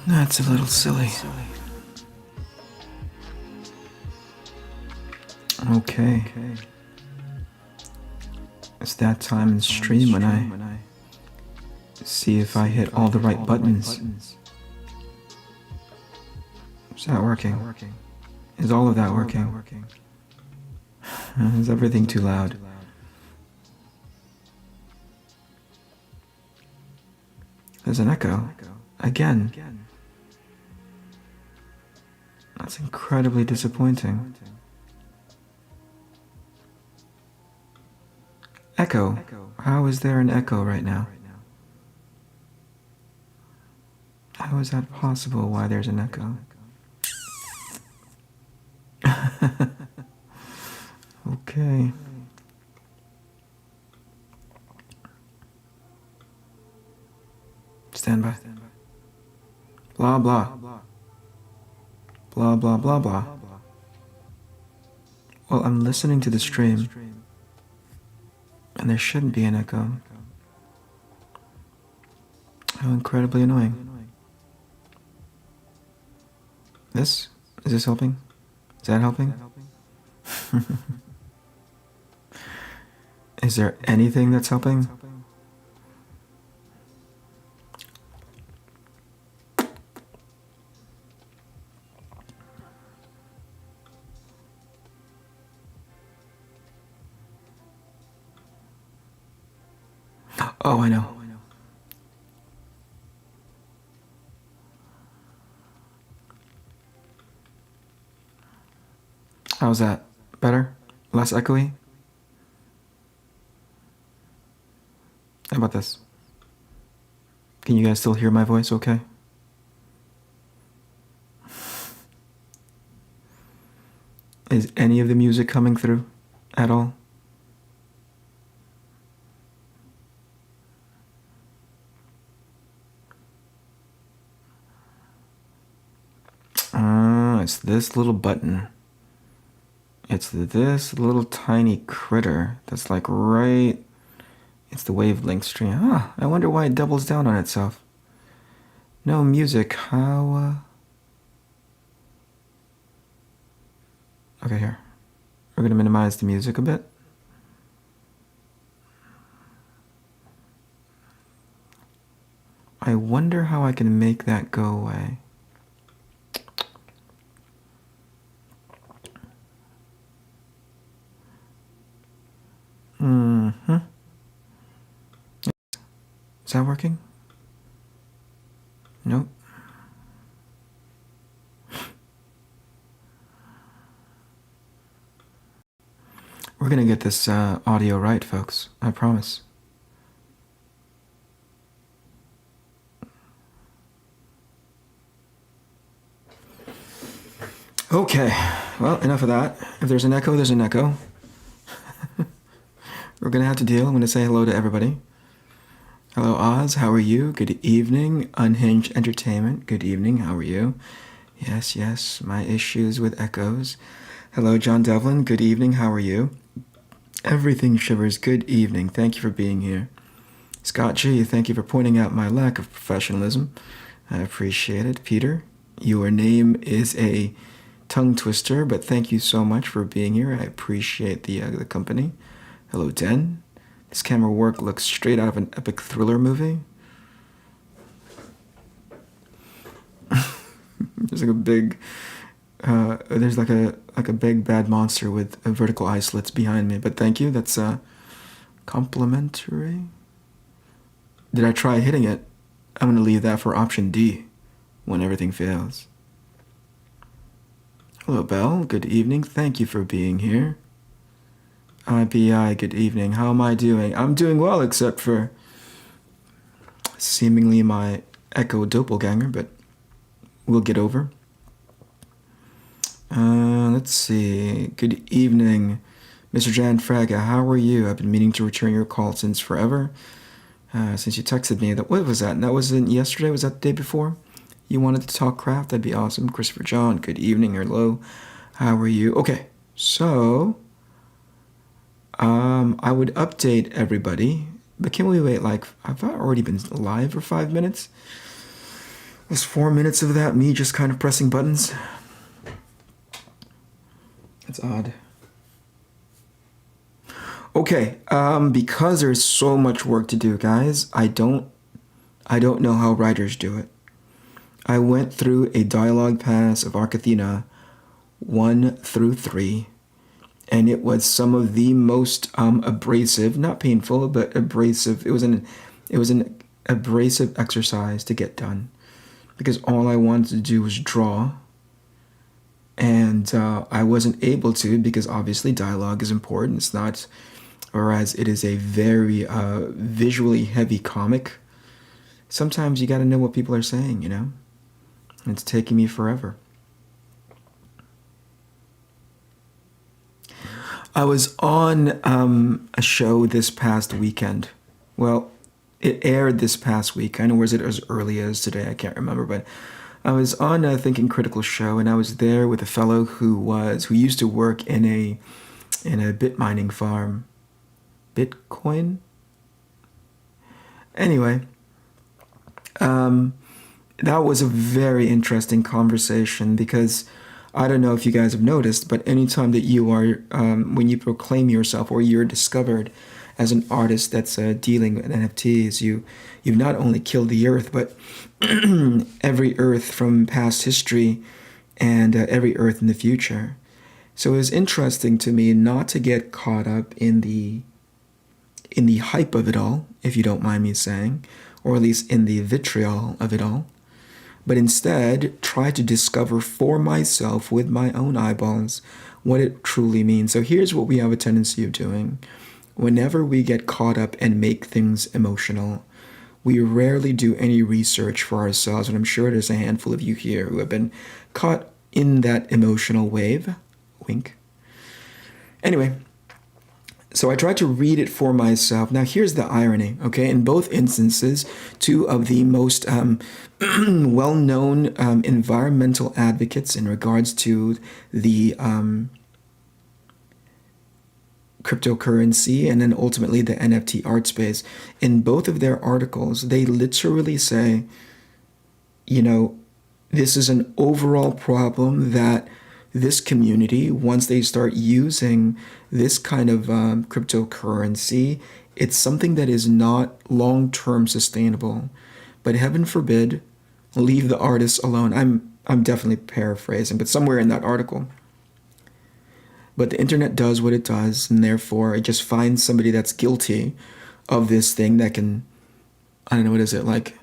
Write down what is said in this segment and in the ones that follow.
That's a little silly. Okay. It's that time in stream when I see if I hit all the right buttons. Is that working? Is all of that working? Is everything too loud? There's an echo. Again. That's incredibly disappointing. Echo. How is there an echo right now? How is that possible? Why there's an echo? Okay. Stand by. Blah blah. Blah blah blah blah. Well, I'm listening to the stream, and there shouldn't be an echo. How incredibly annoying. Is this helping? Is that helping? Is there anything that's helping? Oh, I know. How's that? Better? Less echoey? How about this? Can you guys still hear my voice okay? Is any of the music coming through at all? It's this little button. It's this little tiny critter that's like right... It's the wavelength stream. I wonder why it doubles down on itself. No music. How... Okay, here. We're going to minimize the music a bit. I wonder how I can make that go away. Is that working? Nope. We're gonna get this audio right, folks. I promise. Okay, well, enough of that. If there's an echo, there's an echo. We're gonna have to deal. I'm gonna say hello to everybody. Hello, Oz. How are you? Good evening. Unhinged Entertainment. Good evening. How are you? Yes, my issues with echoes. Hello, John Devlin. Good evening. How are you? Everything Shivers. Good evening. Thank you for being here. Scott G, thank you for pointing out my lack of professionalism. I appreciate it. Peter, your name is a tongue twister, but thank you so much for being here. I appreciate the company. Hello, Den. This camera work looks straight out of an epic thriller movie. There's like a big, there's like a big bad monster with vertical eye slits behind me. But thank you. That's complimentary. Did I try hitting it? I'm gonna leave that for option D when everything fails. Hello, Belle. Good evening. Thank you for being here. IPI, good evening. How am I doing? I'm doing well, except for seemingly my echo doppelganger, but we'll get over. Let's see. Good evening, Mr. Jan Fraga. How are you? I've been meaning to return your call since forever. Since you texted me. What was that? That wasn't yesterday? Was that the day before? You wanted to talk craft? That'd be awesome. Christopher John, good evening. Hello. How are you? Okay, so... I would update everybody, but can we wait, like, I've already been live for 5 minutes? Was 4 minutes of that me just kind of pressing buttons? That's odd. Okay, because there's so much work to do, guys, I don't know how writers do it. I went through a dialogue pass of ARC ATHENA 1 through 3, and it was some of the most abrasive, not painful, but abrasive. It was an abrasive exercise to get done, because all I wanted to do was draw, and I wasn't able to, because obviously dialogue is important. It's not, whereas it is a very visually heavy comic. Sometimes you got to know what people are saying, you know? And it's taking me forever. I was on a show this past weekend. Well, it aired this past week. I know, was it as early as today? I can't remember, but I was on a Thinking Critical show, and I was there with a fellow who used to work in a bit mining farm. Bitcoin? Anyway, that was a very interesting conversation, because I don't know if you guys have noticed, but anytime that you are, when you proclaim yourself or you're discovered as an artist that's dealing with NFTs, you've not only killed the earth, but every earth from past history and every earth in the future. So it was interesting to me not to get caught up in the hype of it all, if you don't mind me saying, or at least in the vitriol of it all, but instead try to discover for myself with my own eyeballs what it truly means. So here's what we have a tendency of doing. Whenever we get caught up and make things emotional, we rarely do any research for ourselves, and I'm sure there's a handful of you here who have been caught in that emotional wave. Wink. Anyway, so I tried to read it for myself. Now, here's the irony, okay? In both instances, two of the most well-known environmental advocates in regards to the cryptocurrency and then ultimately the NFT art space, in both of their articles, they literally say, you know, this is an overall problem that this community, once they start using this kind of cryptocurrency, it's something that is not long-term sustainable. But heaven forbid, leave the artists alone. I'm definitely paraphrasing, but somewhere in that article. But the internet does what it does, and therefore it just finds somebody that's guilty of this thing that can, I don't know, what is it, like,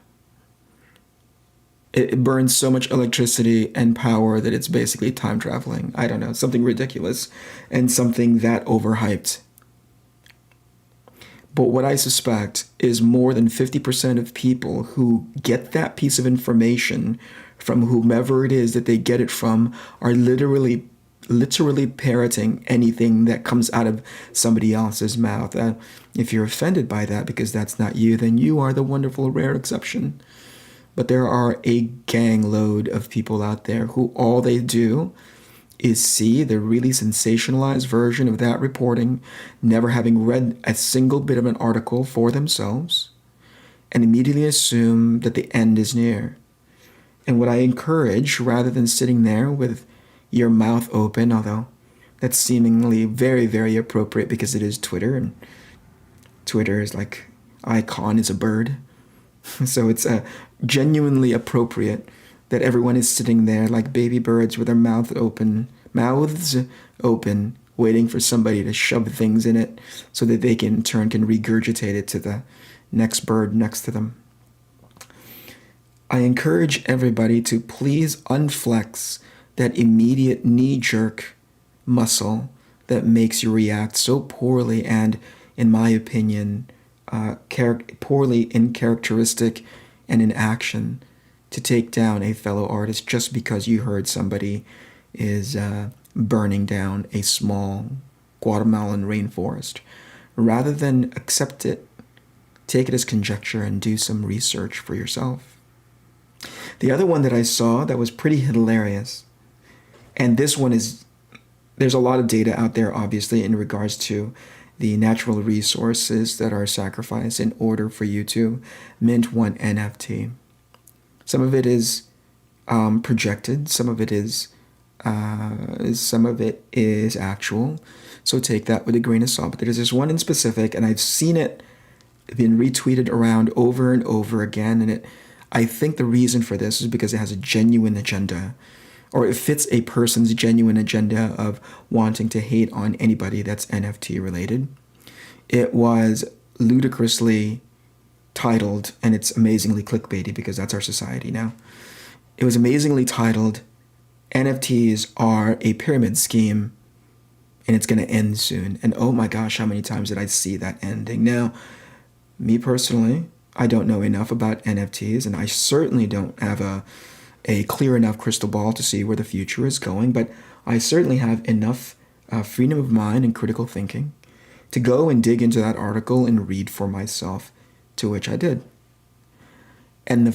it burns so much electricity and power that it's basically time traveling. I don't know, something ridiculous and something that overhyped. But what I suspect is more than 50% of people who get that piece of information from whomever it is that they get it from are literally parroting anything that comes out of somebody else's mouth. If you're offended by that because that's not you, then you are the wonderful rare exception. But there are a gang load of people out there who all they do is see the really sensationalized version of that reporting, never having read a single bit of an article for themselves, and immediately assume that the end is near. And what I encourage, rather than sitting there with your mouth open, although that's seemingly very, very appropriate because it is Twitter, and Twitter is like, icon is a bird. So it's genuinely appropriate that everyone is sitting there like baby birds with their mouths open, waiting for somebody to shove things in it so that they can in turn can regurgitate it to the next bird next to them. I encourage everybody to please unflex that immediate knee-jerk muscle that makes you react so poorly and, in my opinion, poorly in characteristic and in action to take down a fellow artist just because you heard somebody is burning down a small Guatemalan rainforest. Rather than accept it, take it as conjecture and do some research for yourself. The other one that I saw that was pretty hilarious, and this one is, there's a lot of data out there, obviously, in regards to the natural resources that are sacrificed in order for you to mint one NFT. Some of it is projected. Some of it is actual. So take that with a grain of salt. But there's this one in specific, and I've seen it been retweeted around over and over again. And I think the reason for this is because it has a genuine agenda, or it fits a person's genuine agenda of wanting to hate on anybody that's NFT related. It was ludicrously titled, and it's amazingly clickbaity because that's our society now. It was amazingly titled, NFTs are a pyramid scheme and it's going to end soon. And oh my gosh, how many times did I see that ending? Now, me personally, I don't know enough about NFTs, and I certainly don't have a clear enough crystal ball to see where the future is going, but I certainly have enough freedom of mind and critical thinking to go and dig into that article and read for myself, to which I did. And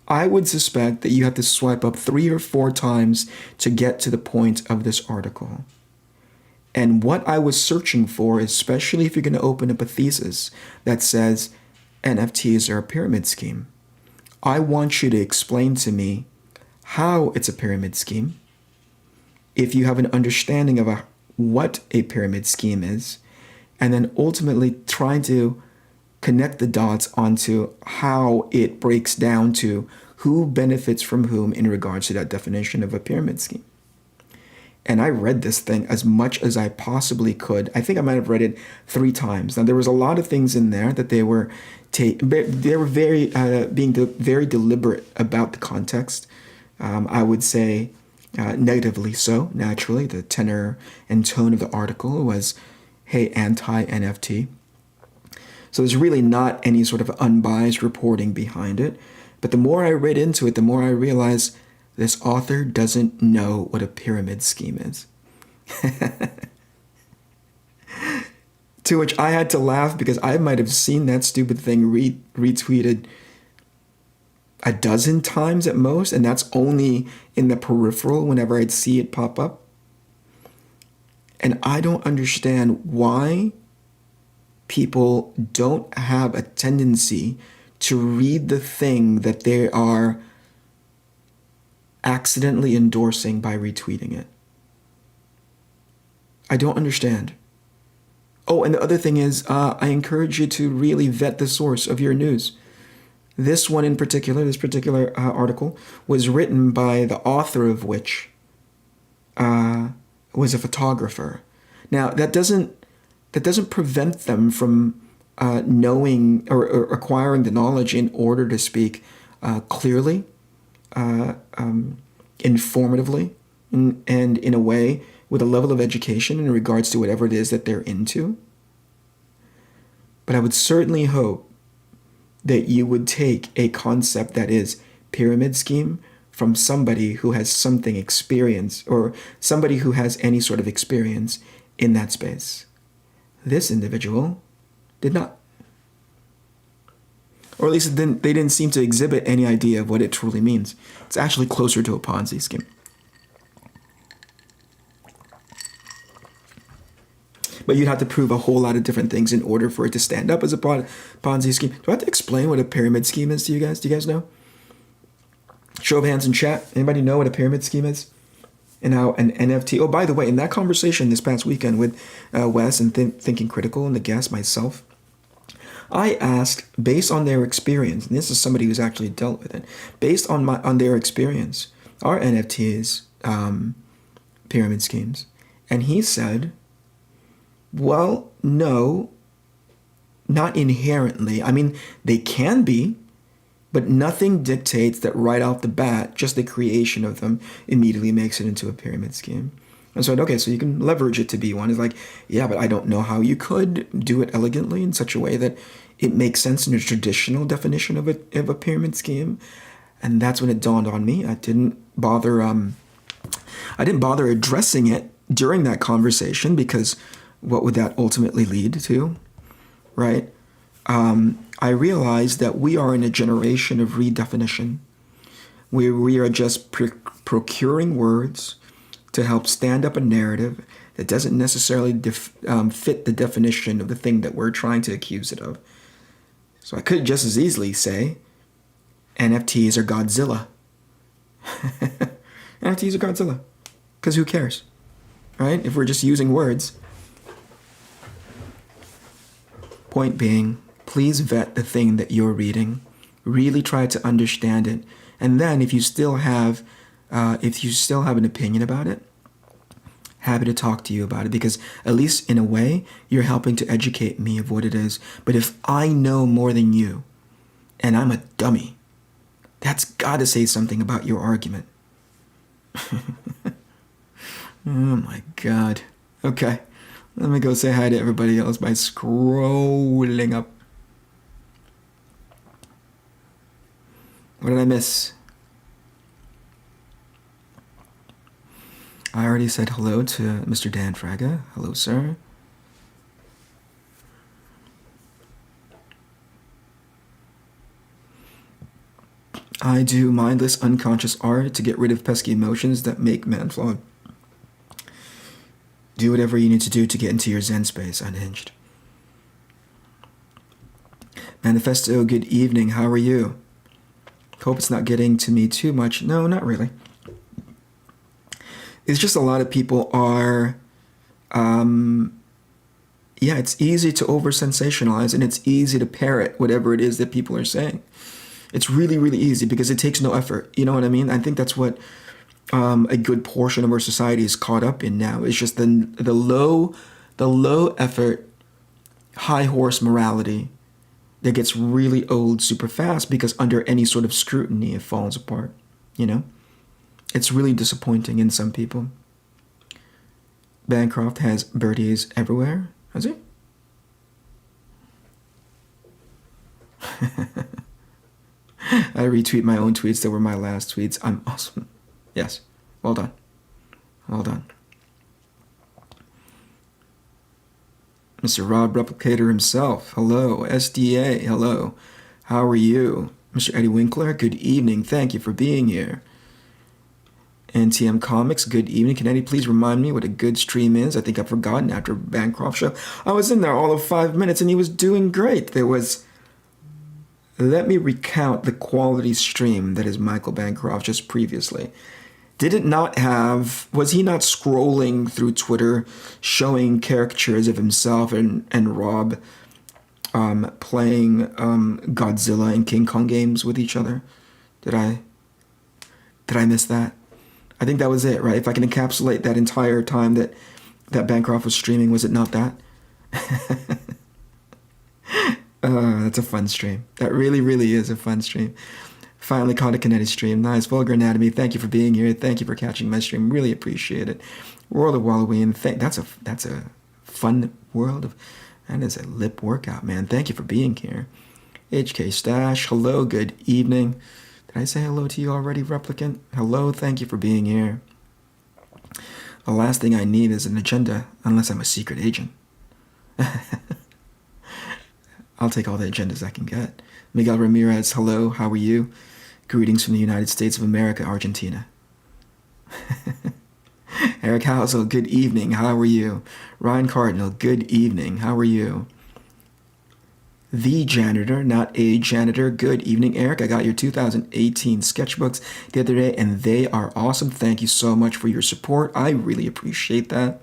I would suspect that you have to swipe up 3 or 4 times to get to the point of this article. And what I was searching for, especially if you're going to open up a thesis that says NFTs are a pyramid scheme, I want you to explain to me how it's a pyramid scheme, if you have an understanding of what a pyramid scheme is, and then ultimately trying to connect the dots onto how it breaks down to who benefits from whom in regards to that definition of a pyramid scheme. And I read this thing as much as I possibly could. I think I might have read it 3 times. Now, there was a lot of things in there that they were very being very deliberate about the context. I would say negatively so, naturally. The tenor and tone of the article was, hey, anti-NFT. So there's really not any sort of unbiased reporting behind it. But the more I read into it, the more I realized this author doesn't know what a pyramid scheme is. To which I had to laugh because I might have seen that stupid thing retweeted a dozen times at most, and that's only in the peripheral whenever I'd see it pop up. And I don't understand why people don't have a tendency to read the thing that they are accidentally endorsing by retweeting it. I don't understand. Oh, and the other thing is, I encourage you to really vet the source of your news. This one in particular, this particular article, was written by the author of which was a photographer. Now, that doesn't prevent them from knowing or acquiring the knowledge in order to speak clearly, informatively, and in a way with a level of education in regards to whatever it is that they're into. But I would certainly hope that you would take a concept that is pyramid scheme from somebody who has something experience, or somebody who has any sort of experience in that space. This individual did not. Or at least they didn't seem to exhibit any idea of what it truly means. It's actually closer to a Ponzi scheme. But you'd have to prove a whole lot of different things in order for it to stand up as a Ponzi scheme. Do I have to explain what a pyramid scheme is to you guys? Do you guys know? Show of hands in chat. Anybody know what a pyramid scheme is? And how an NFT... Oh, by the way, in that conversation this past weekend with Wes and Thinking Critical and the guest, myself, I asked, based on their experience, and this is somebody who's actually dealt with it, based on their experience, are NFTs pyramid schemes? And he said, well, no, not inherently. I mean, they can be, but nothing dictates that right off the bat, just the creation of them immediately makes it into a pyramid scheme. And so, okay, so you can leverage it to be one. It's like, yeah, but I don't know how you could do it elegantly in such a way that it makes sense in a traditional definition of a pyramid scheme. And that's when it dawned on me. I didn't bother addressing it during that conversation, because what would that ultimately lead to, right? I realized that we are in a generation of redefinition, where we are just procuring words to help stand up a narrative that doesn't necessarily fit the definition of the thing that we're trying to accuse it of. So I could just as easily say, NFTs are Godzilla. NFTs are Godzilla. Because who cares? Right? If we're just using words. Point being, please vet the thing that you're reading. Really try to understand it. And then if you still have an opinion about it, happy to talk to you about it, because at least in a way, you're helping to educate me of what it is. But if I know more than you, and I'm a dummy, that's got to say something about your argument. Oh my God. Okay, let me go say hi to everybody else by scrolling up. What did I miss? I already said hello to Mr. Dan Fraga. Hello, sir. I do mindless, unconscious art to get rid of pesky emotions that make man flawed. Do whatever you need to do to get into your Zen space, unhinged. Manifesto, good evening. How are you? Hope it's not getting to me too much. No, not really. It's just a lot of people are, it's easy to over-sensationalize, and it's easy to parrot whatever it is that people are saying. It's really, really easy because it takes no effort. You know what I mean? I think that's what a good portion of our society is caught up in now. It's just the low effort, high horse morality that gets really old super fast because under any sort of scrutiny, it falls apart, you know? It's really disappointing in some people. Bancroft has birdies everywhere. Has he? I retweet my own tweets that were my last tweets. I'm awesome. Yes. Well done. Well done. Mr. Rob Replicator himself. Hello. SDA. Hello. How are you? Mr. Eddie Winkler. Good evening. Thank you for being here. NTM Comics, good evening. Can Eddie please remind me what a good stream is? I think I've forgotten after Bancroft show. I was in there all of 5 minutes and he was doing great. There was... Let me recount the quality stream that is Michael Bancroft just previously. Did it not have... Was he not scrolling through Twitter showing caricatures of himself and Rob playing Godzilla and King Kong games with each other? Did I miss that? I think that was it, right? If I can encapsulate that entire time that Bancroft was streaming, was it not that? That's a fun stream. That really, really is a fun stream. Finally caught a Kinetic stream. Nice. Vulgar Anatomy, thank you for being here. Thank you for catching my stream. Really appreciate it. World of Halloween, that's a fun world of... That is a lip workout, man. Thank you for being here. HK Stash, hello, good evening. Did I say hello to you already, Replicant? Hello, thank you for being here. The last thing I need is an agenda, unless I'm a secret agent. I'll take all the agendas I can get. Miguel Ramirez, hello, how are you? Greetings from the United States of America, Argentina. Eric Housel, good evening, how are you? Ryan Cardinal, good evening, how are you? The Janitor, not a janitor. Good evening, Eric. I got your 2018 sketchbooks the other day, and they are awesome. Thank you so much for your support. I really appreciate that.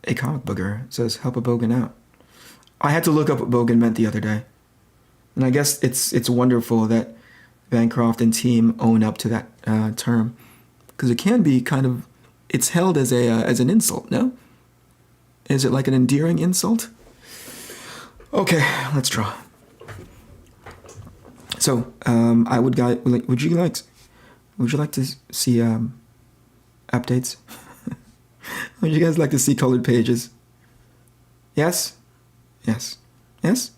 A comic booger says, help a bogan out. I had to look up what bogan meant the other day. And I guess it's wonderful that Bancroft and team own up to that term. Because it can be kind of, it's held as an insult, no? Is it like an endearing insult? Okay, let's draw. So, would you like to see updates? Would you guys like to see colored pages? Yes? Yes? Yes?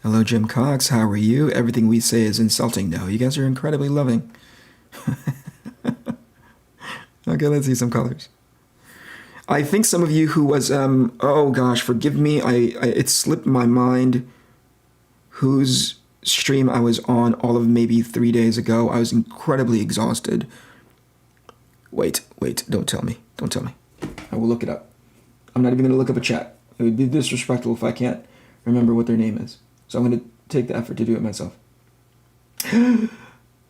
Hello, Jim Cox. How are you? Everything we say is insulting. No, you guys are incredibly loving. Okay, let's see some colors. I think some of you who was, oh gosh, forgive me. It slipped my mind whose stream I was on all of maybe 3 days ago, I was incredibly exhausted. Wait, don't tell me. Don't tell me. I will look it up. I'm not even going to look up a chat. It would be disrespectful if I can't remember what their name is. So I'm going to take the effort to do it myself.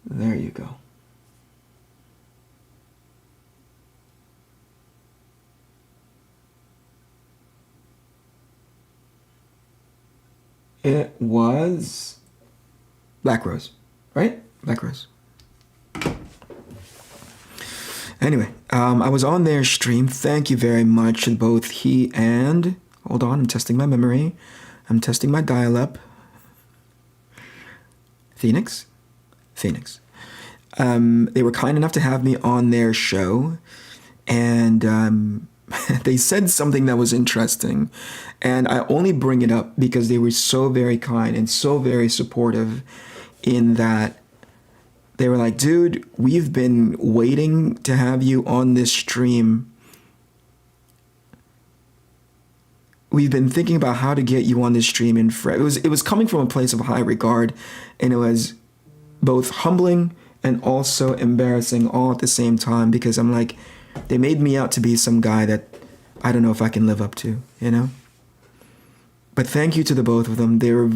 There you go. It was Black Rose, right? Black Rose. Anyway, I was on their stream. Thank you very much. And both he and, hold on, I'm testing my memory. I'm testing my dial-up. Phoenix. They were kind enough to have me on their show. And they said something that was interesting. And I only bring it up because they were so very kind and so very supportive in that they were like, dude, we've been waiting to have you on this stream. We've been thinking about how to get you on this stream. And it was coming from a place of high regard, and it was both humbling and also embarrassing all at the same time, because I'm like, they made me out to be some guy that I don't know if I can live up to, you know? But thank you to the both of them. They were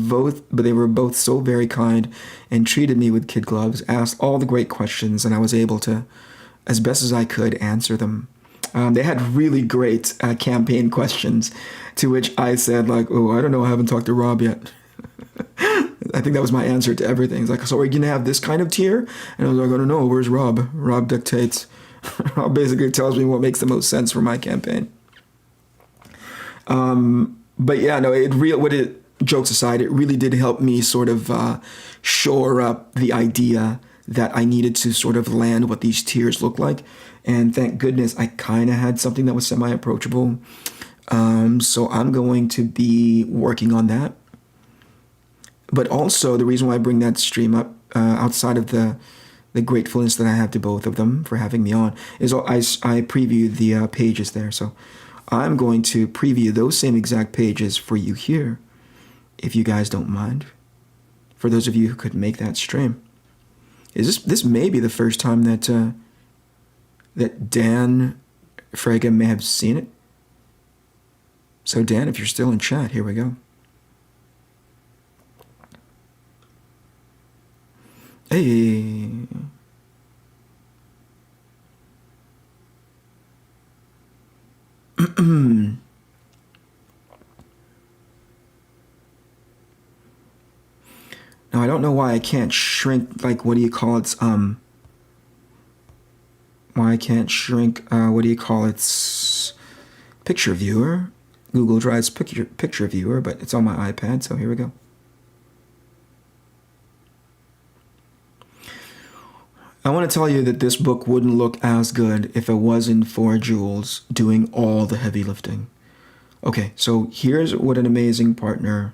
both so very kind and treated me with kid gloves, asked all the great questions, and I was able to, as best as I could, answer them. They had really great campaign questions, to which I said, like, oh, I don't know, I haven't talked to Rob yet. I think that was my answer to everything. It's like, so are you going to have this kind of tier? And I was like, I don't know, where's Rob? Rob dictates. Rob basically tells me what makes the most sense for my campaign. But yeah, no, jokes aside, it really did help me sort of shore up the idea that I needed to sort of land what these tiers look like. And thank goodness I kind of had something that was semi-approachable. So I'm going to be working on that. But also the reason why I bring that stream up, outside of the gratefulness that I have to both of them for having me on, is I previewed the pages there. So I'm going to preview those same exact pages for you here, if you guys don't mind. For those of you who could make that stream. This may be the first time that that Dan Frege may have seen it. So Dan, if you're still in chat, here we go. Hey. Now I don't know why I can't shrink, like, what do you call it? Why I can't shrink, what do you call it? Picture viewer. Google Drive's picture viewer, but it's on my iPad, so here we go. I want to tell you that this book wouldn't look as good if it wasn't for Jules doing all the heavy lifting. Okay, so here's what an amazing partner,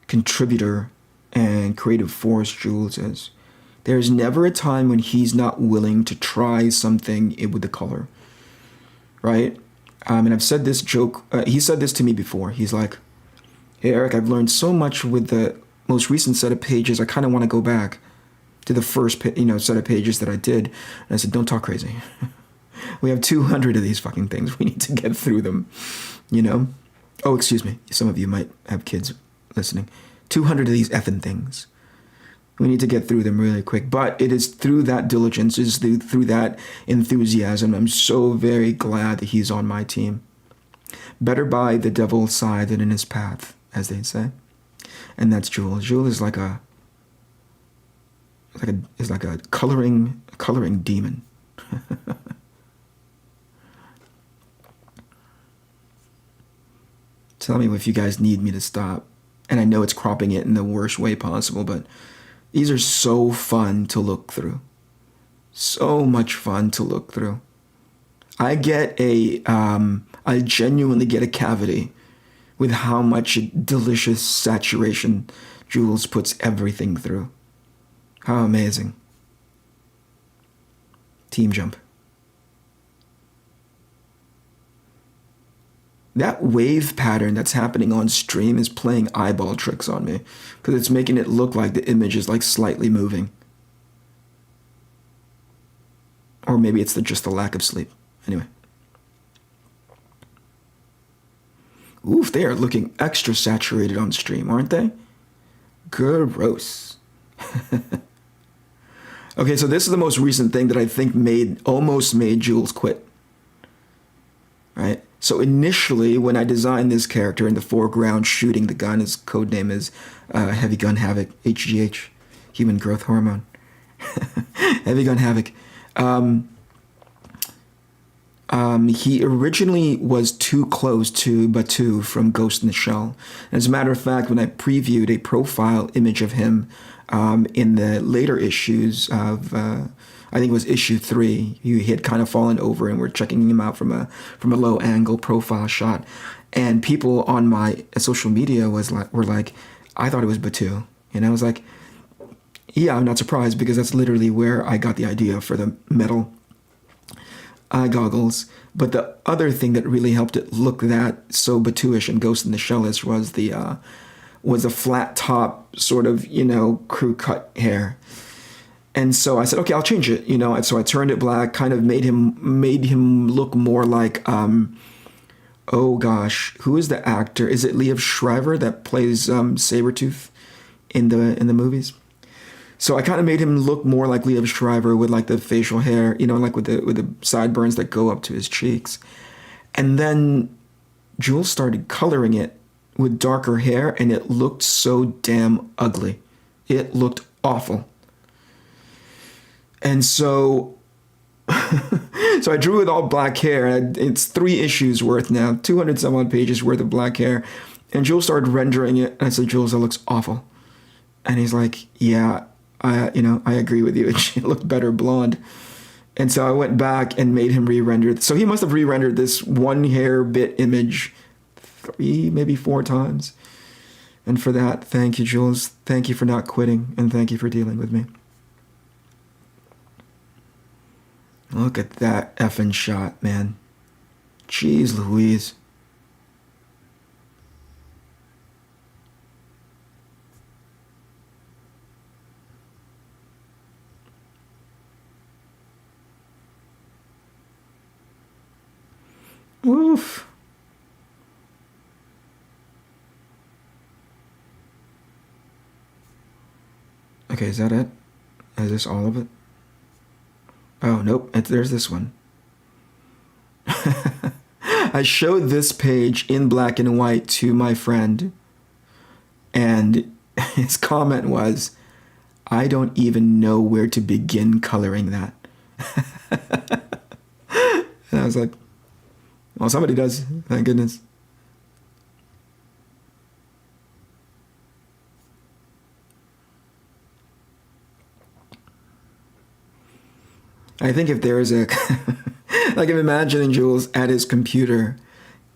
contributor, and creative force Jules is. There's never a time when he's not willing to try something with the color, right? And I've said this joke, he said this to me before. He's like, hey, Eric, I've learned so much with the most recent set of pages. I kind of want to go back to the first set of pages that I did. And I said, don't talk crazy. We have 200 of these fucking things. We need to get through them, you know? Oh, excuse me. Some of you might have kids listening. 200 of these effing things. We need to get through them really quick. But it is through that diligence, it is through that enthusiasm. I'm so very glad that he's on my team. Better by the devil's side than in his path, as they say. And that's Jules. Jules is like a coloring demon. Tell me if you guys need me to stop. And I know it's cropping it in the worst way possible, but these are so fun to look through. So much fun to look through. I genuinely get a cavity with how much delicious saturation Jules puts everything through. How amazing. Team jump. That wave pattern that's happening on stream is playing eyeball tricks on me because it's making it look like the image is like slightly moving. Or maybe it's just the lack of sleep. Anyway. Oof, they are looking extra saturated on stream, aren't they? Gross. Okay, so this is the most recent thing that I think almost made Jules quit. Right? So initially, when I designed this character in the foreground shooting the gun, his code name is Heavy Gun Havoc, HGH, Human Growth Hormone. Heavy Gun Havoc. He originally was too close to Batu from Ghost in the Shell. As a matter of fact, when I previewed a profile image of him in the later issues of, I think it was issue 3, he had kind of fallen over and we're checking him out from a low angle profile shot. And people on my social media were like, I thought it was Batu. And I was like, yeah, I'm not surprised because that's literally where I got the idea for the metal eye goggles. But the other thing that really helped it look that so Batu-ish and Ghost in the Shell-ish was a flat top sort of, crew cut hair. And so I said, okay, I'll change it, and so I turned it black, kind of made him look more like, oh gosh, who is the actor? Is it Liev Schreiber that plays Sabretooth in the movies? So I kind of made him look more like Liev Schreiber with like the facial hair, like with the sideburns that go up to his cheeks. And then Jules started coloring it with darker hair, and it looked so damn ugly. It looked awful. And so I drew with all black hair. It's 3 issues worth now, 200 some odd pages worth of black hair. And Jules started rendering it, and I said, Jules, that looks awful. And he's like, yeah, I agree with you. It looked better blonde. And so I went back and made him re-render it. So he must have re-rendered this one hair bit image 3, maybe 4 times. And for that, thank you, Jules. Thank you for not quitting, and thank you for dealing with me. Look at that effing shot, man. Jeez Louise. Oof. Okay, is that it? Is this all of it? Oh, nope. There's this one. I showed this page in black and white to my friend, and his comment was, I don't even know where to begin coloring that. And I was like, well, somebody does, thank goodness. I think if there is like I'm imagining Jules at his computer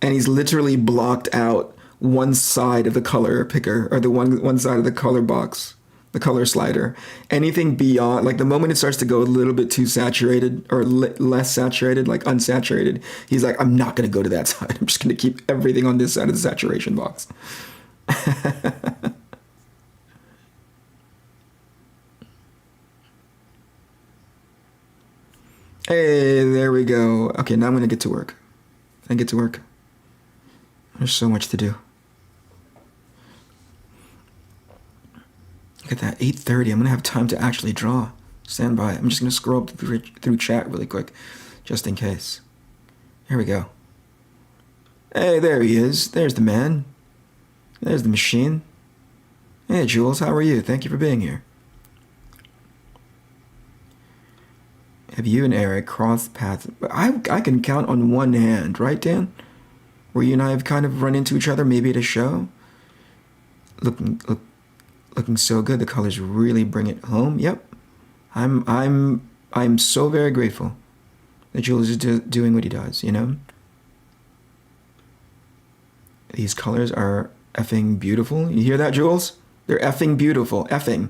and he's literally blocked out one side of the color picker or the one side of the color box, the color slider. Anything beyond, like the moment it starts to go a little bit too saturated or less saturated, like unsaturated, he's like, I'm not going to go to that side. I'm just going to keep everything on this side of the saturation box. Hey, there we go. Okay, now I'm going to get to work. There's so much to do. Look at that, 8:30. I'm going to have time to actually draw. Stand by. I'm just going to scroll up through chat really quick, just in case. Here we go. Hey, there he is. There's the man. There's the machine. Hey, Jules, how are you? Thank you for being here. Have you and Eric crossed paths? I can count on one hand, right, Dan? Where you and I have kind of run into each other, maybe at a show. Looking so good. The colors really bring it home. Yep. I'm so very grateful that Jules is doing what he does, These colors are effing beautiful. You hear that, Jules? They're effing beautiful. Effing.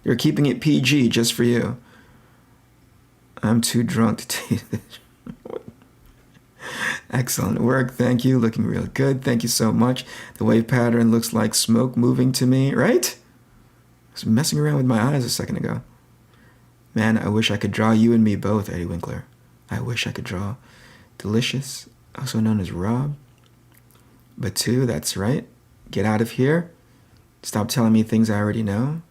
They're keeping it PG just for you. I'm too drunk to tell you this. Excellent work. Thank you. Looking real good. Thank you so much. The wave pattern looks like smoke moving to me, right? I was messing around with my eyes a second ago. Man, I wish I could draw you and me both, Eddie Winkler. I wish I could draw Delicious, also known as Rob. But two, that's right. Get out of here. Stop telling me things I already know.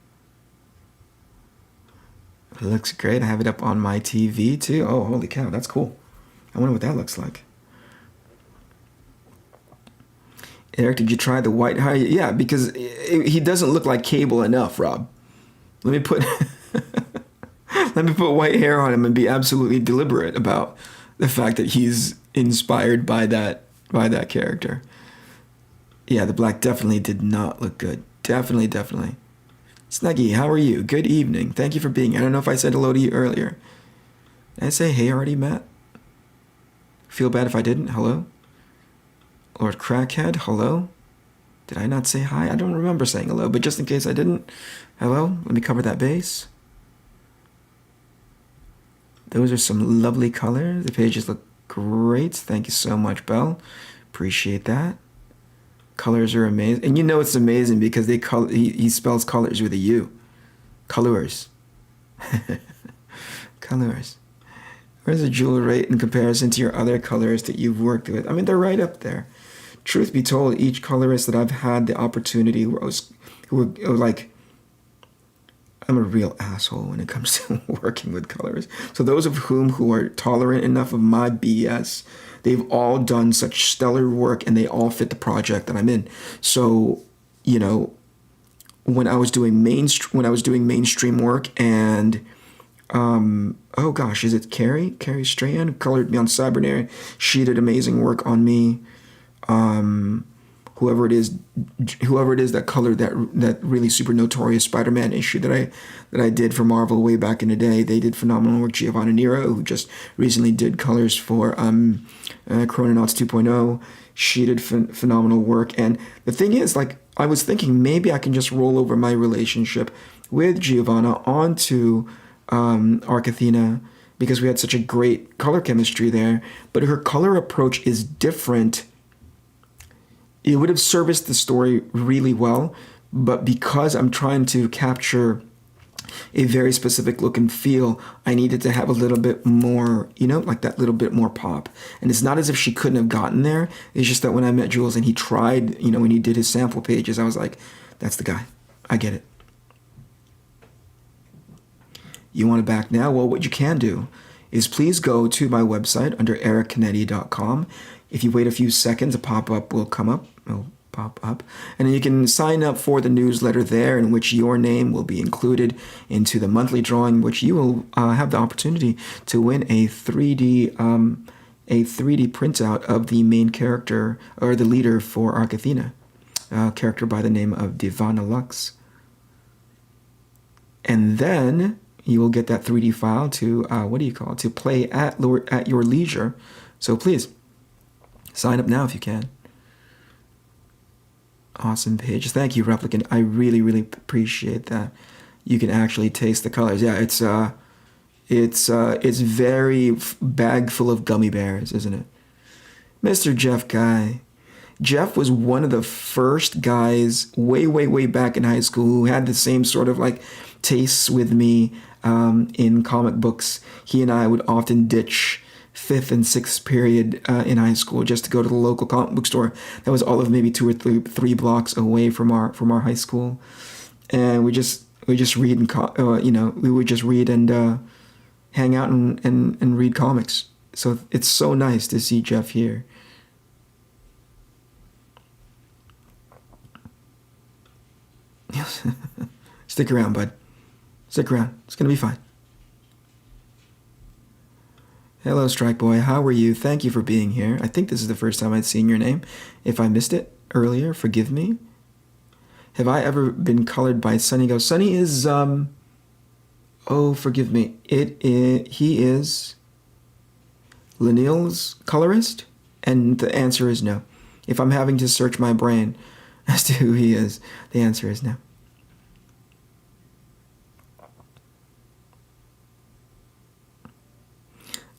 It looks great. I have it up on my TV too. Oh, holy cow, that's cool. I wonder what that looks like. Eric, did you try the white hair? Yeah, because he doesn't look like Cable enough, Rob. Let me put let me put white hair on him and be absolutely deliberate about the fact that he's inspired by that character. Yeah, the black definitely did not look good. Definitely. Snuggy, how are you? Good evening. Thank you for being here. I don't know if I said hello to you earlier. Did I say hey already, Matt? Feel bad if I didn't. Hello? Lord Crackhead, hello? Did I not say hi? I don't remember saying hello, but just in case I didn't, hello? Let me cover that base. Those are some lovely colors. The pages look great. Thank you so much, Belle. Appreciate that. Colors are amazing. And you know it's amazing because he spells colors with a U. Colors. Colors. Where's the jewel rate in comparison to your other colors that you've worked with? I mean, they're right up there. Truth be told, each colorist that I've had the opportunity who were like, I'm a real asshole when it comes to working with colorists. So those of who are tolerant enough of my BS, they've all done such stellar work and they all fit the project that I'm in. So, you know, when I was doing mainstream work and oh gosh, is it Carrie? Carrie Strand colored me on Cybernair. She did amazing work on me. Whoever it is that colored that really super notorious Spider-Man issue that I did for Marvel way back in the day, they did phenomenal work. Giovanna Nero, who just recently did colors for Chrononauts 2.0, she did phenomenal work. And the thing is, like, I was thinking maybe I can just roll over my relationship with Giovanna onto ARC Athena because we had such a great color chemistry there. But her color approach is different. It would have serviced the story really well, but because I'm trying to capture a very specific look and feel, I needed to have a little bit more, you know, like that little bit more pop. And it's not as if she couldn't have gotten there. It's just that when I met Jules and he tried, you know, when he did his sample pages, I was like, that's the guy. I get it. You want it back now? Well, what you can do is please go to my website under ericcanetti.com. If you wait a few seconds, a pop-up will come up. It'll pop up. And then you can sign up for the newsletter there in which your name will be included into the monthly drawing, which you will have the opportunity to win a 3D printout of the main character or the leader for ARC Athena, a character by the name of Divana Lux. And then you will get that 3D file to, to play at your leisure. So please, sign up now if you can. Awesome pages. Thank you, Replicant. I really, really appreciate that. You can actually taste the colors. Yeah, it's very bag full of gummy bears, isn't it? Mr. Jeff Guy. Jeff was one of the first guys way, way, way back in high school who had the same sort of like tastes with me in comic books. He and I would often ditch 5th and 6th period in high school just to go to the local comic book store that was all of maybe 2 or 3 blocks away from our high school, and we just read and we would just read and hang out and read comics. So it's so nice to see Jeff here. Stick around, bud. Stick around. It's gonna be fine. Hello, Strike Boy. How are you? Thank you for being here. I think this is the first time I'd seen your name. If I missed it earlier, forgive me. Have I ever been colored by Sunny Go? Sunny is, oh, forgive me. He is Lanil's colorist? And the answer is no. If I'm having to search my brain as to who he is, the answer is no.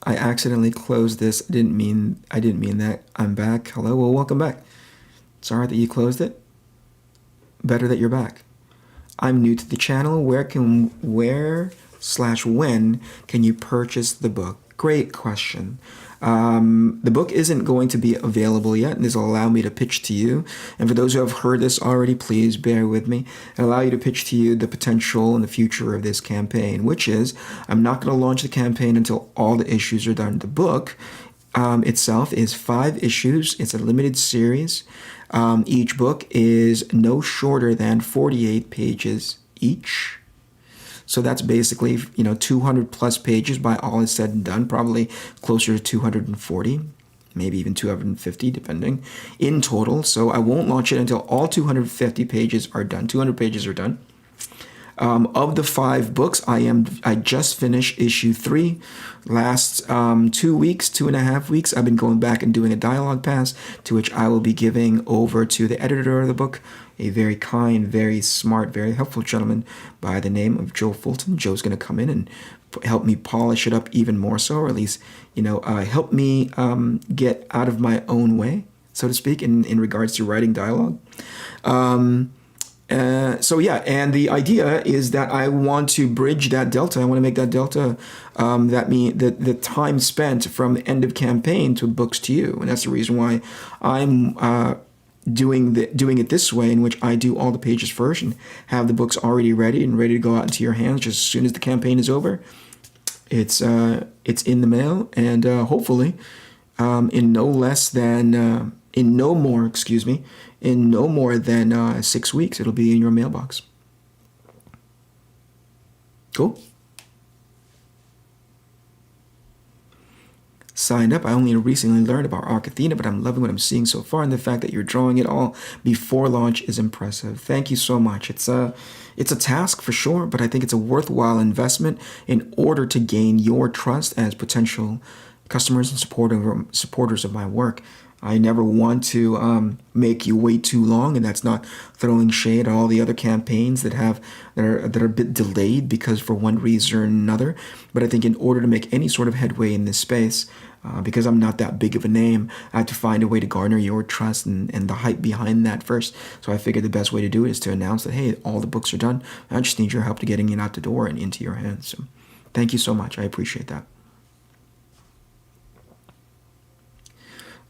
I accidentally closed this. I didn't mean that. I'm back. Hello. Well, welcome back. Sorry that you closed it. Better that you're back. I'm new to the channel. Where/when can you purchase the book? Great question. The book isn't going to be available yet, and this will allow me to pitch to you. And for those who have heard this already, please bear with me and allow you to pitch to you the potential and the future of this campaign, which is I'm not going to launch the campaign until all the issues are done. The book itself is 5 issues. It's a limited series. Each book is no shorter than 48 pages each. So that's basically, 200 plus pages by all is said and done, probably closer to 240, maybe even 250, depending, in total. So I won't launch it until all 250 pages are done. 200 pages are done. Of the 5 books, I just finished issue 3. Last 2 weeks, 2.5 weeks, I've been going back and doing a dialogue pass to which I will be giving over to the editor of the book, a very kind, very smart, very helpful gentleman by the name of Joe Fulton. Joe's going to come in and help me polish it up even more so, or at least, help me get out of my own way, so to speak, in regards to writing dialogue. And the idea is that I want to bridge that delta. I want to make that delta, the time spent from the end of campaign to books to you. And that's the reason why I'm doing it this way, in which I do all the pages first and have the books already ready to go out into your hands just as soon as the campaign is over. It's in the mail, and hopefully in no more than 6 weeks, it'll be in your mailbox. Cool. Signed up. I only recently learned about ARC Athena, but I'm loving what I'm seeing so far, and the fact that you're drawing it all before launch is impressive. Thank you so much. It's a task for sure, but I think it's a worthwhile investment in order to gain your trust as potential customers and supporters of my work. I never want to make you wait too long, and that's not throwing shade at all the other campaigns that are a bit delayed because for one reason or another. But I think in order to make any sort of headway in this space, because I'm not that big of a name, I have to find a way to garner your trust and the hype behind that first. So I figured the best way to do it is to announce that, hey, all the books are done. I just need your help to getting it out the door and into your hands. So thank you so much. I appreciate that.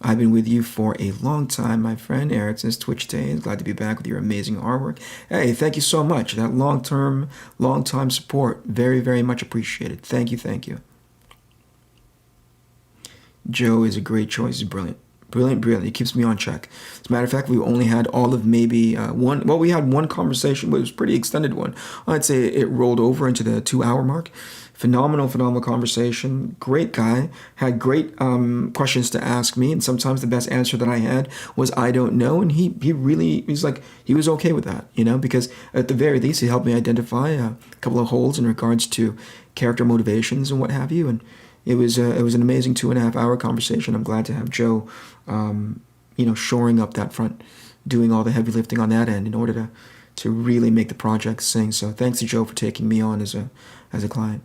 I've been with you for a long time, my friend, Eric, since Twitch days. Glad to be back with your amazing artwork. Hey, thank you so much. That long-time support. Very, very much appreciated. Thank you. Joe is a great choice. He's brilliant. Brilliant. He keeps me on check. As a matter of fact, we only had all of maybe we had one conversation, but it was a pretty extended one. I'd say it rolled over into the 2-hour mark. Phenomenal Conversation. Great guy. Had great questions to ask me, and sometimes the best answer that I had was I don't know, and he was okay with that, because at the very least he helped me identify a couple of holes in regards to character motivations and what have you, and it was an amazing 2.5-hour conversation. I'm glad to have Joe, shoring up that front, doing all the heavy lifting on that end in order to really make the project sing. So thanks to Joe for taking me on as a client.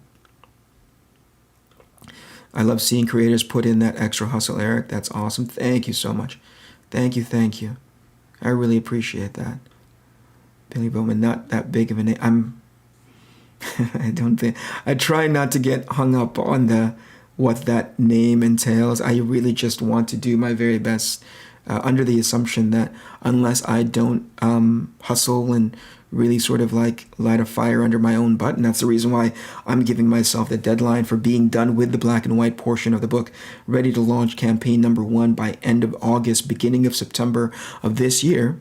I love seeing creators put in that extra hustle, Eric. That's awesome. Thank you so much. Thank you. I really appreciate that. Billy Bowman, not that big of a name. I try not to get hung up on what that name entails. I really just want to do my very best under the assumption that unless I don't hustle and really sort of like light a fire under my own butt, and that's the reason why I'm giving myself the deadline for being done with the black and white portion of the book, ready to launch campaign number 1 by end of August, beginning of September of this year.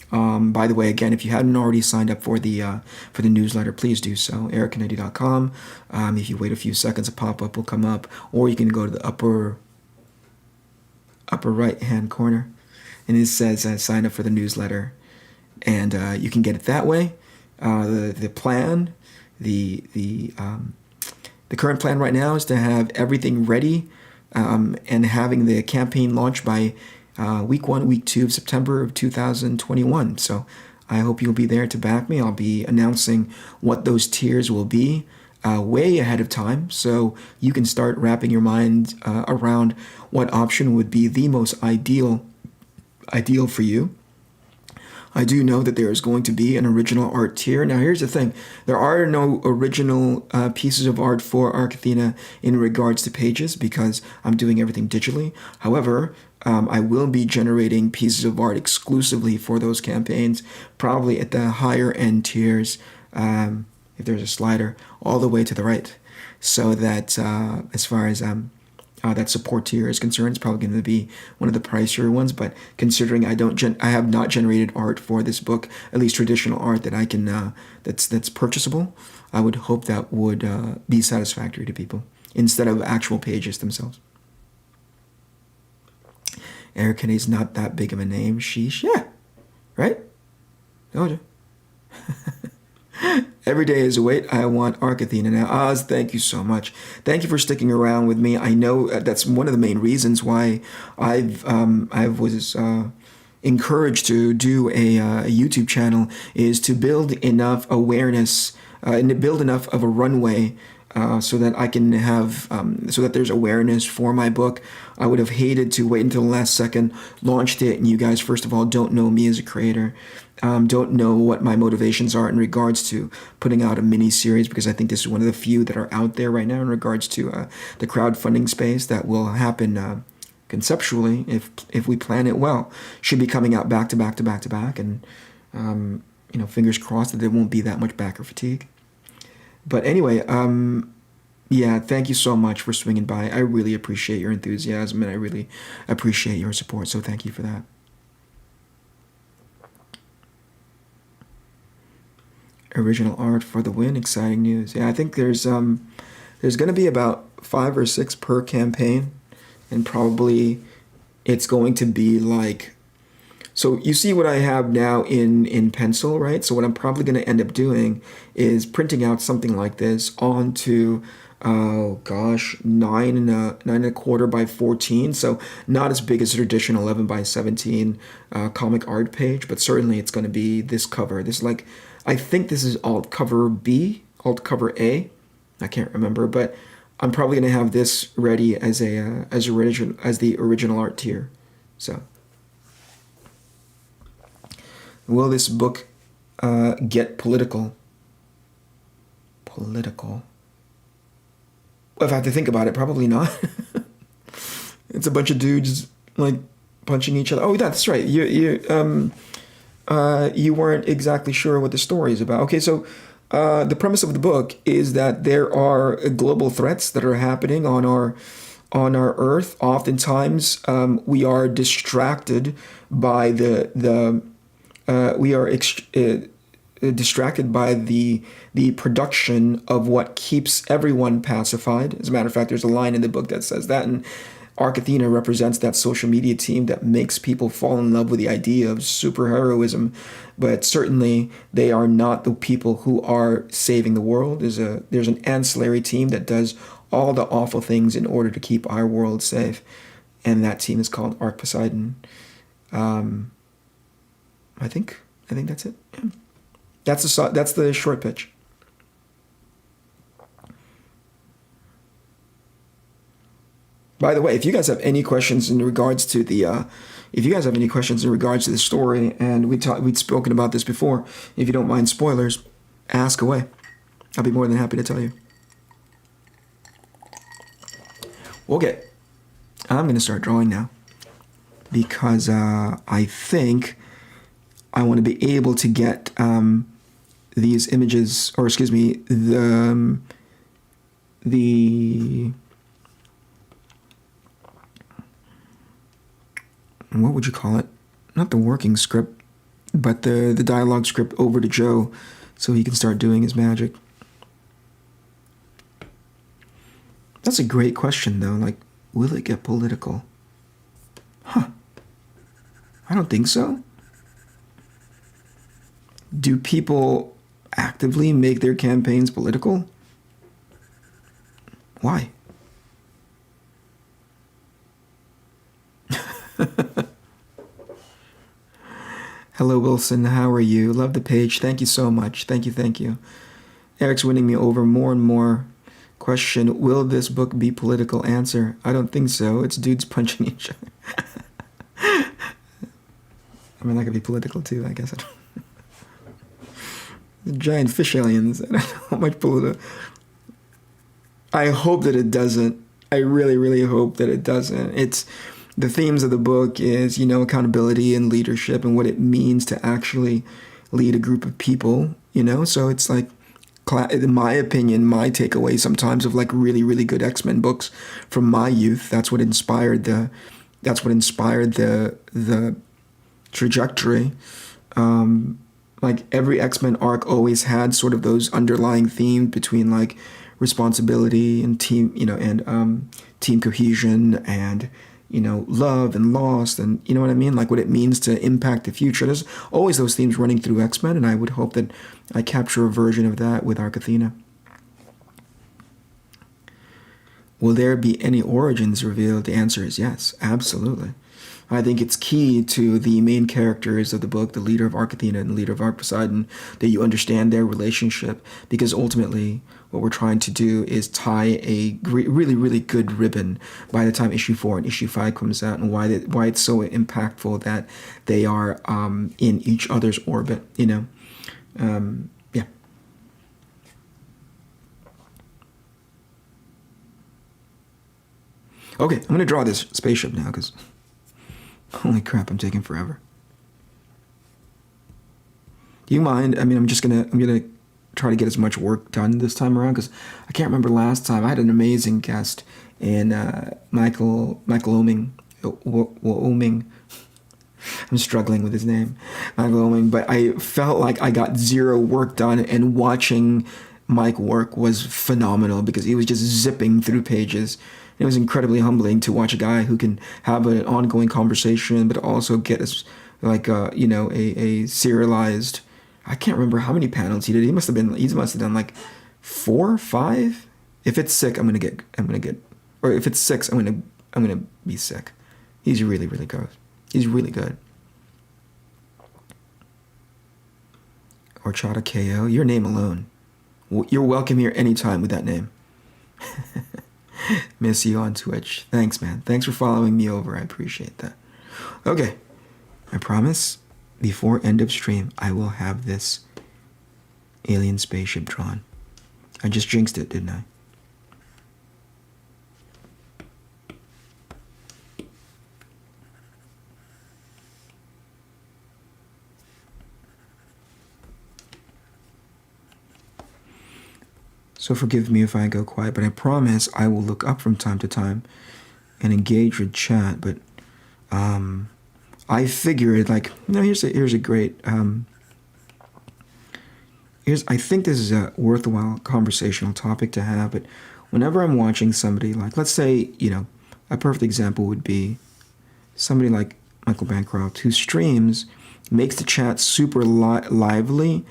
By the way, again, if you hadn't already signed up for the newsletter, please do so. EricKennedy.com. If you wait a few seconds, a pop-up will come up, or you can go to the upper right-hand corner, and it says sign up for the newsletter, and you can get it that way. The plan, the current plan right now is to have everything ready and having the campaign launch by week 1, week 2 of September of 2021. So I hope you'll be there to back me. I'll be announcing what those tiers will be way ahead of time, so you can start wrapping your mind around what option would be the most ideal for you. I do know that there is going to be an original art tier. Now, here's the thing. There are no original pieces of art for ARC ATHENA in regards to pages because I'm doing everything digitally. However, I will be generating pieces of art exclusively for those campaigns, probably at the higher end tiers, if there's a slider, all the way to the right. So that as far as that support tier is concerned, it's probably going to be one of the pricier ones. But considering I have not generated art for this book, at least traditional art that I can that's purchasable, I would hope that would be satisfactory to people instead of actual pages themselves. Eric Kennedy's not that big of a name. Sheesh, yeah, right? Told you. Every day is a wait. I want ARC ATHENA now. Oz, thank you so much. Thank you for sticking around with me. I know that's one of the main reasons why I was encouraged to do a YouTube channel, is to build enough awareness and build enough of a runway so that I can have, so that there's awareness for my book. I would have hated to wait until the last second, launched it, and you guys, first of all, don't know me as a creator. Don't know what my motivations are in regards to putting out a mini series, because I think this is one of the few that are out there right now in regards to the crowdfunding space that will happen conceptually if we plan it well. Should be coming out back to back to back to back, and fingers crossed that there won't be that much backer fatigue. But anyway, yeah, thank you so much for swinging by. I really appreciate your enthusiasm, and I really appreciate your support. So thank you for that. Original art for the win. Exciting news. Yeah, I think there's going to be about 5 or 6 per campaign, and probably it's going to be like, so you see what I have now in pencil, right? So what I'm probably going to end up doing is printing out something like this onto 9.25 by 14. So not as big as a traditional 11 by 17 comic art page, but certainly it's going to be this cover. This, like, I think this is alt cover B, alt cover A. I can't remember, but I'm probably going to have this ready as the original art tier. So, will this book get political? Political. Well, if I have to think about it, probably not. It's a bunch of dudes like punching each other. Oh, that's right. You weren't exactly sure what the story is about. Okay, so the premise of the book is that there are global threats that are happening on our Earth. Oftentimes, we are distracted by distracted by the production of what keeps everyone pacified. As a matter of fact, there's a line in the book that says that, and ARC ATHENA represents that social media team that makes people fall in love with the idea of superheroism, but certainly they are not the people who are saving the world. There's an ancillary team that does all the awful things in order to keep our world safe, and that team is called ARC Poseidon. I think that's it. Yeah. That's the short pitch. By the way, if you guys have any questions in regards to the story, and we'd spoken about this before, if you don't mind spoilers, ask away. I'll be more than happy to tell you. Okay, I'm gonna start drawing now because I think I want to be able to get these images, or excuse me, the what would you call it? Not the working script, but the dialogue script over to Joe so he can start doing his magic. That's a great question, though. Like, will it get political? Huh. I don't think so. Do people actively make their campaigns political? Why? Hello, Wilson. How are you? Love the page. Thank you so much. Thank you. Eric's winning me over more and more. Question, will this book be political? Answer, I don't think so. It's dudes punching each other. I mean, that could be political too, I guess. The giant fish aliens. I don't know how much political. I hope that it doesn't. I really, really hope that it doesn't. It's the themes of the book is, you know, accountability and leadership and what it means to actually lead a group of people, you know? So it's like, in my opinion, my takeaway sometimes of like really, really good X-Men books from my youth. That's what inspired the trajectory. Like every X-Men arc always had sort of those underlying themes between like responsibility and team, you know, and team cohesion and, you know, love and loss and, you know what I mean? Like what it means to impact the future. There's always those themes running through X-Men, and I would hope that I capture a version of that with ARC ATHENA. Will there be any origins revealed? The answer is yes, absolutely. I think it's key to the main characters of the book, the leader of ARC ATHENA and the leader of ARC Poseidon, that you understand their relationship, because ultimately what we're trying to do is tie a really, really good ribbon by the time issue 4 and issue 5 comes out, and why it's so impactful that they are in each other's orbit, you know? Yeah. Okay, I'm going to draw this spaceship now, because holy crap, I'm taking forever. Do you mind? I mean, I'm gonna try to get as much work done this time around, because I can't remember last time. I had an amazing guest in Michael Oeming. I'm struggling with his name, Michael Oeming, but I felt like I got zero work done, and watching Mike work was phenomenal because he was just zipping through pages. It was incredibly humbling to watch a guy who can have an ongoing conversation, but also get us like you know, a serialized. I can't remember how many panels he did. He must have done like 4 or 5. If it's sick, I'm gonna get, or if it's 6, I'm gonna be sick. He's really, really good. He's really good. Horchata KO, your name alone. You're welcome here anytime with that name. Miss you on Twitch. Thanks, man. Thanks for following me over. I appreciate that. Okay. I promise, before end of stream, I will have this alien spaceship drawn. I just jinxed it, didn't I? So forgive me if I go quiet, but I promise I will look up from time to time and engage with chat. But I figured, like, no, here's a great I think this is a worthwhile conversational topic to have. But whenever I'm watching somebody, like, let's say, you know, a perfect example would be somebody like Michael Bancroft, who streams, makes the chat super lively.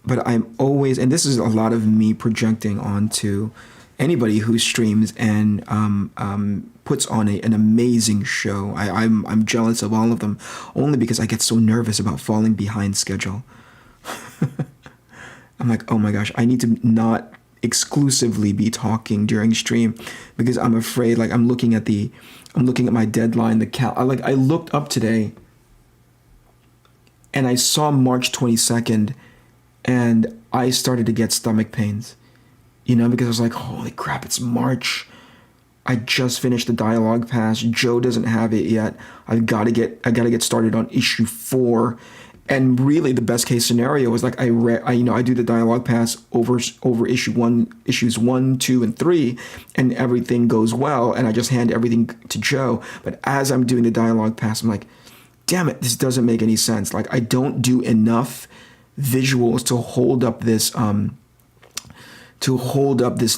But I'm always, and this is a lot of me projecting onto anybody who streams and puts on an amazing show. I'm jealous of all of them, only because I get so nervous about falling behind schedule. I'm like, oh my gosh, I need to not exclusively be talking during stream, because I'm afraid, like, I'm looking at my deadline, I looked up today and I saw March 22nd. And I started to get stomach pains, you know, because I was like, holy crap, it's March. I just finished the dialogue pass. Joe doesn't have it yet. I gotta get started on issue 4. And really the best case scenario was like, I do the dialogue pass over issues 1, 2, and 3, and everything goes well. And I just hand everything to Joe. But as I'm doing the dialogue pass, I'm like, damn it, this doesn't make any sense. Like, I don't do enough visuals to hold up this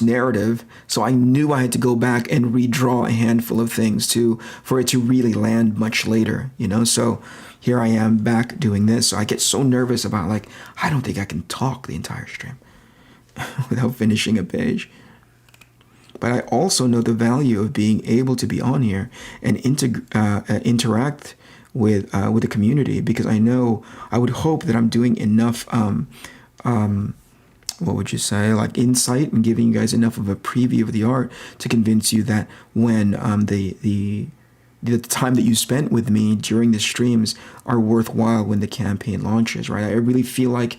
narrative. So I knew I had to go back and redraw a handful of things for it to really land much later, you know. So here I am back doing this. So I get so nervous about, like, I don't think I can talk the entire stream without finishing a page. But I also know the value of being able to be on here and interact with the community, because I would hope that I'm doing enough what would you say, like insight and giving you guys enough of a preview of the art to convince you that when the time that you spent with me during the streams are worthwhile when the campaign launches, right? I really feel like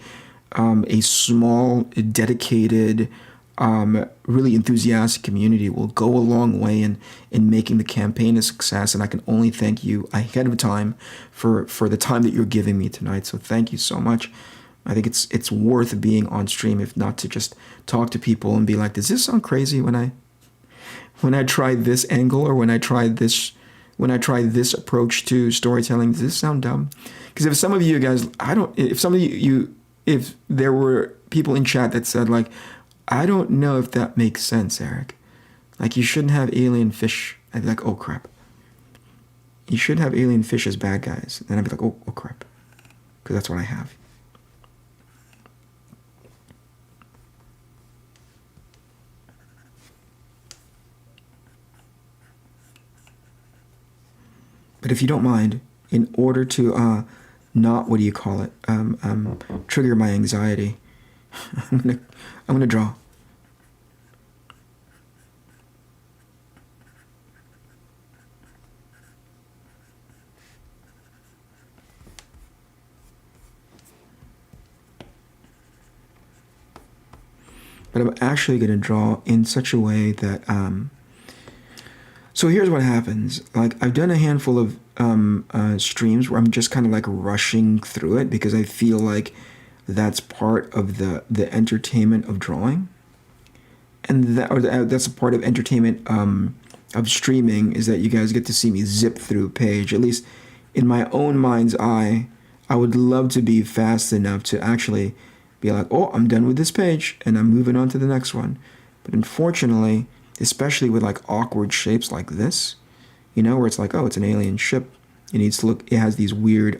a small, dedicated, really enthusiastic community will go a long way in making the campaign a success, and I can only thank you ahead of time for the time that you're giving me tonight. So thank you so much. I think it's worth being on stream, if not to just talk to people and be like, does this sound crazy when I tried this angle, or when I tried this approach to storytelling, does this sound dumb? Because if some of you guys, if there were people in chat that said like, I don't know if that makes sense, Eric. Like, you shouldn't have alien fish. I'd be like, oh crap. You should have alien fish as bad guys. Then I'd be like, oh crap. Because that's what I have. But if you don't mind, in order to not, what do you call it, trigger my anxiety, I'm gonna draw. But I'm actually gonna draw in such a way that so here's what happens. Like, I've done a handful of streams where I'm just kind of like rushing through it because I feel like that's part of the entertainment of drawing, and that's a part of entertainment of streaming, is that you guys get to see me zip through a page. At least in my own mind's eye, I would love to be fast enough to actually be like, oh, I'm done with this page and I'm moving on to the next one. But unfortunately, especially with like awkward shapes like this, you know, where it's like, oh, it's an alien ship. It needs to look, it has these weird,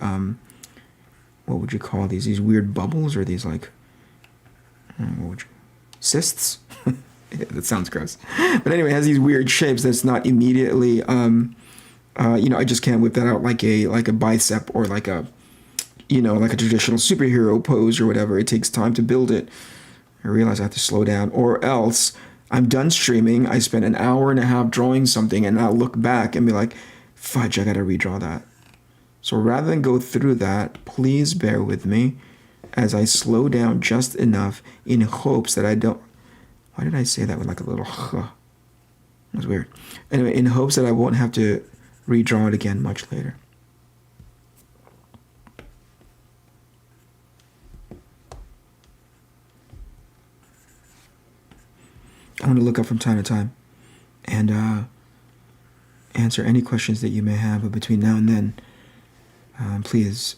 what would you call these? These weird bubbles, or these like, what would you, cysts? Yeah, that sounds gross. But anyway, it has these weird shapes that's not immediately, you know, I just can't whip that out like a bicep, or like a, you know, like a traditional superhero pose or whatever. It takes time to build it. I realize I have to slow down, or else I'm done streaming. I spent an hour and a half drawing something, and I'll look back and be like, fudge, I gotta redraw that. So rather than go through that, please bear with me as I slow down just enough in hopes that I don't, why did I say that with like a little huh? That was weird. Anyway, in hopes that I won't have to redraw it again much later. I'm going to look up from time to time and answer any questions that you may have, but between now and then, please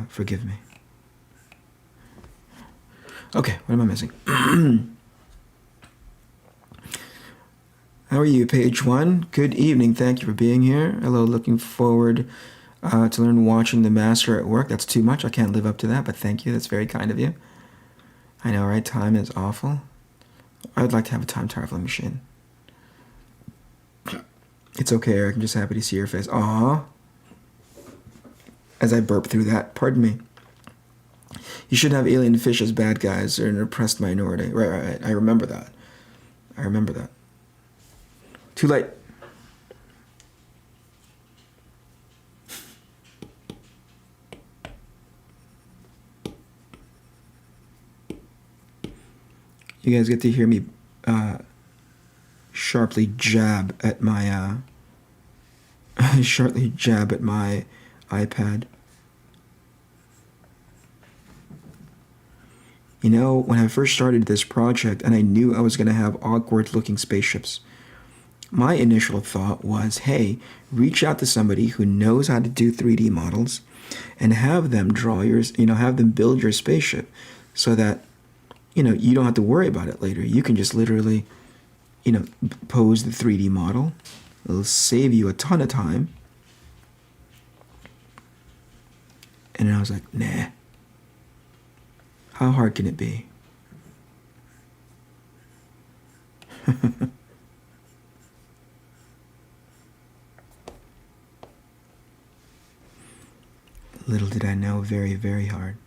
forgive me. Okay, what am I missing? How are you, page 1? Good evening, thank you for being here. Hello, looking forward to learn watching the master at work. That's too much, I can't live up to that, but thank you, that's very kind of you. I know, right? Time is awful. I'd like to have a time traveling machine. It's okay, Eric. I'm just happy to see your face. Aww. As I burp through that. Pardon me. You should have alien fish as bad guys or an oppressed minority. Right. I remember that. I remember that. Too late. You guys get to hear me sharply jab at my iPad. You know, when I first started this project and I knew I was going to have awkward looking spaceships, my initial thought was, hey, reach out to somebody who knows how to do 3D models and have them draw yours, you know, have them build your spaceship so that, you know, you don't have to worry about it later. You can just literally, you know, pose the 3D model. It'll save you a ton of time. And I was like, nah. How hard can it be? Little did I know, very, very hard.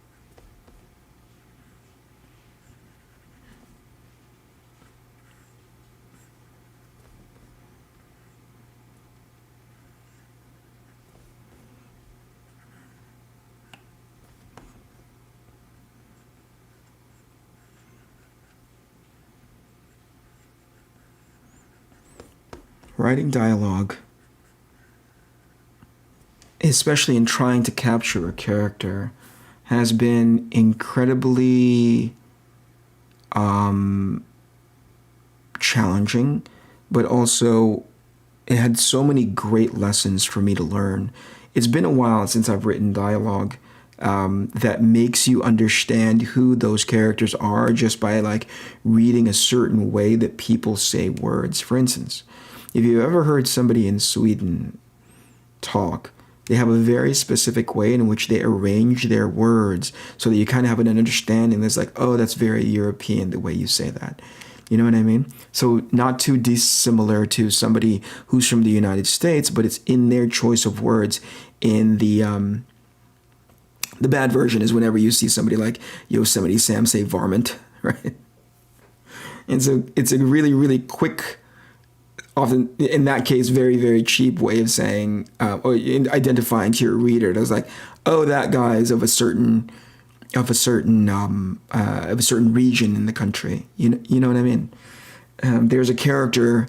Writing dialogue, especially in trying to capture a character, has been incredibly challenging, but also it had so many great lessons for me to learn. It's been a while since I've written dialogue that makes you understand who those characters are just by like reading a certain way that people say words. For instance, if you ever heard somebody in Sweden talk, they have a very specific way in which they arrange their words so that you kind of have an understanding that's like, oh, that's very European, the way you say that. You know what I mean? So not too dissimilar to somebody who's from the United States, but it's in their choice of words. In the bad version is whenever you see somebody like Yosemite Sam say varmint, right? And so it's a really, really quick, often in that case, very, very cheap way of saying or identifying to your reader. It was like, oh, that guy is of a certain region in the country. You know what I mean? There's a character,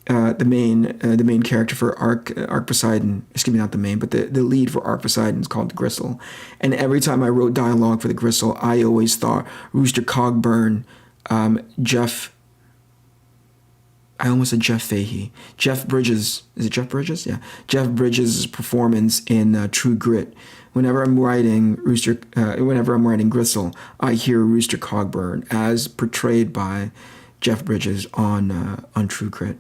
the main character for ARC Poseidon. Excuse me, not the main, but the lead for ARC Poseidon is called the Gristle. And every time I wrote dialogue for the Gristle, I always thought Rooster Cogburn, Jeff. I almost said Jeff Fahey. Jeff Bridges. Is it Jeff Bridges? Yeah. Jeff Bridges' performance in True Grit. Whenever I'm writing Gristle, I hear Rooster Cogburn as portrayed by Jeff Bridges on True Grit.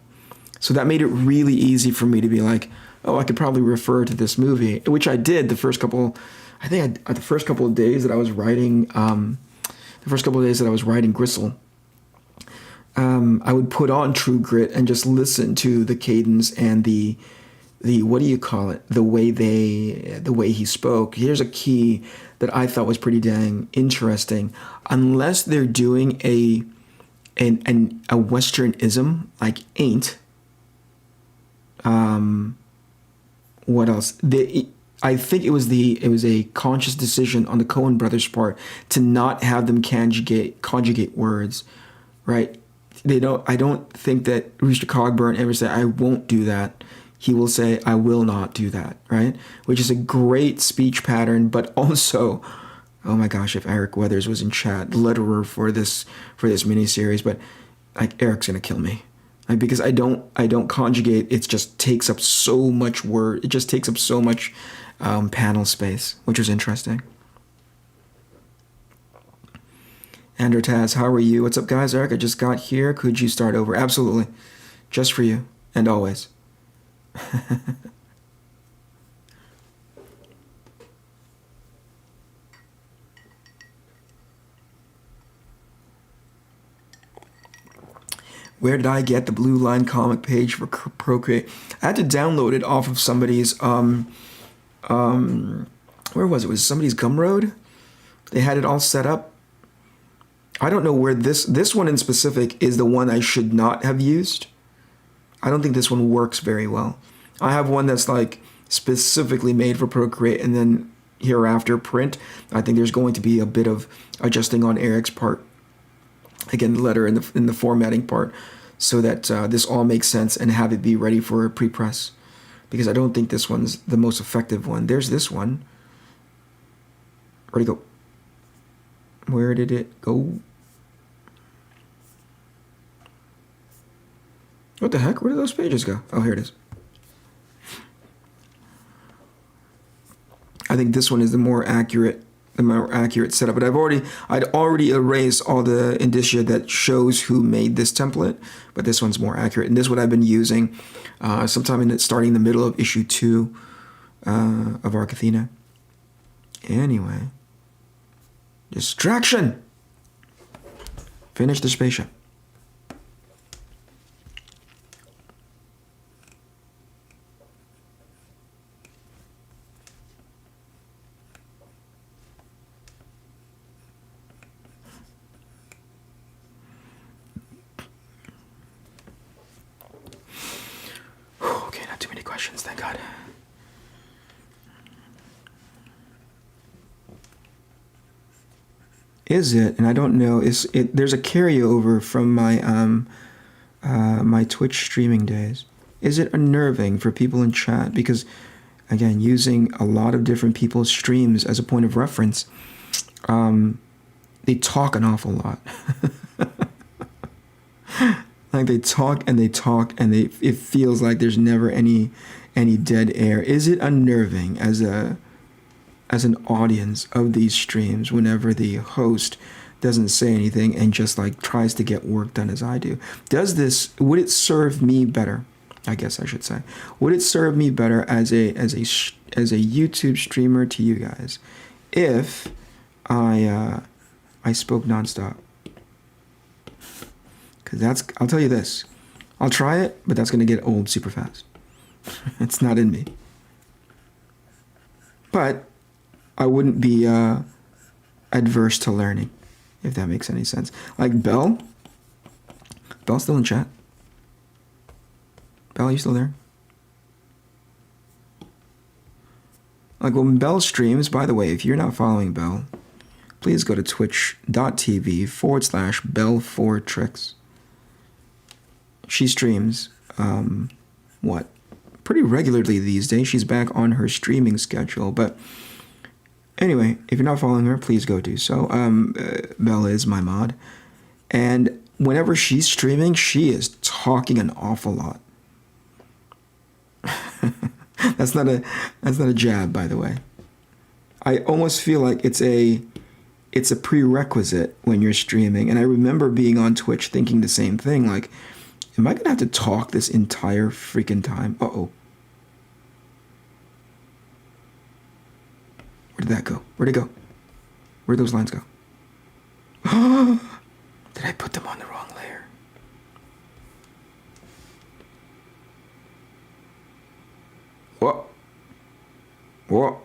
So that made it really easy for me to be like, oh, I could probably refer to this movie, which I did the first couple of days that I was writing, Gristle. I would put on True Grit and just listen to the cadence and the what do you call it? The way he spoke. Here's a key that I thought was pretty dang interesting. Unless they're doing a Westernism like ain't. What else? I think it was a conscious decision on the Coen brothers' part to not have them conjugate words, right? I don't think that Rooster Cogburn ever said, I won't do that. He will say, I will not do that, right? Which is a great speech pattern, but also, oh my gosh, if Eric Weathers was in chat, the letterer for this miniseries, but like Eric's gonna kill me. Like, because I don't conjugate, it just takes up so much word, it just takes up so much panel space, which was interesting. Andrew Taz, how are you? What's up, guys? Eric, I just got here. Could you start over? Absolutely. Just for you. And always. Where did I get the Blue Line comic page for Procreate? I had to download it off of somebody's, where was it? Was it somebody's Gumroad? They had it all set up. I don't know where this one in specific is the one I should not have used. I don't think this one works very well. I have one that's like specifically made for Procreate and then hereafter print. I think there's going to be a bit of adjusting on Eric's part. Again, the letter in the formatting part, so that this all makes sense and have it be ready for a pre-press. Because I don't think this one's the most effective one. There's this one. Where'd it go? Where did it go? What the heck? Where did those pages go? Oh, here it is. I think this one is the more accurate setup. But I'd already erased all the indicia that shows who made this template. But this one's more accurate, and this is what I've been using sometime starting in the middle of issue 2 of ARC Athena. Anyway, distraction. Finish the spaceship. Okay, not too many questions, thank God. Is it? And I don't know. There's a carryover from my my Twitch streaming days. Is it unnerving for people in chat? Because, again, using a lot of different people's streams as a point of reference, they talk an awful lot. Like they talk and it feels like there's never any dead air. Is it unnerving as an audience of these streams whenever the host doesn't say anything and just like tries to get work done as I do? Would it serve me better? I guess I should say. Would it serve me better as a YouTube streamer to you guys if I spoke nonstop? Because I'll tell you this, I'll try it, but that's going to get old super fast. It's not in me. But I wouldn't be adverse to learning, if that makes any sense. Like Bell's still in chat. Belle, are you still there? Like when Belle streams, by the way, if you're not following Belle, please go to twitch.tv/Belle4Tricks. She streams, pretty regularly these days. She's back on her streaming schedule. But anyway, if you're not following her, please go do so. Belle is my mod. And whenever she's streaming, she is talking an awful lot. That's not a jab, by the way. I almost feel like it's a prerequisite when you're streaming. And I remember being on Twitch thinking the same thing, like, am I gonna have to talk this entire freaking time? Uh-oh. Where did that go? Where'd it go? Where'd those lines go? Did I put them on the wrong layer? Whoa. Whoa.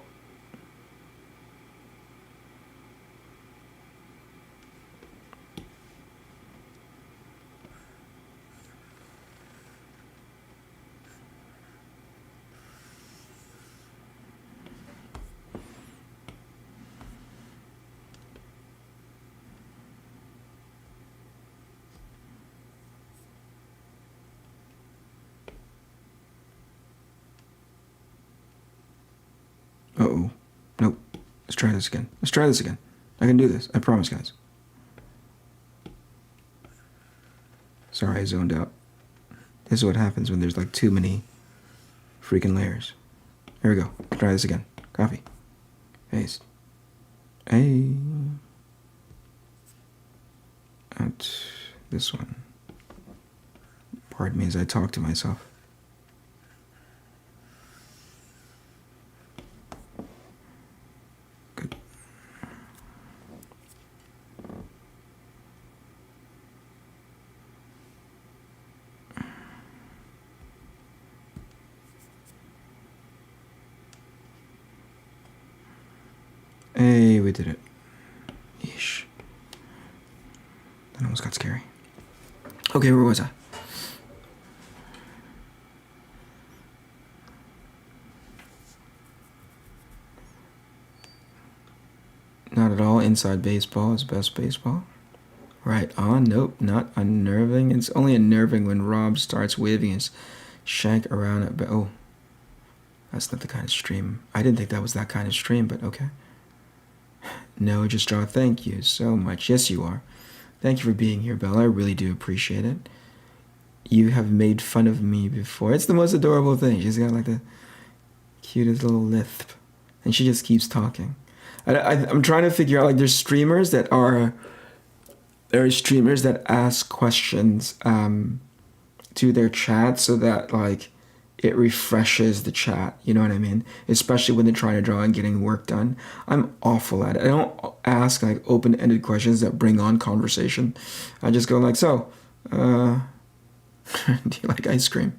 Uh-oh. Nope. Let's try this again. I can do this. I promise, guys. Sorry, I zoned out. This is what happens when there's like too many freaking layers. Here we go. Try this again. Copy. Paste. Hey. Out. This one. Pardon me as I talk to myself. Good. Hey, we did it. Yeesh. That almost got scary. Okay, where was I? Not at all. Inside baseball is best baseball. Right on. Nope, not unnerving. It's only unnerving when Rob starts waving his shank around it. But oh, that's not the kind of stream. I didn't think that was that kind of stream, but okay. No, just draw. Thank you so much. Yes, you are. Thank you for being here, Bella. I really do appreciate it. You have made fun of me before. It's the most adorable thing. She's got like the cutest little lisp, and she just keeps talking. I'm trying to figure out, like, there's streamers that ask questions to their chat so that, like, it refreshes the chat, you know what I mean? Especially when they're trying to draw and getting work done. I'm awful at it. I don't ask, like, open-ended questions that bring on conversation. I just go like, so, do you like ice cream?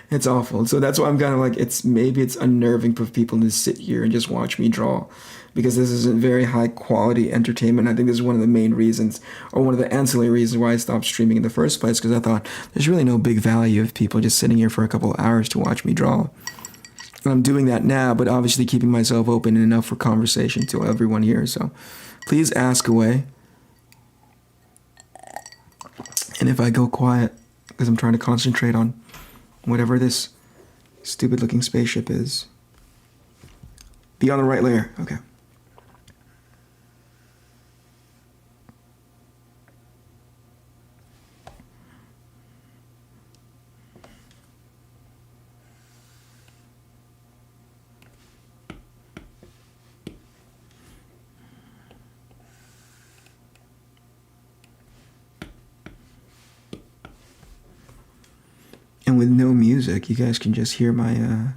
It's awful. So that's why I'm kind of like, maybe it's unnerving for people to sit here and just watch me draw, because this isn't very high quality entertainment. I think this is one of the main reasons, or one of the ancillary reasons, why I stopped streaming in the first place, because I thought there's really no big value of people just sitting here for a couple of hours to watch me draw. And I'm doing that now, but obviously keeping myself open enough for conversation to everyone here. So please ask away. And if I go quiet, because I'm trying to concentrate on whatever this stupid looking spaceship is. Be on the right layer. Okay. And with no music, you guys can just hear my, you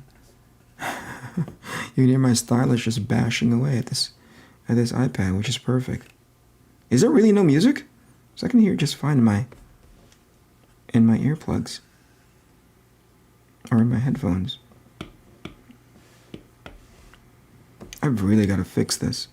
can hear my stylus just bashing away at this iPad, which is perfect. Is there really no music? So I can hear it just fine in my earplugs. Or in my headphones. I've really got to fix this.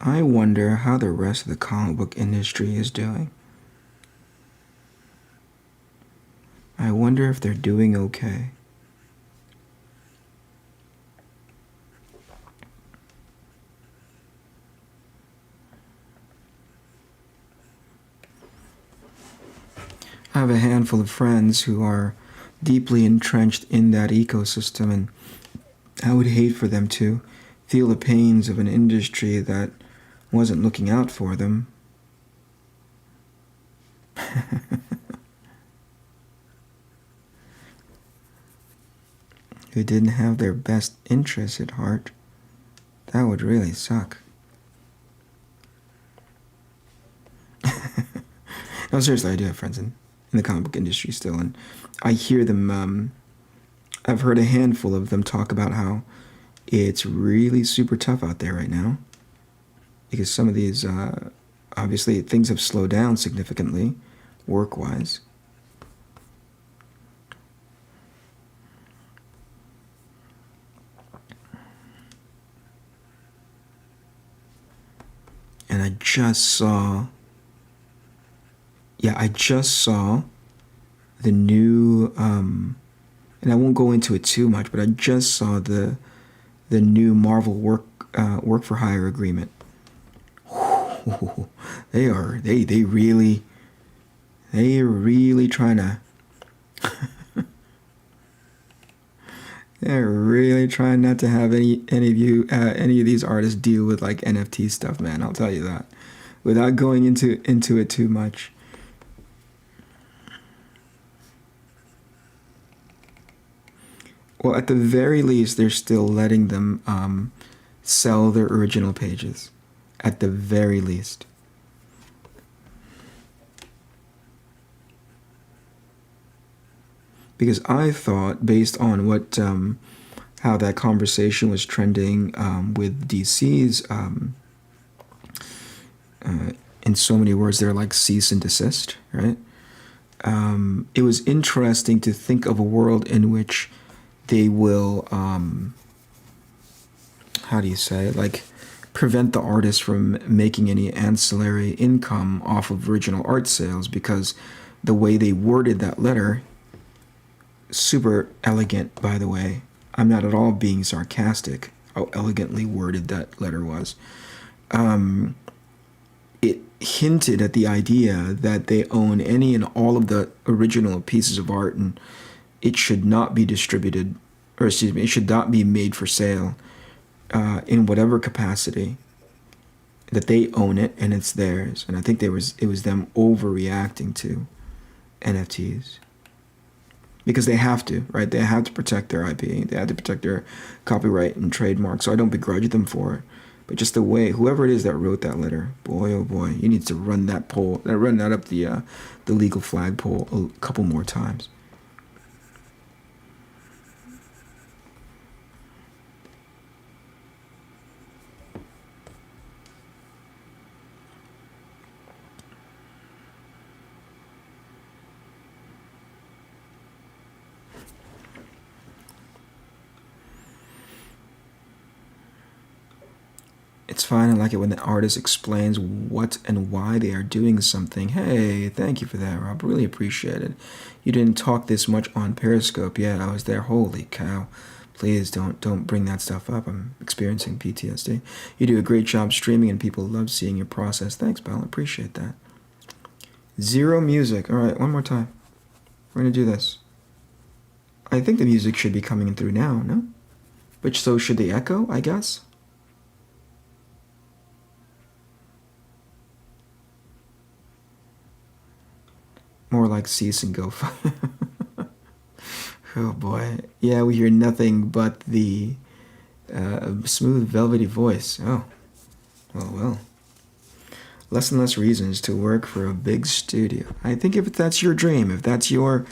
I wonder how the rest of the comic book industry is doing. I wonder if they're doing okay. I have a handful of friends who are deeply entrenched in that ecosystem, and I would hate for them to feel the pains of an industry that wasn't looking out for them. Who didn't have their best interests at heart. That would really suck. No, seriously, I do have friends in the comic book industry still, and I hear them, I've heard a handful of them talk about how it's really super tough out there right now, because some of these, obviously, things have slowed down significantly, work-wise. And I just saw the new, and I won't go into it too much, but I just saw the new Marvel work for hire agreement. They're really trying to they're really trying not to have any of these artists deal with like NFT stuff, man. I'll tell you that, without going into it too much. Well, at the very least, they're still letting them sell their original pages. At the very least. Because I thought, based on what how that conversation was trending with DC's, in so many words, they're like cease and desist, right? It was interesting to think of a world in which they will, how do you say it? Like, prevent the artist from making any ancillary income off of original art sales, because the way they worded that letter, super elegant, by the way. I'm not at all being sarcastic, how elegantly worded that letter was. It hinted at the idea that they own any and all of the original pieces of art, and it should not be distributed, or excuse me, it should not be made for sale in whatever capacity, that they own it and it's theirs. And I think it was them overreacting to NFTs. Because they have to, right? They have to protect their IP. They have to protect their copyright and trademark. So I don't begrudge them for it. But just the way, whoever it is that wrote that letter, boy, oh boy, you need to run that up the legal flagpole a couple more times. It's fine. I like it when the artist explains what and why they are doing something. Hey, thank you for that, Rob. Really appreciate it. You didn't talk this much on Periscope. Yeah, I was there. Holy cow. Please don't bring that stuff up. I'm experiencing PTSD. You do a great job streaming and people love seeing your process. Thanks, pal. I appreciate that. Zero music. All right, one more time. We're going to do this. I think the music should be coming through now, no? But so should the echo, I guess? More like cease and go. Oh boy. Yeah, we hear nothing but the smooth, velvety voice. Oh. Well. Less and less reasons to work for a big studio. I think if that's your dream, if that's your...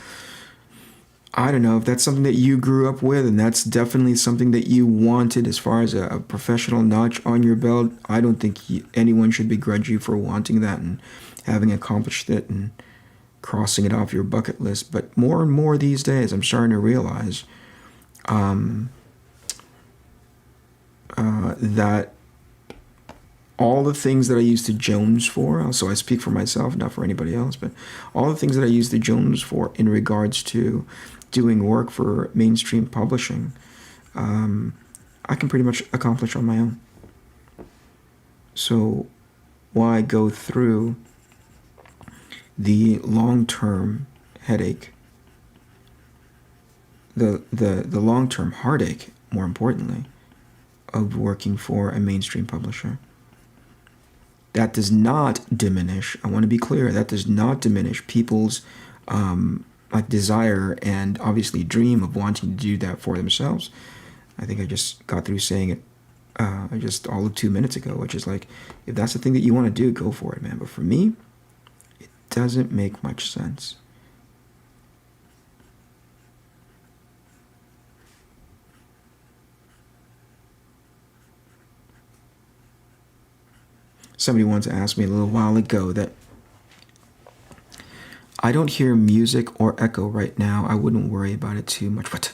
I don't know, if that's something that you grew up with and that's definitely something that you wanted as far as a professional notch on your belt, I don't think anyone should begrudge you for wanting that and having accomplished it and crossing it off your bucket list. But more and more these days, I'm starting to realize that all the things that I used to jones for, so I speak for myself, not for anybody else, but all the things that I used to jones for in regards to doing work for mainstream publishing, I can pretty much accomplish on my own. So why go through the long-term headache, the long-term heartache, more importantly, of working for a mainstream publisher? That does not diminish, I want to be clear, that does not diminish people's desire and obviously dream of wanting to do that for themselves. I think I just got through saying it just all of 2 minutes ago, which is like, if that's the thing that you want to do, go for it, man. But for me, it doesn't make much sense. Somebody once asked me a little while ago that I don't hear music or echo right now. I wouldn't worry about it too much. What?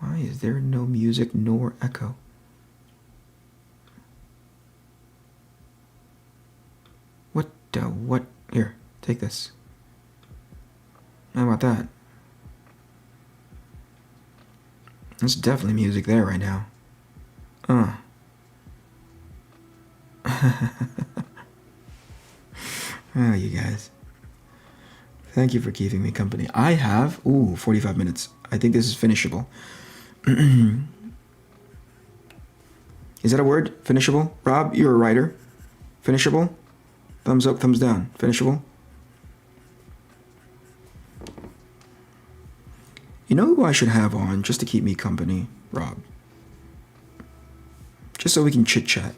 Why is there no music nor echo? What? Here, take this. How about that? There's definitely music there right now. Oh, you guys. Thank you for keeping me company. I have, 45 minutes. I think this is finishable. Is that a word? Finishable? Rob, you're a writer. Finishable? Thumbs up, thumbs down. Finishable? You know who I should have on just to keep me company, Rob? Just so we can chit-chat.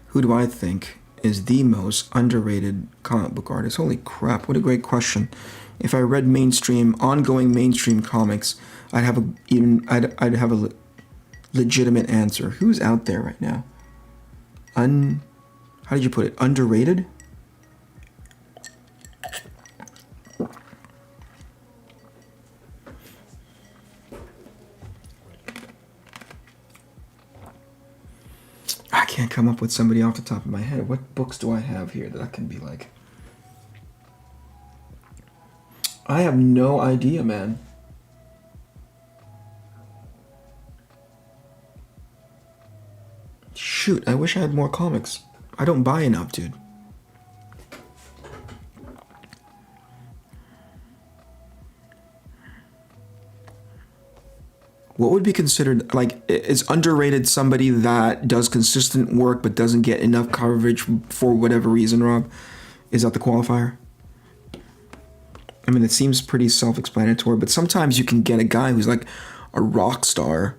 Who do I think is the most underrated comic book artist? Holy crap, what a great question. If I read ongoing mainstream comics, I'd have a legitimate answer. Who's out there right now? How did you put it? Underrated? I can't come up with somebody off the top of my head. What books do I have here that I can be like? I have no idea, man. Shoot, I wish I had more comics. I don't buy enough, dude. What would be considered, like, is underrated somebody that does consistent work but doesn't get enough coverage for whatever reason, Rob? Is that the qualifier? I mean, it seems pretty self-explanatory, but sometimes you can get a guy who's like a rock star,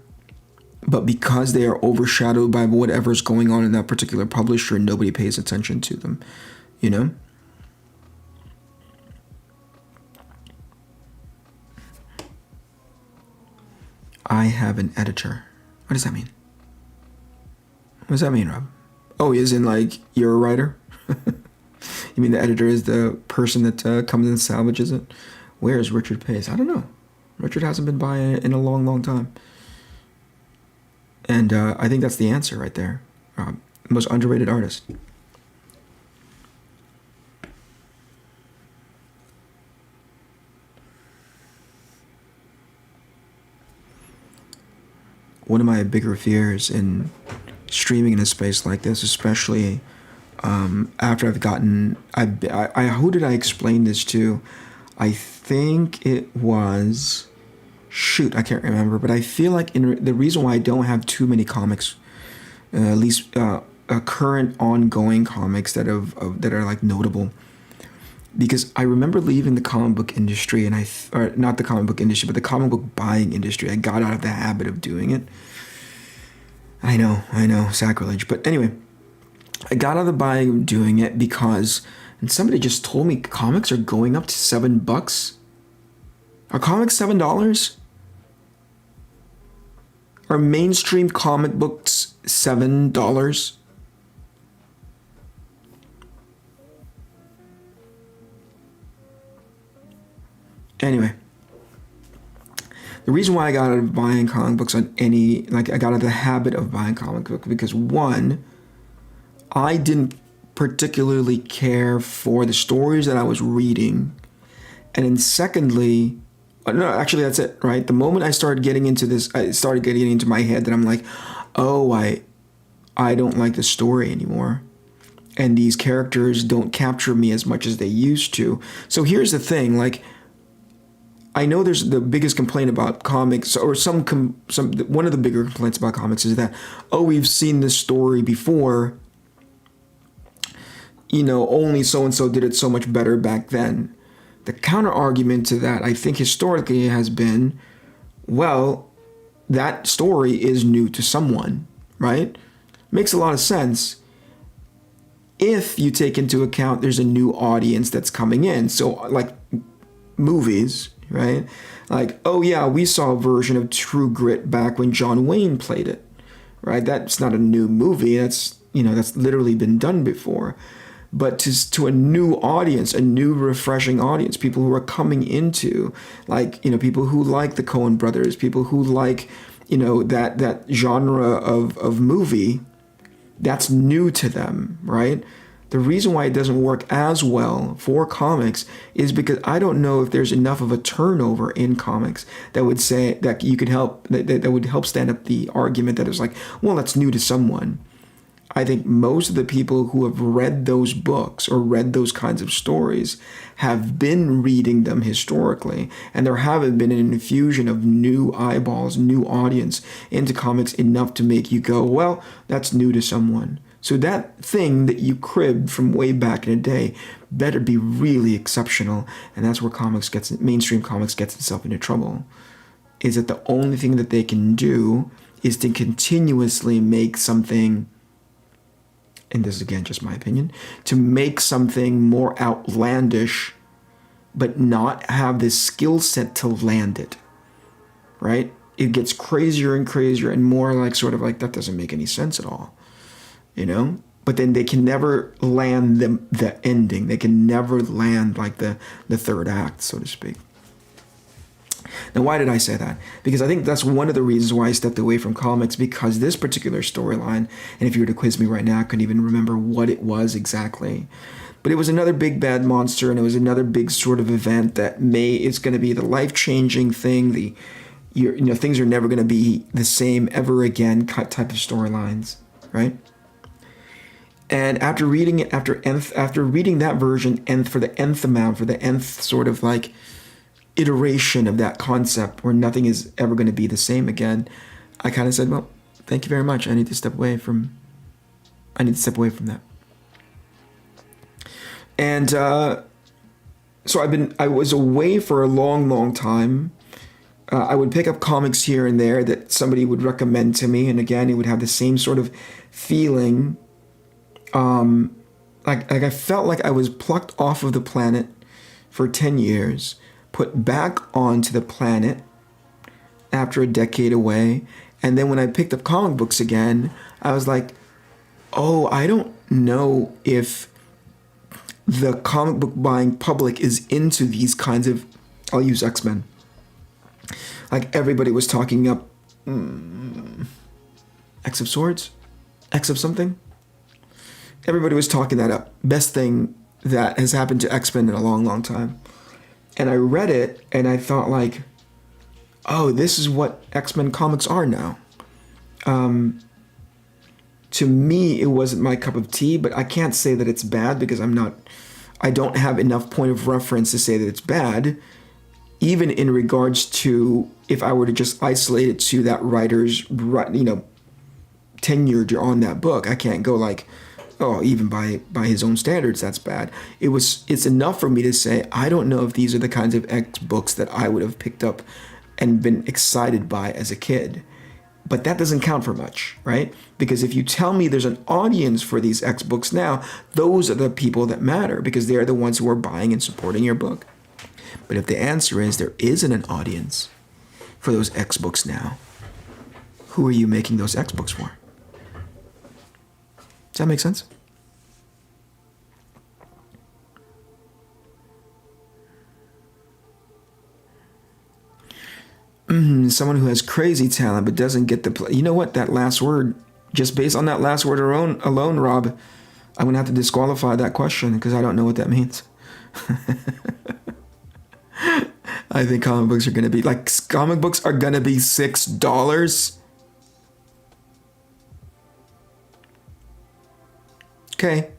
but because they are overshadowed by whatever's going on in that particular publisher, nobody pays attention to them, you know? I have an editor. What does that mean? What does that mean, Rob? Oh, as in like you're a writer? You mean the editor is the person that comes and salvages it? Where is Richard Pace? I don't know. Richard hasn't been buying it in a long, long time. And I think that's the answer right there. Most underrated artist. One of my bigger fears in streaming in a space like this, especially after I've gotten, who did I explain this to? I think it was, shoot, I can't remember, but I feel like the reason why I don't have too many comics, at least current ongoing comics that are like notable, because I remember leaving the comic book industry, and or not the comic book industry, but the comic book buying industry. I got out of the habit of doing it. I know, sacrilege. But anyway, I got out of the buying of doing it because, and somebody just told me comics are going up to $7. Are comics $7? Are mainstream comic books $7? Anyway, the reason why I got out of buying comic books I got out of the habit of buying comic books because, one, I didn't particularly care for the stories that I was reading. And then secondly, no, actually that's it, right? The moment I started getting into this, I started getting into my head that I'm like, oh, I don't like the story anymore. And these characters don't capture me as much as they used to. So here's the thing, like, I know there's the biggest complaint about comics, or one of the bigger complaints about comics is that, oh, we've seen this story before. Only so-and-so did it so much better back then. The counter argument to that, I think historically, has been, well, that story is new to someone, right? Makes a lot of sense if you take into account there's a new audience that's coming in. So, like movies, right? Like, oh yeah, we saw a version of True Grit back when John Wayne played it, right? That's not a new movie. That's literally been done before. But to a new audience, a new refreshing audience, people who are coming into, like, people who like the Coen brothers, people who like, that genre of movie, that's new to them, right? The reason why it doesn't work as well for comics is because I don't know if there's enough of a turnover in comics that would say that you could help, that would help stand up the argument that it's like, well, that's new to someone. I think most of the people who have read those books or read those kinds of stories have been reading them historically, and there haven't been an infusion of new eyeballs, new audience into comics enough to make you go, well, that's new to someone. So that thing that you cribbed from way back in the day better be really exceptional, and that's where mainstream comics gets itself into trouble, is that the only thing that they can do is to continuously make something, and this is again just my opinion, to make something more outlandish, but not have the skill set to land it, right? It gets crazier and crazier and more like sort of like, that doesn't make any sense at all, But then they can never land the ending. They can never land like the third act, so to speak. Now, why did I say that? Because I think that's one of the reasons why I stepped away from comics, because this particular storyline, and if you were to quiz me right now, I couldn't even remember what it was exactly. But it was another big bad monster, and it was another big sort of event that it's going to be the life-changing thing, things are never going to be the same ever again type of storylines, right? And after reading it, after reading that version, and for the nth amount, for the nth sort of like iteration of that concept where nothing is ever going to be the same again, I kind of said, well, thank you very much. I need to step away from that. And so I was away for a long, long time. I would pick up comics here and there that somebody would recommend to me, and again, it would have the same sort of feeling. Like I felt like I was plucked off of the planet for 10 years, put back onto the planet after a decade away, and then when I picked up comic books again, I was like, oh, I don't know if the comic book buying public is into these kinds of, I'll use X-Men. Like everybody was talking up X of Swords? X of something? Everybody was talking that up. Best thing that has happened to X-Men in a long, long time. And I read it and I thought like, oh, this is what X-Men comics are now. To me, it wasn't my cup of tea, but I can't say that it's bad because I don't have enough point of reference to say that it's bad. Even in regards to if I were to just isolate it to that writer's, tenure on that book, I can't go like, oh, even by his own standards, that's bad. It's enough for me to say, I don't know if these are the kinds of X books that I would have picked up and been excited by as a kid. But that doesn't count for much, right? Because if you tell me there's an audience for these X books now, those are the people that matter because they're the ones who are buying and supporting your book. But if the answer is there isn't an audience for those X books now, who are you making those X books for? Does that make sense? Someone who has crazy talent but doesn't get the play. You know what? That last word, just based on that last word alone, Rob, I'm going to have to disqualify that question because I don't know what that means. I think comic books are going to be $6. Okay.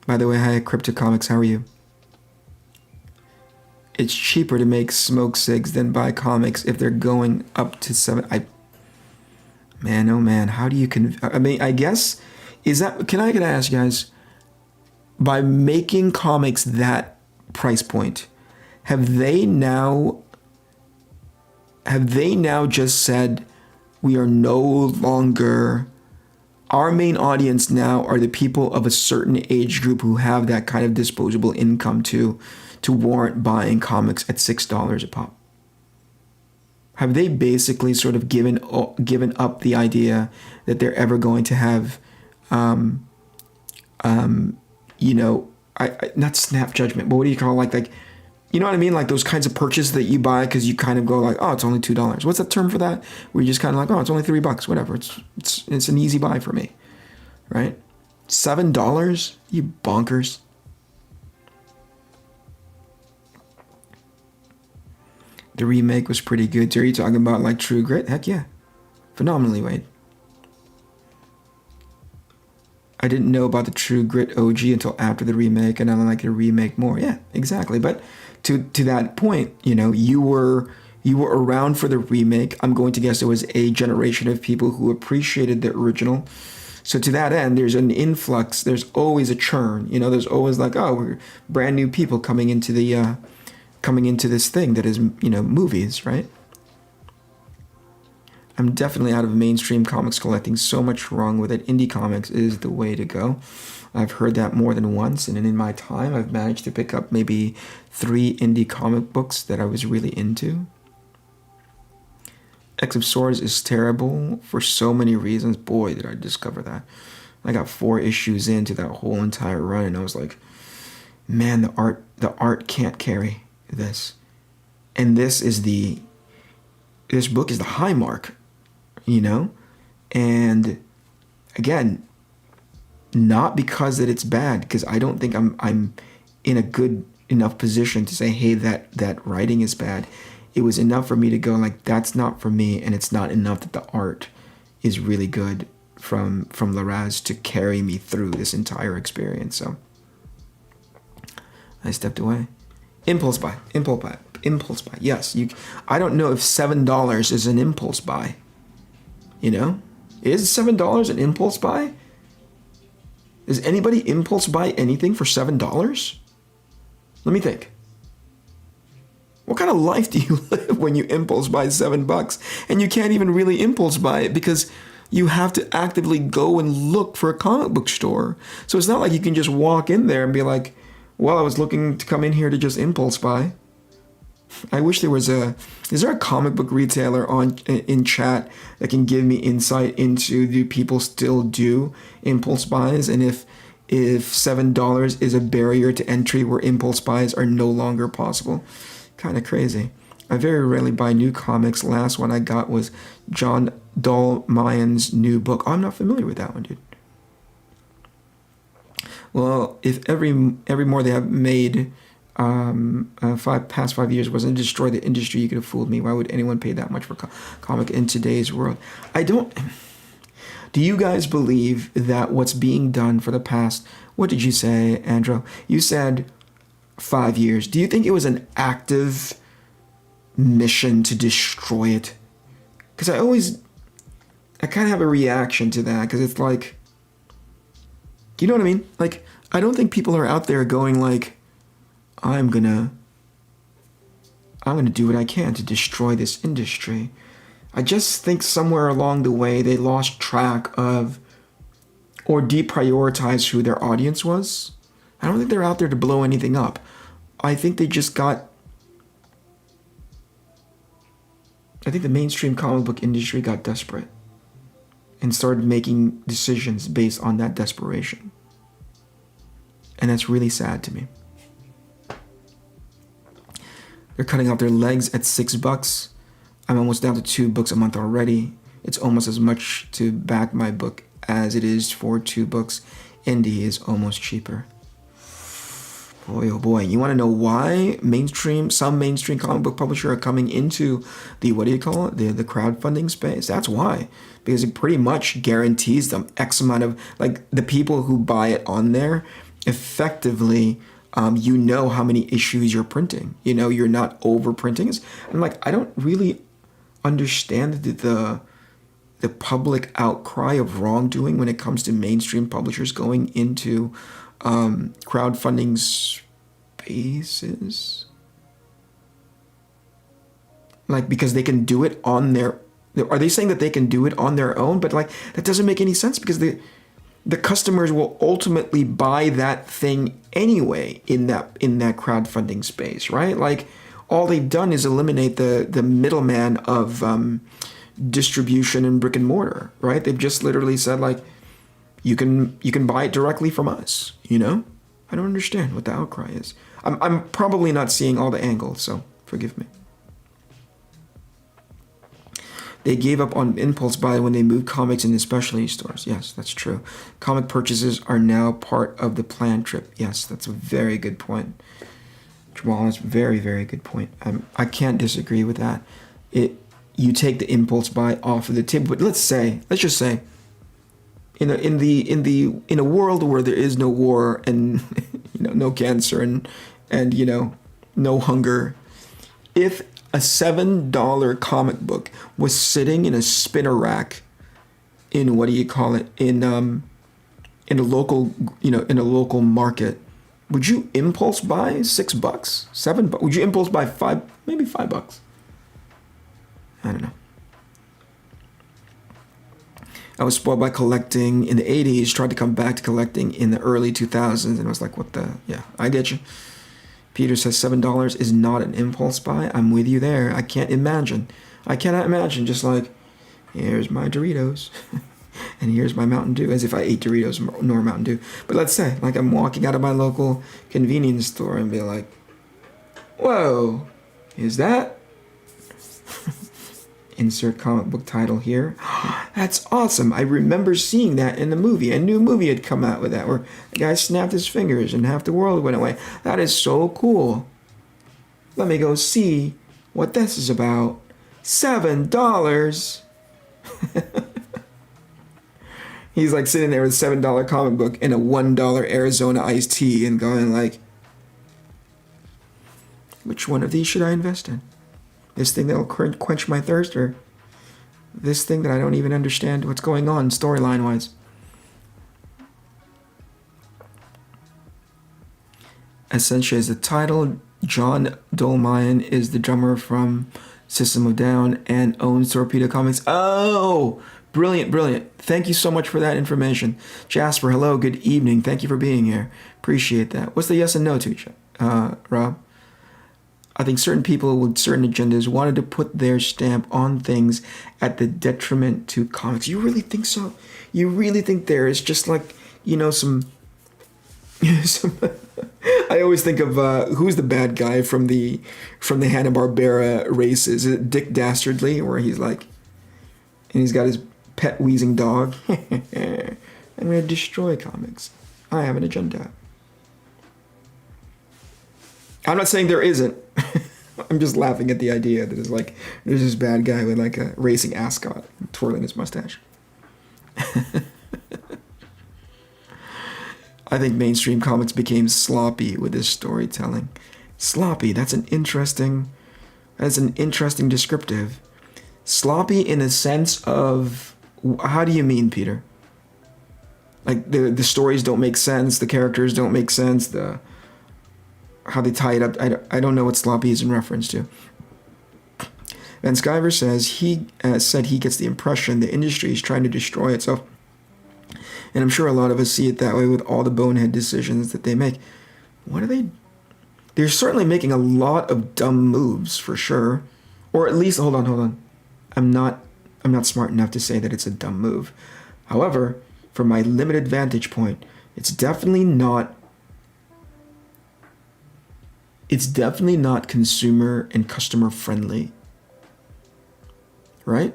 By the way, hi, Crypto Comics, how are you? It's cheaper to make smoke cigs than buy comics if they're going up to $7. Man, oh man, how do you I guess, can I ask you guys, by making comics that price point, have they now just said we are no longer, our main audience now are the people of a certain age group who have that kind of disposable income to warrant buying comics at $6 a pop? Have they basically sort of given up the idea that they're ever going to have, not snap judgment, but what do you call like, you know what I mean? Like those kinds of purchases that you buy because you kind of go like, oh, it's only $2. What's that term for that? Where you just kind of like, oh, it's only $3, whatever. It's an easy buy for me, right? $7? You bonkers. The remake was pretty good. Are you talking about like True Grit? Heck yeah. Phenomenally made. I didn't know about the True Grit OG until after the remake, and I like the remake more. Yeah, exactly. But to that point, you were around for the remake. I'm going to guess there was a generation of people who appreciated the original. So to that end, there's an influx. There's always a churn. There's always like, oh, we're brand new people coming into this thing that is, movies, right? I'm definitely out of mainstream comics collecting. So much wrong with it. Indie comics is the way to go. I've heard that more than once, and in my time, I've managed to pick up maybe 3 indie comic books that I was really into. X of Swords is terrible for so many reasons. Boy, did I discover that. I got 4 issues into that whole entire run, and I was like, man, the art can't carry this. And this book is the high mark, and again, not because that it's bad, because I don't think I'm in a good enough position to say, hey, that writing is bad. It was enough for me to go like, that's not for me, and it's not enough that the art is really good from Larraz to carry me through this entire experience. So I stepped away. Impulse buy. Yes, I don't know if $7 is an impulse buy. Is $7 an impulse buy? Does anybody impulse buy anything for $7? Let me think. What kind of life do you live when you impulse buy $7? And you can't even really impulse buy it because you have to actively go and look for a comic book store. So it's not like you can just walk in there and be like, well, I was looking to come in here to just impulse buy. I wish there was is there a comic book retailer in chat that can give me insight into do people still do impulse buys? And if if $7 is a barrier to entry where impulse buys are no longer possible. Kind of crazy. I very rarely buy new comics. Last one I got was John Dolmayan's new book. Oh, I'm not familiar with that one, dude. Well, if every more they have made past 5 years wasn't to destroy the industry, you could have fooled me. Why would anyone pay that much for comic in today's world? I don't. Do you guys believe that what's being done for the past, what did you say, Andrew? You said 5 years. Do you think it was an active mission to destroy it? Because I kind of have a reaction to that, because it's like, you know what I mean? Like, I don't think people are out there going like, I'm gonna do what I can to destroy this industry. I just think somewhere along the way they lost track of or deprioritized who their audience was. I don't think they're out there to blow anything up. I think they just got... I think the mainstream comic book industry got desperate and started making decisions based on that desperation. And that's really sad to me. They're cutting off their legs at $6. I'm almost down to 2 books a month already. It's almost as much to back my book as it is for 2 books. Indie is almost cheaper. Boy, oh boy. You want to know why some mainstream comic book publishers are coming into the, what do you call it? The crowdfunding space? That's why. Because it pretty much guarantees them X amount of, like, the people who buy it on there, effectively, you know how many issues you're printing. You know, you're not overprinting. I'm like, I don't really understand the public outcry of wrongdoing when it comes to mainstream publishers going into crowdfunding spaces. Like, because they can do it on their... Are they saying that they can do it on their own? But like, that doesn't make any sense, because the customers will ultimately buy that thing anyway in that crowdfunding space, right? Like, all they've done is eliminate the middleman of distribution and brick and mortar, right? They've just literally said, like, you can buy it directly from us, you know? I don't understand what the outcry is. I'm probably not seeing all the angles, so forgive me. They gave up on impulse buy when they moved comics into specialty stores. Yes, that's true. Comic purchases are now part of the planned trip. Yes, that's a very good point. Jamal, that's a very, very good point. I can't disagree with that. You take the impulse buy off of the table, but let's just say, in a world where there is no war and no cancer and no hunger, if a $7 comic book was sitting in a spinner rack in in a local market, would you impulse buy $6, $7? Would you impulse buy maybe $5? I don't know. I was spoiled by collecting in the 80s, tried to come back to collecting in the early 2000s, and I was like, yeah, I get you. Peter says $7 is not an impulse buy. I'm with you there. I cannot imagine just like, here's my Doritos and here's my Mountain Dew, as if I ate Doritos nor Mountain Dew. But let's say, like, I'm walking out of my local convenience store and be like, whoa, is that? Insert comic book title here. That's awesome. I remember seeing that in the movie. A new movie had come out with that, where the guy snapped his fingers and half the world went away. That is so cool. Let me go see what this is about. $7. He's like sitting there with a $7 comic book and a $1 Arizona iced tea and going like, which one of these should I invest in? This thing that'll quench my thirst, or this thing that I don't even understand what's going on storyline-wise? Essentially, as the title, John Dolmayan is the drummer from System of a Down and owns Torpedo Comics. Oh, brilliant, brilliant. Thank you so much for that information. Jasper, hello, good evening. Thank you for being here. Appreciate that. What's the yes and no to each other, Rob? I think certain people with certain agendas wanted to put their stamp on things at the detriment to comics. You really think so? You really think there is just like, some I always think of who's the bad guy from the Hanna-Barbera races? Is it Dick Dastardly, where he's like, and he's got his pet wheezing dog. I'm gonna destroy comics. I have an agenda. I'm not saying there isn't. I'm just laughing at the idea that it's like there's this bad guy with like a racing ascot twirling his mustache. I think mainstream comics became sloppy with this storytelling. Sloppy, that's an interesting descriptive. Sloppy in the sense of, how do you mean, Peter? Like the stories don't make sense, the characters don't make sense, how they tie it up. I don't know what sloppy is in reference to. Van Sciver says he said he gets the impression the industry is trying to destroy itself. And I'm sure a lot of us see it that way with all the bonehead decisions that they make. What are they? They're certainly making a lot of dumb moves, for sure. Or at least, hold on. I'm not smart enough to say that it's a dumb move. However, from my limited vantage point, it's definitely not consumer and customer friendly. Right?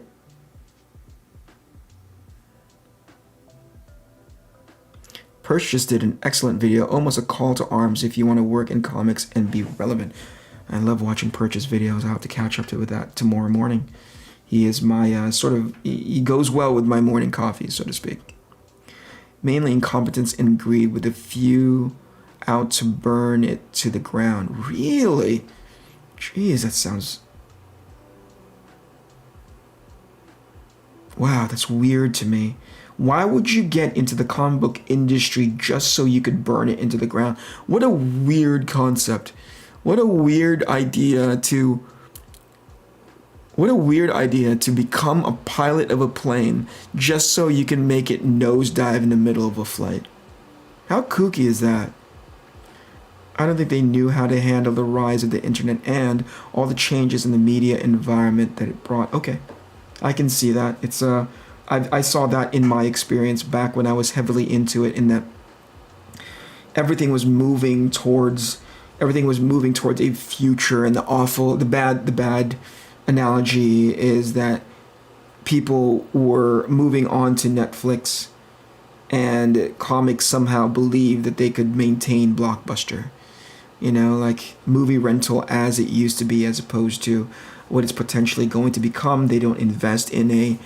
Perch just did an excellent video, almost a call to arms if you want to work in comics and be relevant. I love watching Perch's videos. I'll have to catch up with that tomorrow morning. He is my he goes well with my morning coffee, so to speak. Mainly incompetence and greed, with a few out to burn it to the ground. Really? Jeez, that sounds... Wow, that's weird to me. Why would you get into the comic book industry just so you could burn it into the ground? What a weird concept. What a weird idea to become a pilot of a plane just so you can make it nosedive in the middle of a flight. How kooky is that? I don't think they knew how to handle the rise of the internet and all the changes in the media environment that it brought. Okay, I can see that. It's I saw that in my experience back when I was heavily into it, in that everything was moving towards a future, and the bad analogy is that people were moving on to Netflix, and comics somehow believed that they could maintain Blockbuster, like movie rental as it used to be, as opposed to what it's potentially going to become. They don't invest in a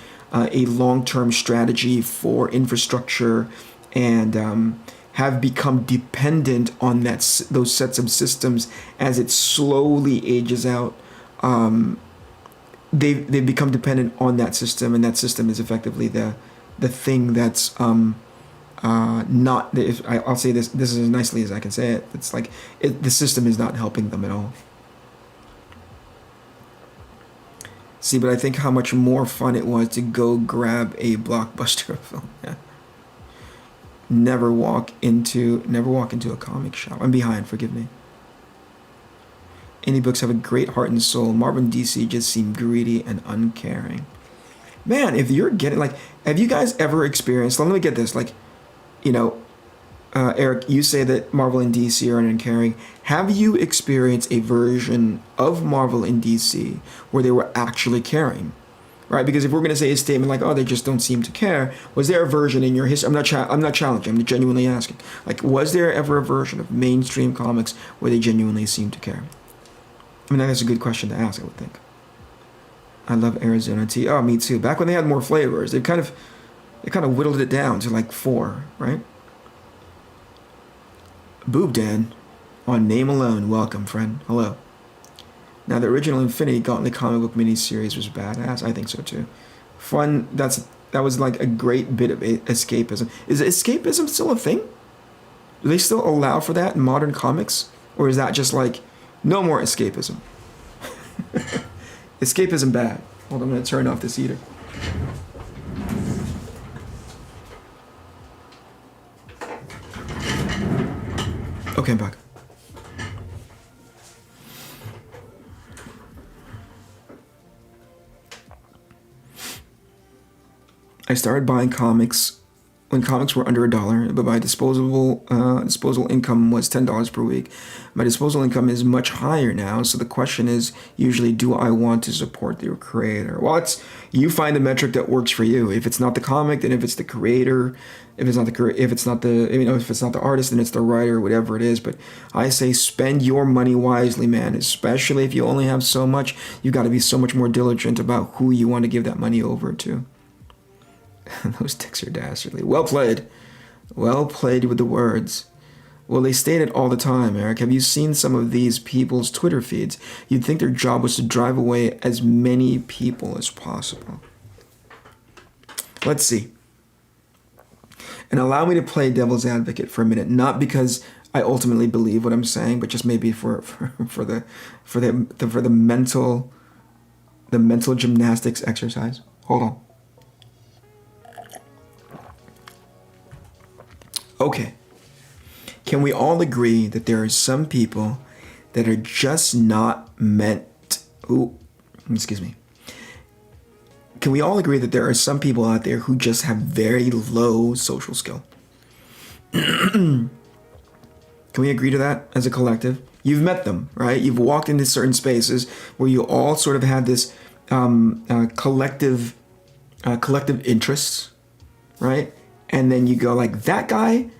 long-term strategy for infrastructure, and have become dependent on those sets of systems as it slowly ages out. They've become dependent on that system, and that system is effectively the thing that's not. I'll say this as nicely as I can say it. It's like the system is not helping them at all. See, but I think how much more fun it was to go grab a Blockbuster film. Yeah. Never walk into a comic shop. I'm behind, forgive me. Indie books have a great heart and soul. Marvel and DC just seem greedy and uncaring. Man, if you're getting, have you guys ever experienced, let me get this, Eric, you say that Marvel and DC are uncaring. Have you experienced a version of Marvel and DC where they were actually caring? Right? Because if we're going to say a statement like, oh, they just don't seem to care, was there a version in your history? I'm not challenging, I'm genuinely asking. Was there ever a version of mainstream comics where they genuinely seem to care? I mean, that's a good question to ask, I would think. I love Arizona tea. Oh, me too. Back when they had more flavors, they kind of whittled it down to 4, right? Boob Dan, on name alone, welcome, friend. Hello. Now, the original Infinity Gauntlet comic book miniseries was badass. I think so too. Fun. That was a great bit of escapism. Is escapism still a thing? Do they still allow for that in modern comics, or is that just no more escapism? Escapism bad. Hold on, I'm gonna turn off this heater. Okay, I'm back. I started buying comics when comics were under $1, but my disposable income was $10 per week. My disposable income is much higher now, so the question is usually, do I want to support the creator? Well, you find the metric that works for you. If it's not the comic, then if it's the creator, if it's not the artist, then it's the writer, whatever it is. But I say spend your money wisely, man. Especially if you only have so much, you got to be so much more diligent about who you want to give that money over to. Those ticks are dastardly. Well played. Well played with the words. Well, they state it all the time, Eric. Have you seen some of these people's Twitter feeds? You'd think their job was to drive away as many people as possible. Let's see. And allow me to play devil's advocate for a minute, not because I ultimately believe what I'm saying, but just maybe for the mental gymnastics exercise. Hold on. Okay. Can we all agree that there are some people that are just not meant... Can we all agree that there are some people out there who just have very low social skill? Can we agree to that as a collective? You've met them, right? You've walked into certain spaces where you all sort of have this collective interests, right? And then you go like, that guy,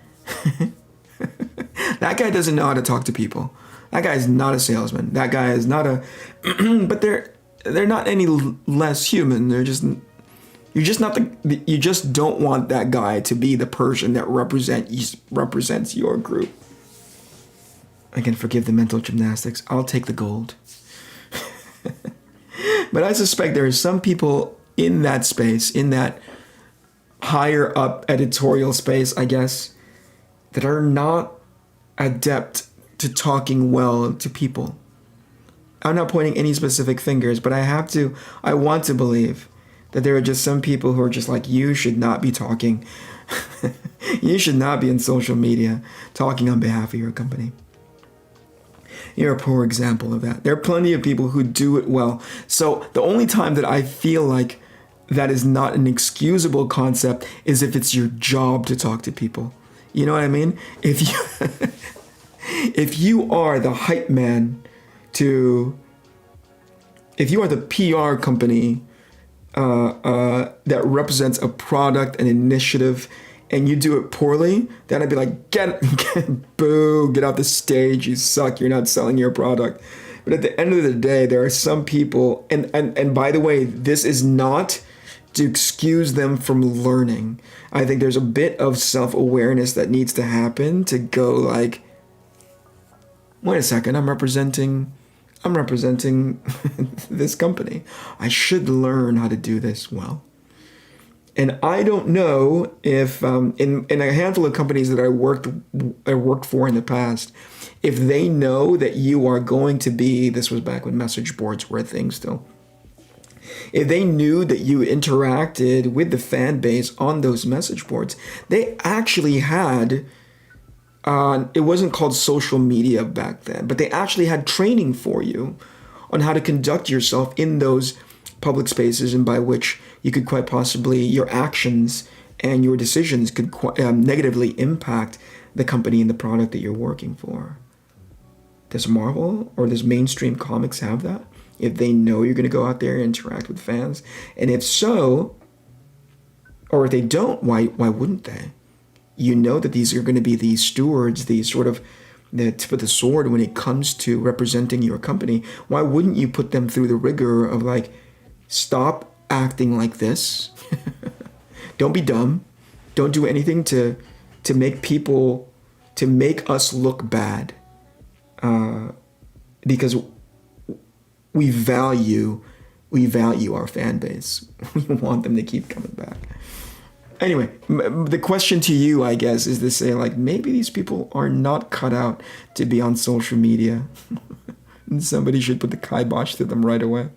that guy doesn't know how to talk to people. That guy is not a salesman. That guy is not a, but they're not any less human. You just don't want that guy to be the person that represents your group. Again, forgive the mental gymnastics. I'll take the gold. But I suspect there are some people in that space, in that higher up editorial space, I guess, that are not adept to talking well to people. I'm not pointing any specific fingers, but I want to believe that there are just some people who are just like, you should not be talking. You should not be in social media talking on behalf of your company. You're a poor example of that. There are plenty of people who do it well. So the only time that I feel like that is not an excusable concept is if it's your job to talk to people. You know what I mean? If you are the hype man if you are the PR company that represents a product, an initiative, and you do it poorly, then I'd be like, boo, get off the stage, you suck, you're not selling your product. But at the end of the day, there are some people, and by the way, this is not to excuse them from learning. I think there's a bit of self-awareness that needs to happen to go like, wait a second, I'm representing this company. I should learn how to do this well. And I don't know if in a handful of companies that I worked for in the past, if they know that you are going to be, this was back when message boards were a thing still, if they knew that you interacted with the fan base on those message boards, they actually had, it wasn't called social media back then, but they actually had training for you on how to conduct yourself in those public spaces, and by which you could quite possibly, your actions and your decisions could negatively impact the company and the product that you're working for. Does Marvel or does mainstream comics have that? If they know you're going to go out there and interact with fans? And if so, or if they don't, why wouldn't they? You know that these are going to be these stewards, these sort of the tip of the sword when it comes to representing your company. Why wouldn't you put them through the rigor of like, stop acting like this. Don't be dumb. Don't do anything to make us look bad. Because we value our fan base. We want them to keep coming back. Anyway, the question to you, I guess, is to say like, maybe these people are not cut out to be on social media. And somebody should put the kibosh to them right away.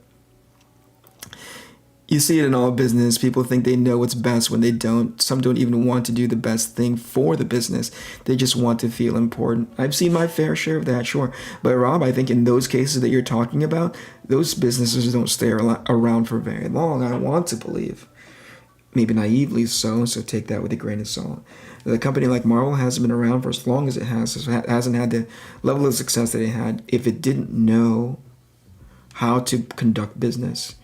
You see it in all business. People think they know what's best when they don't. Some don't even want to do the best thing for the business. They just want to feel important. I've seen my fair share of that, sure. But Rob, I think in those cases that you're talking about, those businesses don't stay around for very long. I want to believe. maybe naively so take that with a grain of salt. The company like Marvel hasn't been around for as long as it hasn't had the level of success that it had if it didn't know how to conduct business.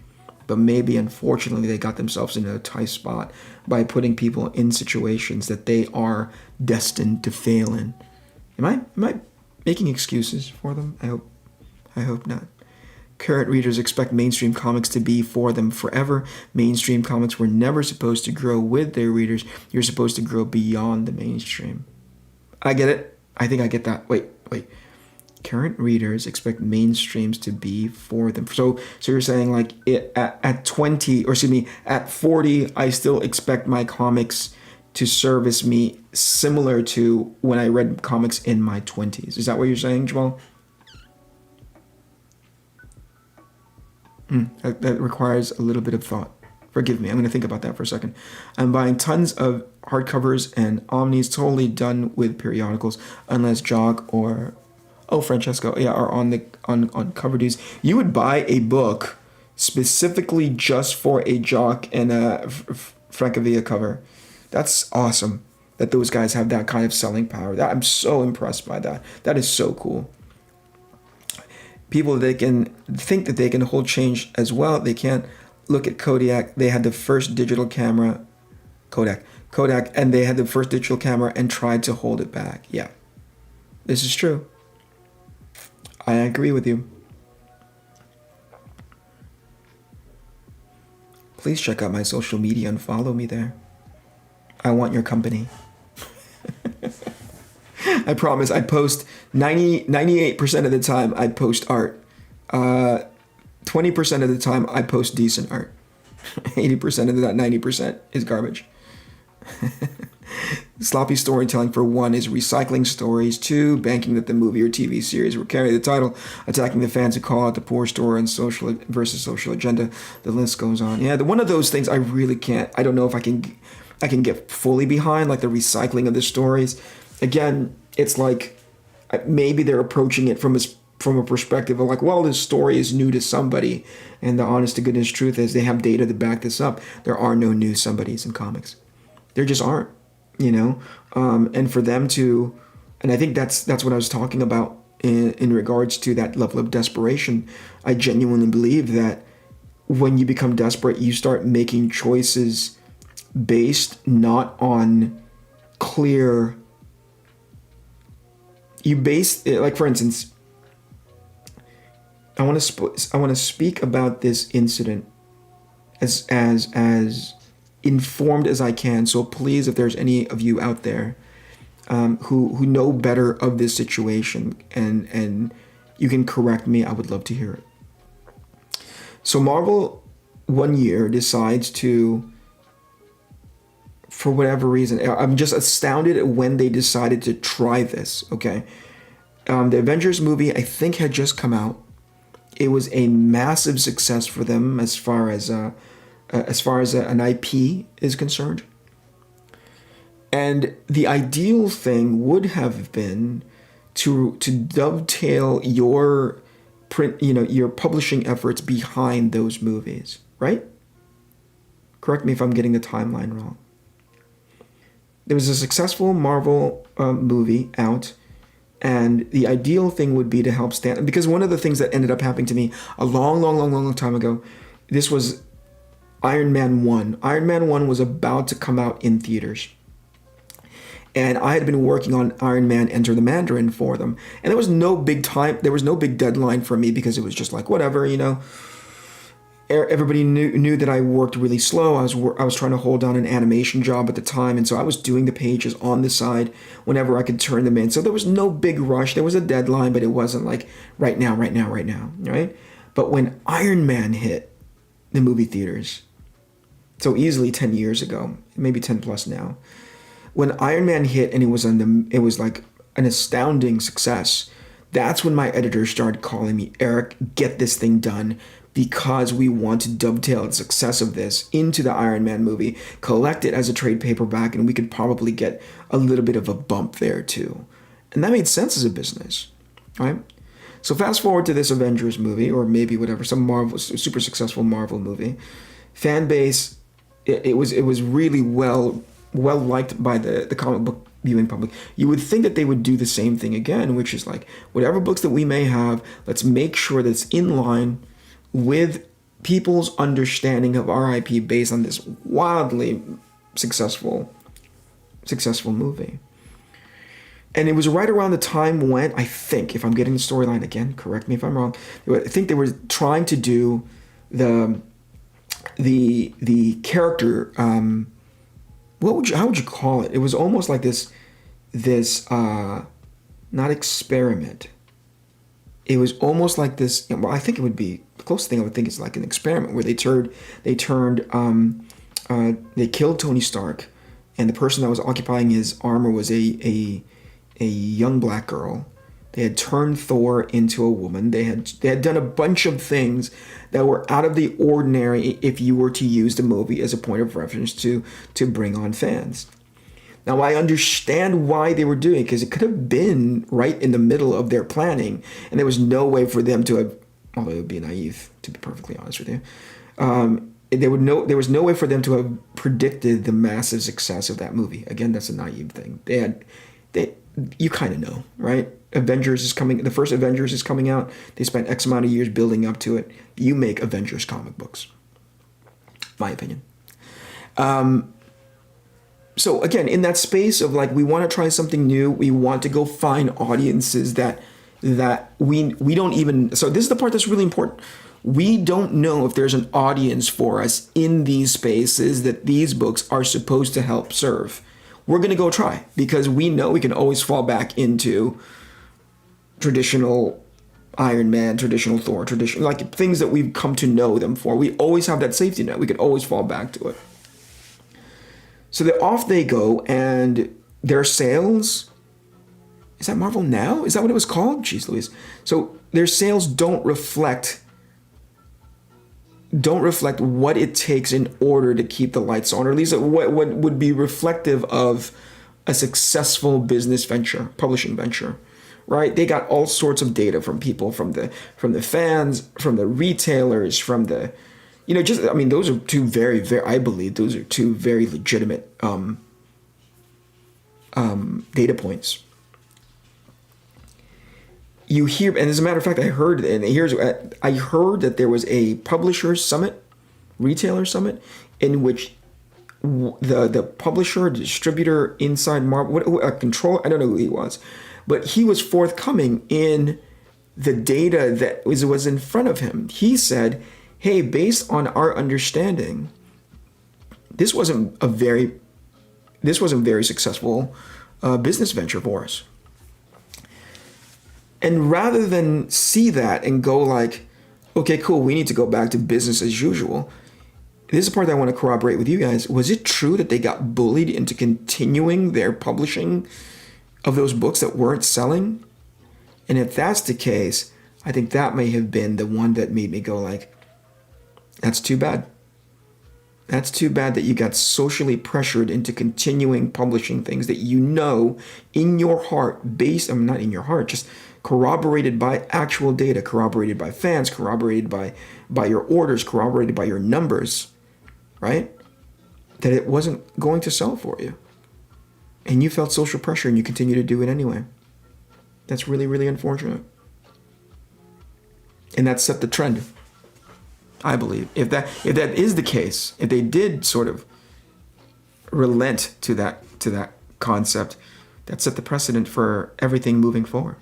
But maybe, unfortunately, they got themselves in a tight spot by putting people in situations that they are destined to fail in. Am I making excuses for them? I hope not. Current readers expect mainstream comics to be for them forever. Mainstream comics were never supposed to grow with their readers. You're supposed to grow beyond the mainstream. I get it. I think I get that. Wait. Current readers expect mainstreams to be for them. So you're saying like at 20, or excuse me, at 40, I still expect my comics to service me similar to when I read comics in my 20s. Is that what you're saying, Jamal? That requires a little bit of thought. Forgive me, I'm going to think about that for a second. I'm buying tons of hardcovers and omnis, totally done with periodicals, unless Jock or Francesco, are on cover dues. You would buy a book specifically just for a Jock and a Francavilla cover. That's awesome that those guys have that kind of selling power. I'm so impressed by that. That is so cool. People, they can think that they can hold change as well. They can't. Look at Kodak. They had the first digital camera, Kodak, and they had the first digital camera and tried to hold it back. Yeah, this is true. I agree with you. Please check out my social media and follow me there. I want your company. I promise. I post 98% of the time I post art. 20% of the time I post decent art. 80% of that 90% is garbage. Sloppy storytelling for 1 is recycling stories. 2, banking that the movie or TV series will carry the title, attacking the fans who call out the poor story and social versus social agenda. The list goes on. Yeah, one of those things I really can't. I don't know if I can get fully behind, like the recycling of the stories. Again, it's like maybe they're approaching it from a perspective of like, well, this story is new to somebody, and the honest to goodness truth is they have data to back this up. There are no new somebodies in comics. There just aren't, and for them to, and I think that's what I was talking about in regards to that level of desperation. I genuinely believe that when you become desperate, you start making choices based not on clear. You base it, like, for instance, I want to speak about this incident as informed as I can. So please, if there's any of you out there who know better of this situation and you can correct me, I would love to hear it. So Marvel one year decides to, for whatever reason, I'm just astounded at when they decided to try this. Okay, the Avengers movie I think had just come out. It was a massive success for them as far as an IP is concerned. And the ideal thing would have been to dovetail your print, your publishing efforts behind those movies, right? Correct me if I'm getting the timeline wrong. There was a successful Marvel movie out, and the ideal thing would be to help stand, because one of the things that ended up happening to me a long time ago, this was Iron Man 1. Iron Man 1 was about to come out in theaters. And I had been working on Iron Man Enter the Mandarin for them. And there was no big deadline for me, because it was just like, whatever, Everybody knew that I worked really slow. I was trying to hold down an animation job at the time, and so I was doing the pages on the side whenever I could turn them in. So there was no big rush. There was a deadline, but it wasn't like right now, right? But when Iron Man hit the movie theaters, so easily 10 years ago, maybe 10 plus now, when Iron Man hit and it was like an astounding success, that's when my editor started calling me, Eric, get this thing done, because we want to dovetail the success of this into the Iron Man movie, collect it as a trade paperback, and we could probably get a little bit of a bump there too. And that made sense as a business, right? So fast forward to this Avengers movie, or maybe whatever, some super successful Marvel movie. Fan base it was really well liked by the comic book viewing public. You would think that they would do the same thing again, which is like, whatever books that we may have, let's make sure that it's in line with people's understanding of our IP based on this wildly successful movie. And it was right around the time when, I think, if I'm getting the storyline again, correct me if I'm wrong, I think they were trying to do the character, how would you call it? It was almost like this not experiment. It was almost like this, well, I think it would be, the closest thing I would think is like an experiment where they killed Tony Stark, and the person that was occupying his armor was a young black girl. They had turned Thor into a woman. They had done a bunch of things that were out of the ordinary if you were to use the movie as a point of reference to bring on fans. Now, I understand why they were doing it, because it could have been right in the middle of their planning, and there was no way for them to have, although it would be naive, to be perfectly honest with you, there was no way for them to have predicted the massive success of that movie. Again, that's a naive thing. You kind of know, right? Avengers is coming. The first Avengers is coming out. They spent X amount of years building up to it. You make Avengers comic books. My opinion. So again, in that space of like, we want to try something new. We want to go find audiences that we don't even. So this is the part that's really important. We don't know if there's an audience for us in these spaces that these books are supposed to help serve. We're going to go try, because we know we can always fall back into traditional Iron Man, traditional Thor, traditional, like things that we've come to know them for. We always have that safety net. We can always fall back to it. So off they go, and their sales, is that Marvel Now? Is that what it was called? Jeez Louise. So their sales don't reflect what it takes in order to keep the lights on, or at least what would be reflective of a successful business venture, publishing venture, right? They got all sorts of data from people, from the fans, from the retailers, from the, those are two very, very, I believe those are two very legitimate data points. You hear, and as a matter of fact, I heard that there was a publisher summit, retailer summit, in which the publisher, distributor inside Marvel, a controller, I don't know who he was, but he was forthcoming in the data that was in front of him. He said, hey, based on our understanding, this wasn't a very successful business venture for us. And rather than see that and go like, okay, cool, we need to go back to business as usual, this is the part that I want to corroborate with you guys. Was it true that they got bullied into continuing their publishing of those books that weren't selling? And if that's the case, I think that may have been the one that made me go like, that's too bad. That's too bad that you got socially pressured into continuing publishing things that you know in your heart, not in your heart, just corroborated by actual data, corroborated by fans, corroborated by your orders, corroborated by your numbers, right? That it wasn't going to sell for you. And you felt social pressure and you continue to do it anyway. That's really, really unfortunate. And that set the trend, I believe. If that is the case, if they did sort of relent to that concept, that set the precedent for everything moving forward.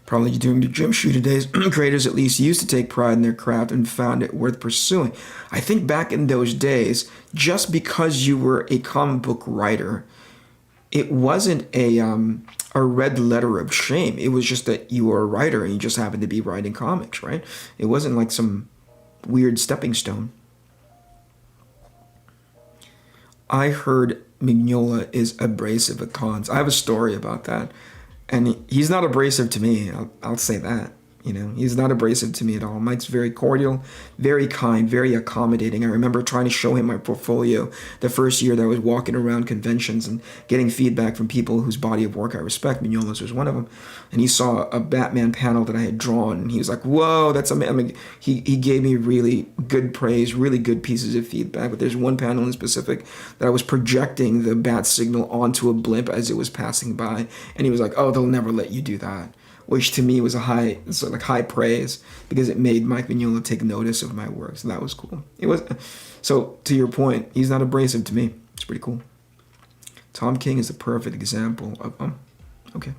Probably during the gym shooter days, creators at least used to take pride in their craft and found it worth pursuing. I think back in those days, just because you were a comic book writer, it wasn't a red letter of shame. It was just that you were a writer and you just happened to be writing comics, right? It wasn't like some weird stepping stone. I heard Mignola is abrasive at cons. I have a story about that. And he's not abrasive to me. I'll say that. You know, he's not abrasive to me at all. Mike's very cordial, very kind, very accommodating. I remember trying to show him my portfolio the first year that I was walking around conventions and getting feedback from people whose body of work I respect. Mignolos was one of them. And he saw a Batman panel that I had drawn, and he was like, whoa, that's amazing. I mean, he gave me really good praise, really good pieces of feedback. But there's one panel in specific that I was projecting the bat signal onto a blimp as it was passing by. And he was like, oh, they'll never let you do that. Which to me was a high praise, because it made Mike Mignola take notice of my work. So that was cool. It was, so to your point, he's not abrasive to me. It's pretty cool. Tom King is the perfect example of, okay.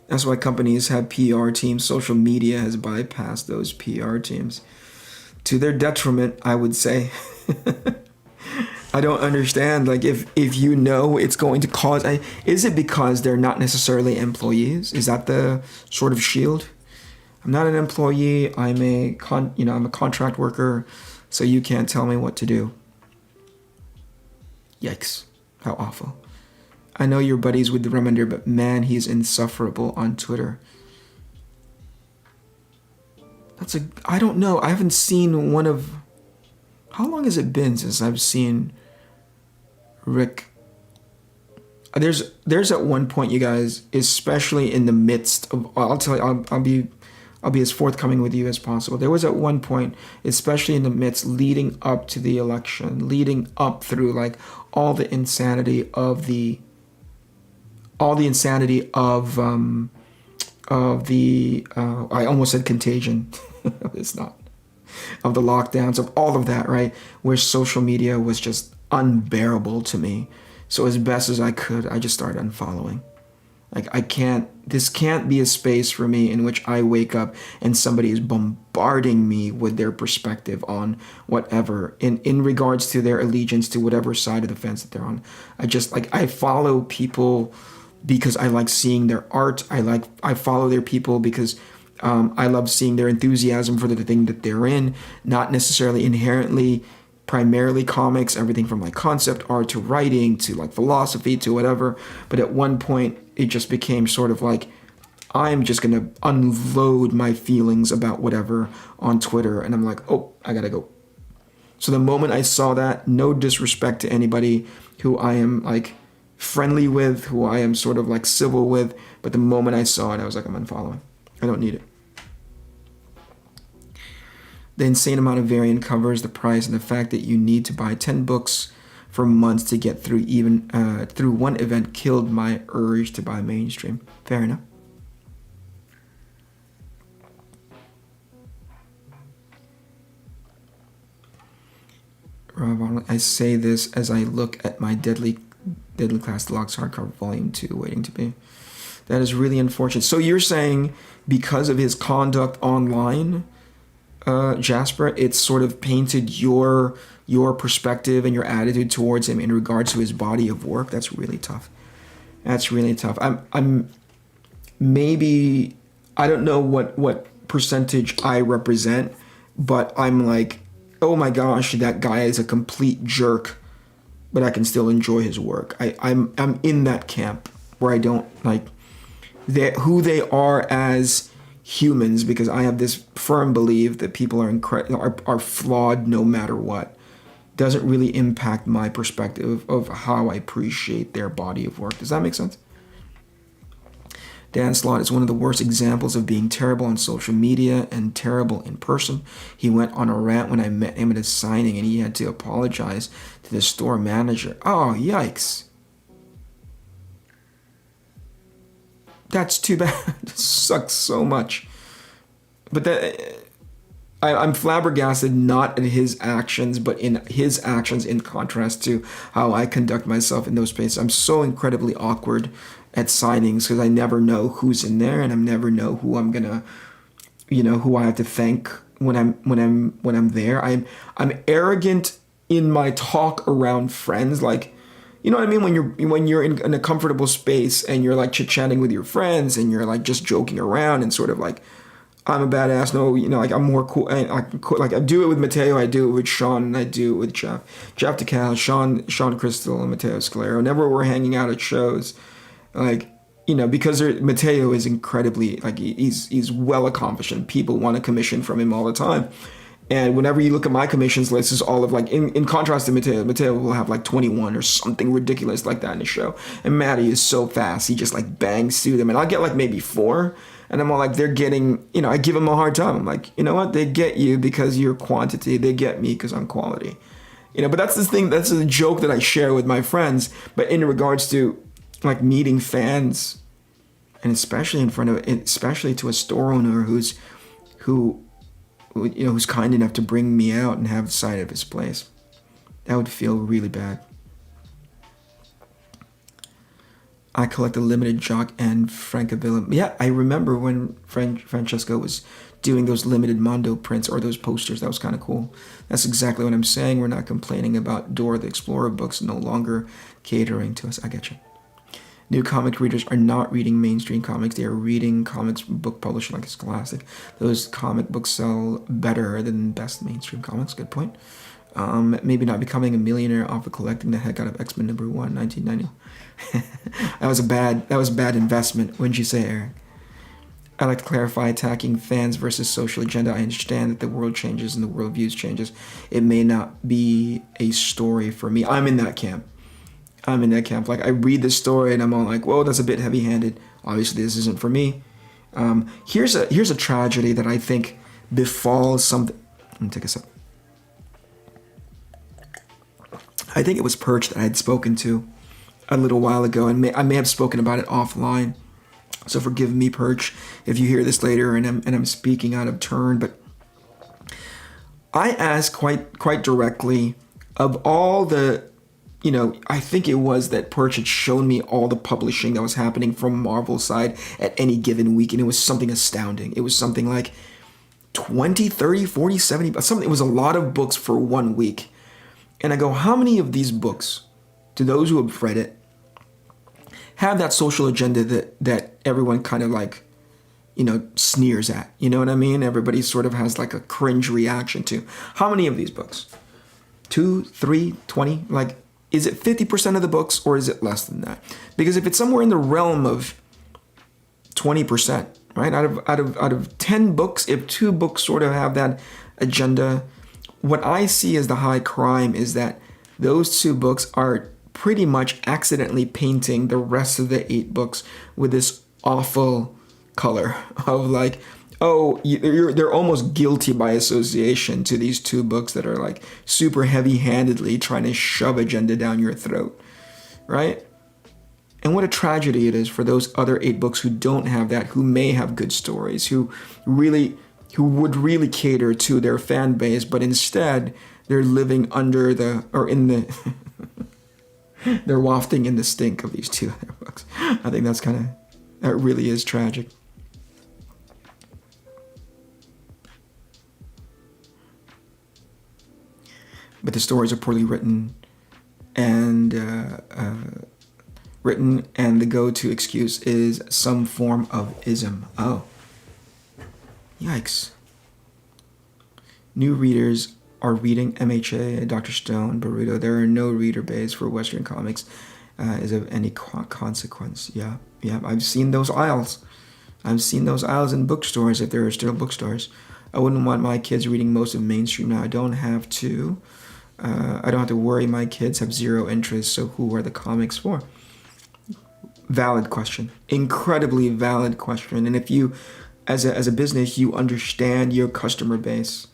That's why companies have PR teams. Social media has bypassed those PR teams. To their detriment, I would say. I don't understand, like, if you know it's going to cause, is it because they're not necessarily employees? Is that the sort of shield? I'm not an employee, I'm a contract worker, so you can't tell me what to do. Yikes, how awful. I know you're buddies with the Remender, but man, he's insufferable on Twitter. I don't know, I haven't seen one of, how long has it been since I've seen Rick? There's at one point, you guys, especially in the midst of, I'll tell you, I'll be as forthcoming with you as possible. There was at one point, especially in the midst, leading up to the election, leading up through like all the insanity of the I almost said contagion. It's not. Of the lockdowns, of all of that, right? Where social media was just unbearable to me. So as best as I could, I just started unfollowing. Like, this can't be a space for me in which I wake up and somebody is bombarding me with their perspective on whatever, in regards to their allegiance to whatever side of the fence that they're on. I follow people because I like seeing their art. I follow their people because I love seeing their enthusiasm for the thing that they're in, not necessarily inherently, primarily comics, everything from like concept art to writing to like philosophy to whatever. But at one point, it just became sort of like, I'm just going to unload my feelings about whatever on Twitter. And I'm like, oh, I got to go. So the moment I saw that, no disrespect to anybody who I am like friendly with, who I am sort of like civil with, but the moment I saw it, I was like, I'm unfollowing. I don't need it. The insane amount of variant covers, the price, and the fact that you need to buy 10 books for months to get through through one event killed my urge to buy mainstream. Fair enough. Rob, I say this as I look at my Deadly Class Deluxe hardcover volume 2 waiting to be. That is really unfortunate. So you're saying because of his conduct online, Jasper, it's sort of painted your perspective and your attitude towards him in regards to his body of work. That's really tough. That's really tough. I'm maybe, I don't know what percentage I represent, but I'm like, oh my gosh, that guy is a complete jerk, but I can still enjoy his work. I'm in that camp where I don't like who they are as humans, because I have this firm belief that people are flawed no matter what. Doesn't really impact my perspective of how I appreciate their body of work. Does that make sense? Dan Slott is one of the worst examples of being terrible on social media and terrible in person. He went on a rant when I met him at a signing, and he had to apologize to the store manager. Oh, yikes. That's too bad. It sucks so much. But I'm flabbergasted not at his actions, but in his actions in contrast to how I conduct myself in those spaces. I'm so incredibly awkward at signings because I never know who's in there, and I never know who I'm gonna, who I have to thank when I'm there. I'm arrogant in my talk around friends, like, you know what I mean? When you're in a comfortable space and you're like chit-chatting with your friends and you're like just joking around and sort of like, I'm a badass. No, like I'm more cool. Like I do it with Mateo, I do it with Sean, and I do it with Jeff DeCal, Sean Crystal, and Mateo Scalero. Whenever we're hanging out at shows, like you know, because Matteo is incredibly, like, he's well accomplished and people want a commission from him all the time. And whenever you look at my commissions list, is all of like, in contrast to Matteo will have like 21 or something ridiculous like that in the show. And Matty is so fast. He just like bangs through them. And I'll get like maybe 4. And I'm all like, they're getting, you know, I give them a hard time. I'm like, you know what? They get you because you're quantity. They get me because I'm quality. You know, but that's the thing. That's a joke that I share with my friends. But in regards to like meeting fans, and especially in front of, especially to a store owner who's kind enough to bring me out and have the sight of his place, that would feel really bad. I collect a limited Jock and Francavilla. Yeah, I remember when Francesco was doing those limited Mondo prints or those posters. That was kind of cool. That's exactly what I'm saying. We're not complaining about Dora the Explorer books no longer catering to us. I get you. New comic readers are not reading mainstream comics. They are reading comics book published like Scholastic. Those comic books sell better than best mainstream comics. Good point. Maybe not becoming a millionaire off of collecting the heck out of X-Men #1, 1990. That was a bad investment, wouldn't you say, Eric? I like to clarify attacking fans versus social agenda. I understand that the world changes and the world views changes. It may not be a story for me. I'm in that camp. Like, I read this story and I'm all like, whoa, that's a bit heavy-handed. Obviously, this isn't for me. Here's a tragedy that I think befalls something. Let me take a sip. I think it was Perch that I had spoken to a little while ago, and I may have spoken about it offline. So forgive me, Perch, if you hear this later and I'm speaking out of turn. But I asked quite directly of all the, you know, I think it was that Perch had shown me all the publishing that was happening from Marvel's side at any given week, and it was something astounding. It was something like 20, 30, 40, 70, something. It was a lot of books for 1 week. And I go, how many of these books, to those who have read it, have that social agenda that everyone kind of like, you know, sneers at? You know what I mean? Everybody sort of has like a cringe reaction to. How many of these books? 2, 3, 20? Like, is it 50% of the books or is it less than that? Because if it's somewhere in the realm of 20%, right? Out of 10 books, if 2 books sort of have that agenda, what I see as the high crime is that those 2 books are pretty much accidentally painting the rest of the 8 books with this awful color of like, oh, they're almost guilty by association to these 2 books that are like super heavy-handedly trying to shove agenda down your throat, right? And what a tragedy it is for those other 8 books who don't have that, who may have good stories, who would really cater to their fan base, but instead they're living under they're wafting in the stink of these 2 other books. I think that really is tragic. But the stories are poorly written, and the go-to excuse is some form of ism. Oh. Yikes. New readers are reading MHA, Dr. Stone, Boruto. There are no reader bays for Western comics is of any consequence. Yeah. I've seen those aisles. In bookstores, if there are still bookstores. I wouldn't want my kids reading most of mainstream now. I don't have to worry. My kids have zero interest, so who are the comics for? Valid question. Incredibly valid question. And if you, as a business, you understand your customer base,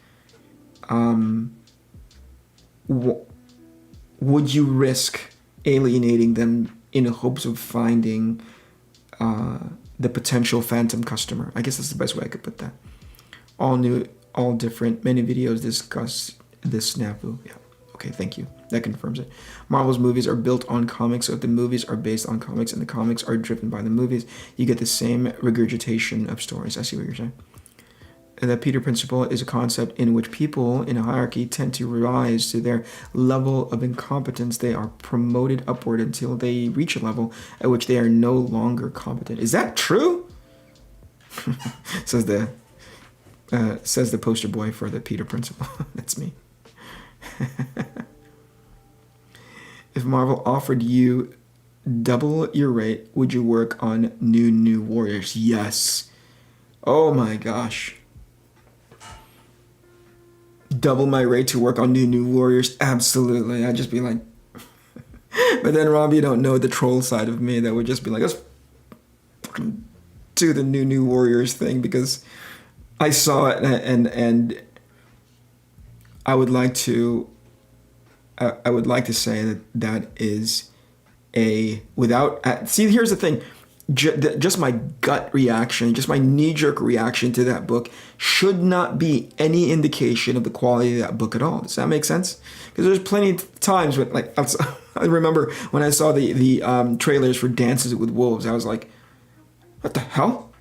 would you risk alienating them in hopes of finding the potential phantom customer? I guess that's the best way I could put that. All new, all different. Many videos discuss this snafu. Yeah. Okay, thank you. That confirms it. Marvel's movies are built on comics, so if the movies are based on comics and the comics are driven by the movies, you get the same regurgitation of stories. I see what you're saying. The Peter Principle is a concept in which people in a hierarchy tend to rise to their level of incompetence. They are promoted upward until they reach a level at which they are no longer competent. Is that true? says the poster boy for the Peter Principle. That's me. If Marvel offered you double your rate, would you work on New Warriors? Yes. Oh my gosh. Double my rate to work on New Warriors? Absolutely. I'd just be like... But then, Rob, you don't know the troll side of me that would just be like, let's fucking do the New Warriors thing, because I saw it and I would like to say that is a without. See, here's the thing. Just my gut reaction, just my knee-jerk reaction to that book should not be any indication of the quality of that book at all. Does that make sense? Because there's plenty of times when, like, I remember when I saw the trailers for Dances with Wolves, I was like, what the hell?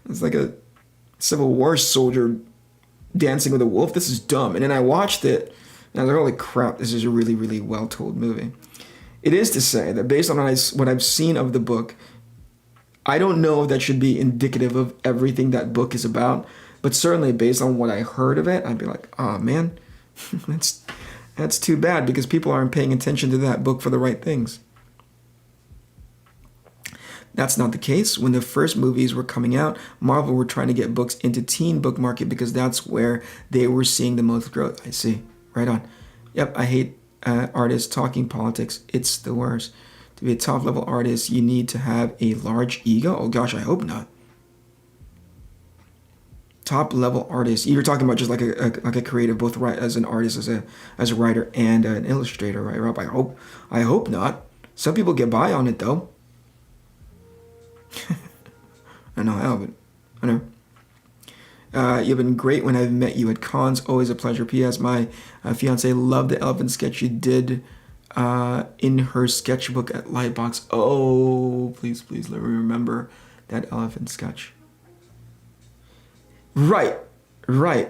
It's like a Civil War soldier dancing with a wolf. This is dumb. And then I watched it, and I was like, holy crap, this is a really, really well-told movie. It is to say that based on what I've seen of the book, I don't know if that should be indicative of everything that book is about, but certainly based on what I heard of it, I'd be like, oh man, that's too bad, because people aren't paying attention to that book for the right things. That's not the case. When the first movies were coming out, Marvel were trying to get books into teen book market because that's where they were seeing the most growth. I see. Right on. Yep, I hate artists talking politics. It's the worst. To be a top level artist, you need to have a large ego. Oh gosh, I hope not. Top level artist. You're talking about just like a creative, both right as an artist, as a writer and an illustrator, right, Rob? I hope not. Some people get by on it though. I know how, but I know. You've been great when I've met you at cons. Always a pleasure. P.S. My fiance loved the elephant sketch you did in her sketchbook at Lightbox. Oh, please let me remember that elephant sketch. Right.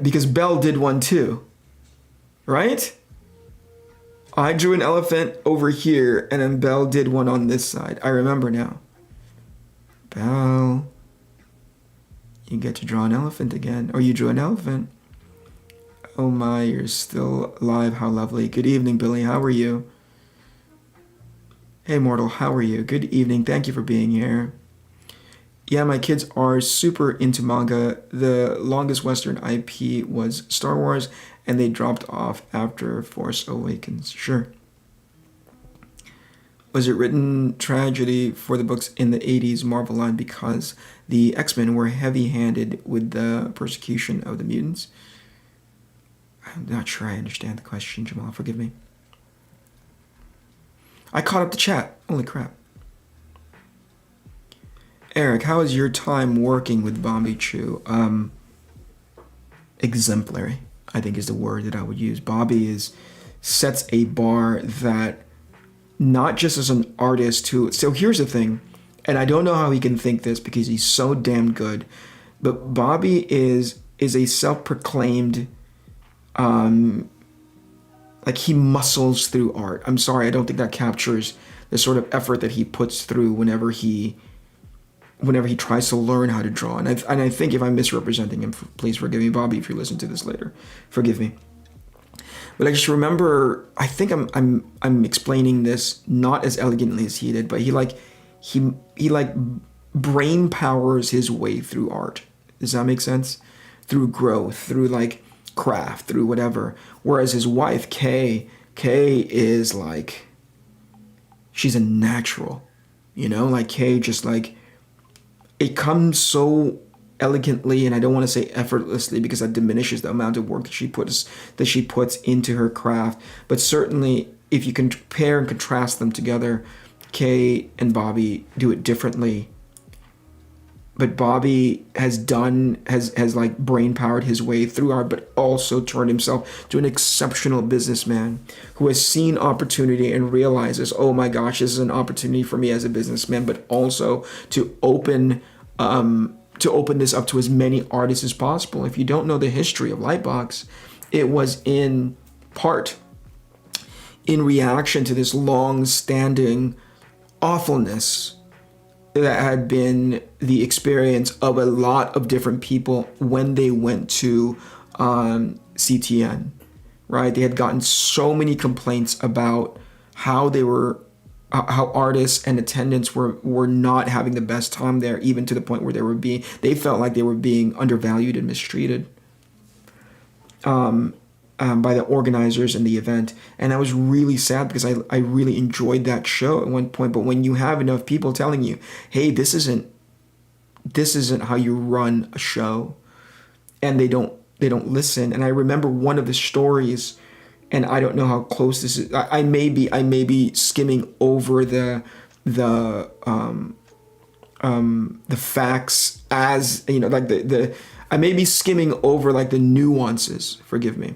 Because Belle did one too. Right? I drew an elephant over here, and then Belle did one on this side. I remember now. Belle, you get to draw an elephant again. Or you drew an elephant. Oh my, you're still alive. How lovely. Good evening, Billy. How are you? Hey, Mortal. How are you? Good evening. Thank you for being here. Yeah, my kids are super into manga. The longest Western IP was Star Wars, and they dropped off after Force Awakens. Sure. Was it written tragedy for the books in the 80s Marvel line because the X-Men were heavy-handed with the persecution of the mutants? I'm not sure I understand the question, Jamal. Forgive me. I caught up the chat. Holy crap. Eric, how is your time working with Bombi Chu? Exemplary, I think is the word that I would use. Bobby sets a bar that not just as an artist who... So here's the thing, and I don't know how he can think this because he's so damn good, but Bobby is a self-proclaimed... like he muscles through art. I'm sorry, I don't think that captures the sort of effort that he puts through whenever he tries to learn how to draw. And I think if I'm misrepresenting him, please forgive me, Bobby, if you listen to this later. Forgive me. But I just remember, I think I'm explaining this not as elegantly as he did, but he brain powers his way through art. Does that make sense? Through growth, through like craft, through whatever. Whereas his wife, Kay is like, she's a natural, you know, like Kay just like, it comes so elegantly, and I don't want to say effortlessly because that diminishes the amount of work that she puts into her craft. But certainly, if you compare and contrast them together, Kay and Bobby do it differently. But Bobby has like brain powered his way through art, but also turned himself to an exceptional businessman who has seen opportunity and realizes, oh my gosh, this is an opportunity for me as a businessman, but also to open this up to as many artists as possible. If you don't know the history of Lightbox, it was in part in reaction to this long-standing awfulness that had been the experience of a lot of different people when they went to CTN, right? They had gotten so many complaints about how they were how artists and attendants were not having the best time there, even to the point where they felt like they were being undervalued and mistreated by the organizers in the event. And I was really sad because I really enjoyed that show at one point. But when you have enough people telling you, hey, this isn't how you run a show, and they don't listen. And I remember one of the stories, and I don't know how close this is. I may be skimming over the facts, as you know, like I may be skimming over like the nuances, forgive me.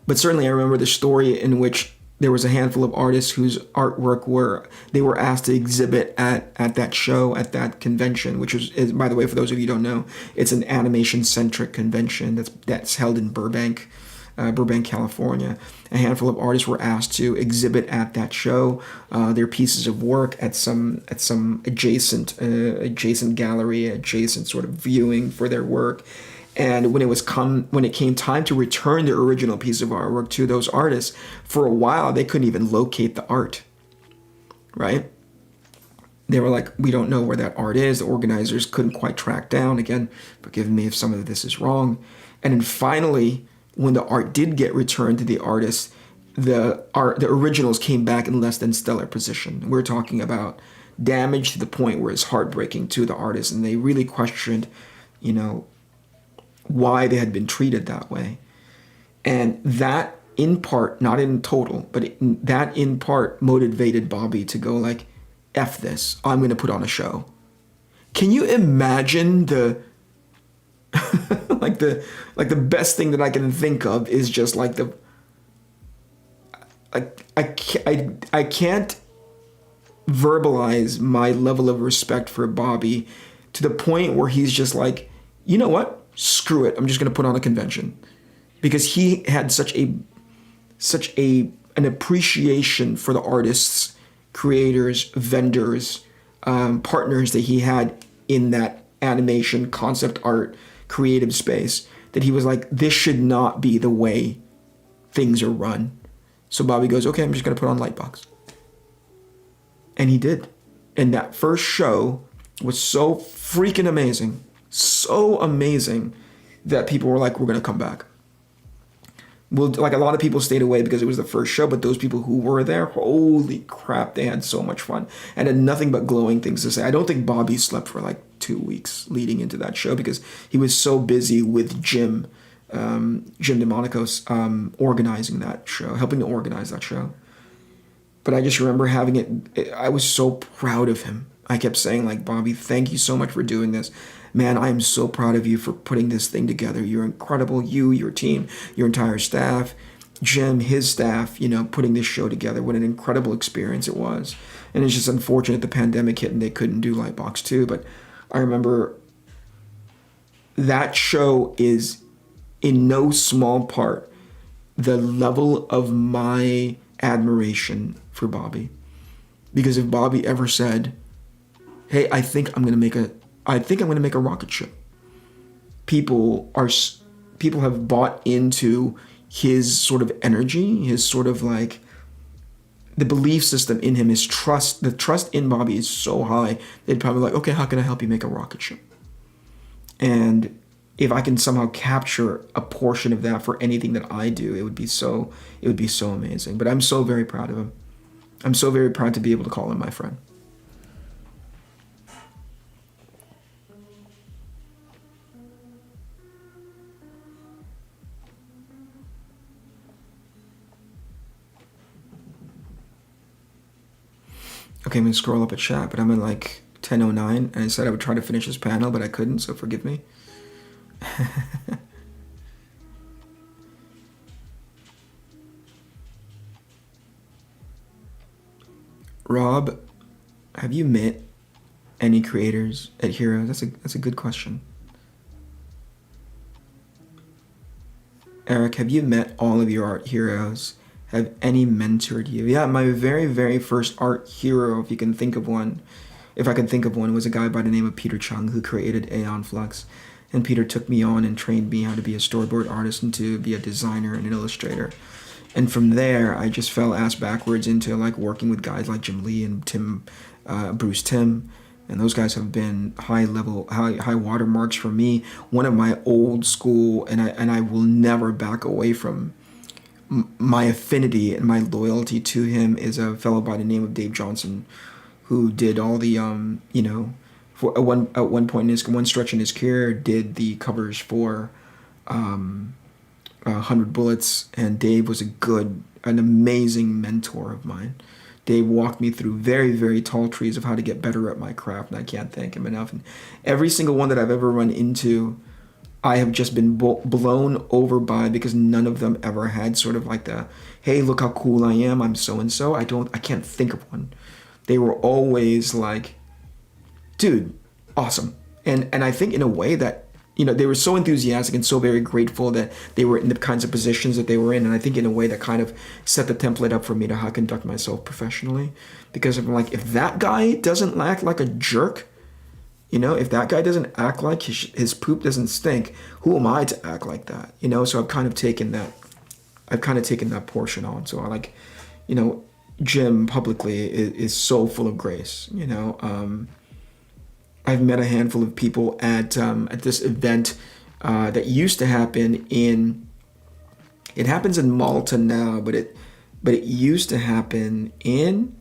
But certainly I remember the story in which there was a handful of artists whose artwork they were asked to exhibit at that show, at that convention, which is, by the way, for those of you who don't know, it's an animation-centric convention that's held in Burbank, California. A handful of artists were asked to exhibit at that show their pieces of work at some adjacent gallery, adjacent sort of viewing for their work. And when it came time to return the original piece of artwork to those artists, for a while they couldn't even locate the art, right? They were like, we don't know where that art is. The organizers couldn't quite track down. Again, forgive me if some of this is wrong. And then finally, when the art did get returned to the artists, the originals came back in less than stellar position. We're talking about damage to the point where it's heartbreaking to the artists, and they really questioned, why they had been treated that way. And that, in part, not in total, but that in part motivated Bobby to go like, F this, I'm going to put on a show. Can you imagine the the best thing that I can think of is just like I can't verbalize my level of respect for Bobby to the point where he's just like, you know what? Screw it. I'm just going to put on a convention, because he had such an appreciation for the artists, creators, vendors, partners that he had in that animation, concept art, creative space, that he was like, this should not be the way things are run. So Bobby goes, okay, I'm just going to put on Lightbox. And he did. And that first show was so freaking amazing. So amazing that people were like, we're going to come back. Well, like a lot of people stayed away because it was the first show, but those people who were there, holy crap, they had so much fun and had nothing but glowing things to say. I don't think Bobby slept for like 2 weeks leading into that show because he was so busy with Jim DeMonico's organizing that show, helping to organize that show. But I just remember having it, I was so proud of him. I kept saying like, Bobby, thank you so much for doing this. Man, I am so proud of you for putting this thing together. You're incredible. You, your team, your entire staff, Jim, his staff, putting this show together. What an incredible experience it was. And it's just unfortunate the pandemic hit and they couldn't do Lightbox 2. But I remember that show is in no small part the level of my admiration for Bobby. Because if Bobby ever said, hey, I think I'm going to make a rocket ship, people have bought into his sort of energy, his sort of like the belief system in him, his trust. The trust in Bobby is so high, they'd probably like, okay, how can I help you make a rocket ship? And if I can somehow capture a portion of that for anything that I do, it would be so amazing. But I'm so very proud of him. I'm so very proud to be able to call him my friend. Okay, I'm going to scroll up a chat, but I'm in like 10:09, and I said I would try to finish this panel, but I couldn't, so forgive me. Rob, have you met any creators at Heroes? That's a good question. Eric, have you met all of your art heroes? Have any mentored you? Yeah, my very, very first art hero, if I can think of one, was a guy by the name of Peter Chung, who created Aeon Flux. And Peter took me on and trained me how to be a storyboard artist and to be a designer and an illustrator. And from there, I just fell ass backwards into like working with guys like Jim Lee and Bruce Timm. And those guys have been high watermarks for me. One of my old school, and I will never back away from my affinity and my loyalty to him, is a fellow by the name of Dave Johnson, who did all the at one point in one stretch in his career, did the covers for 100 Bullets. And Dave was an amazing mentor of mine. Dave walked me through very, very tall trees of how to get better at my craft, and I can't thank him enough. And every single one that I've ever run into, I have just been blown over by, because none of them ever had sort of like the, hey, look how cool I am, I'm so-and-so. I can't think of one. They were always like, dude, awesome. And I think in a way that, they were so enthusiastic and so very grateful that they were in the kinds of positions that they were in. And I think in a way that kind of set the template up for me to how to conduct myself professionally. Because I'm like, if that guy doesn't act like a jerk, if that guy doesn't act like his poop doesn't stink, who am I to act like that? So I've kind of taken that portion on. So I like, Jim publicly is so full of grace, I've met a handful of people at this event that used to happen it happens in Malta now, but it used to happen in,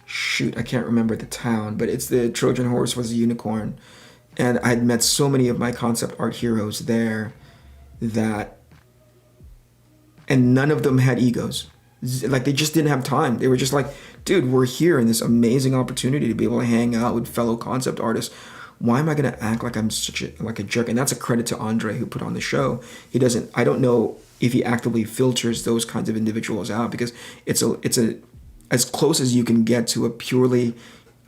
shoot, I can't remember the town, but it's the Trojan horse was a unicorn. And I'd met so many of my concept art heroes there and none of them had egos. Like, they just didn't have time. They were just like, dude, we're here in this amazing opportunity to be able to hang out with fellow concept artists. Why am I going to act like I'm like a jerk? And that's a credit to Andre, who put on the show. I don't know if he actively filters those kinds of individuals out, because it's as close as you can get to a purely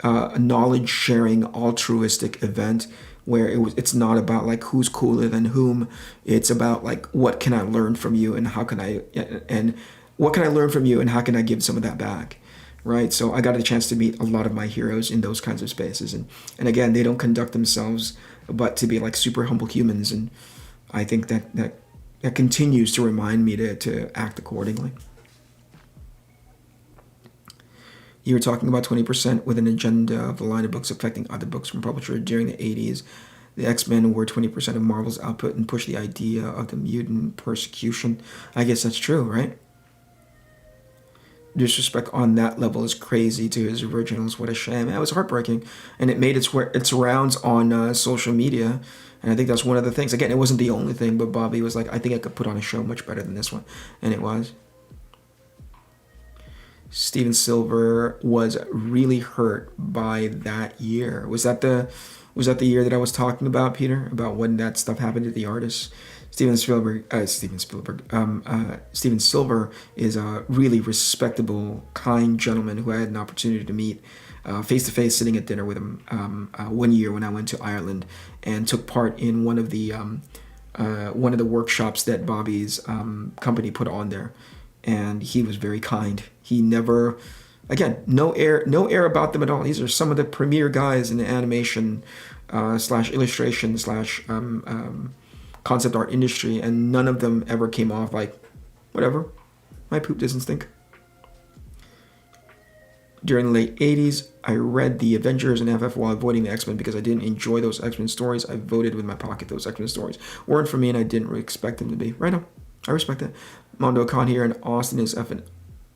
knowledge sharing altruistic event, where it's not about like who's cooler than whom. It's about like, what can I learn from you, and how can I give some of that back, right? So I got a chance to meet a lot of my heroes in those kinds of spaces. And again, they don't conduct themselves but to be like super humble humans. And I think that continues to remind me to act accordingly. You were talking about 20% with an agenda of a line of books affecting other books from publisher during the 80s. The X-Men were 20% of Marvel's output and pushed the idea of the mutant persecution. I guess that's true, right? Disrespect on that level is crazy to his originals. What a shame. It was heartbreaking, and it made its rounds on social media. And I think that's one of the things. Again, it wasn't the only thing, but Bobby was like, I think I could put on a show much better than this one, and it was. Steven Silver was really hurt by that year. Was that the year that I was talking about, Peter? About when that stuff happened to the artists? Steven Silver is a really respectable, kind gentleman who I had an opportunity to meet face to face, sitting at dinner with him one year when I went to Ireland, and took part in one of the workshops that Bobby's company put on there. And he was very kind. He never, again, no air about them at all. These are some of the premier guys in the animation / illustration / concept art industry, and none of them ever came off like, whatever, my poop doesn't stink. During the late 80s, I read the Avengers and FF while avoiding the X-Men because I didn't enjoy those X-Men stories. I voted with my pocket. Those X-Men stories weren't for me, and I didn't really expect them to be. Right on. I respect that. Mondo Khan here in Austin is effing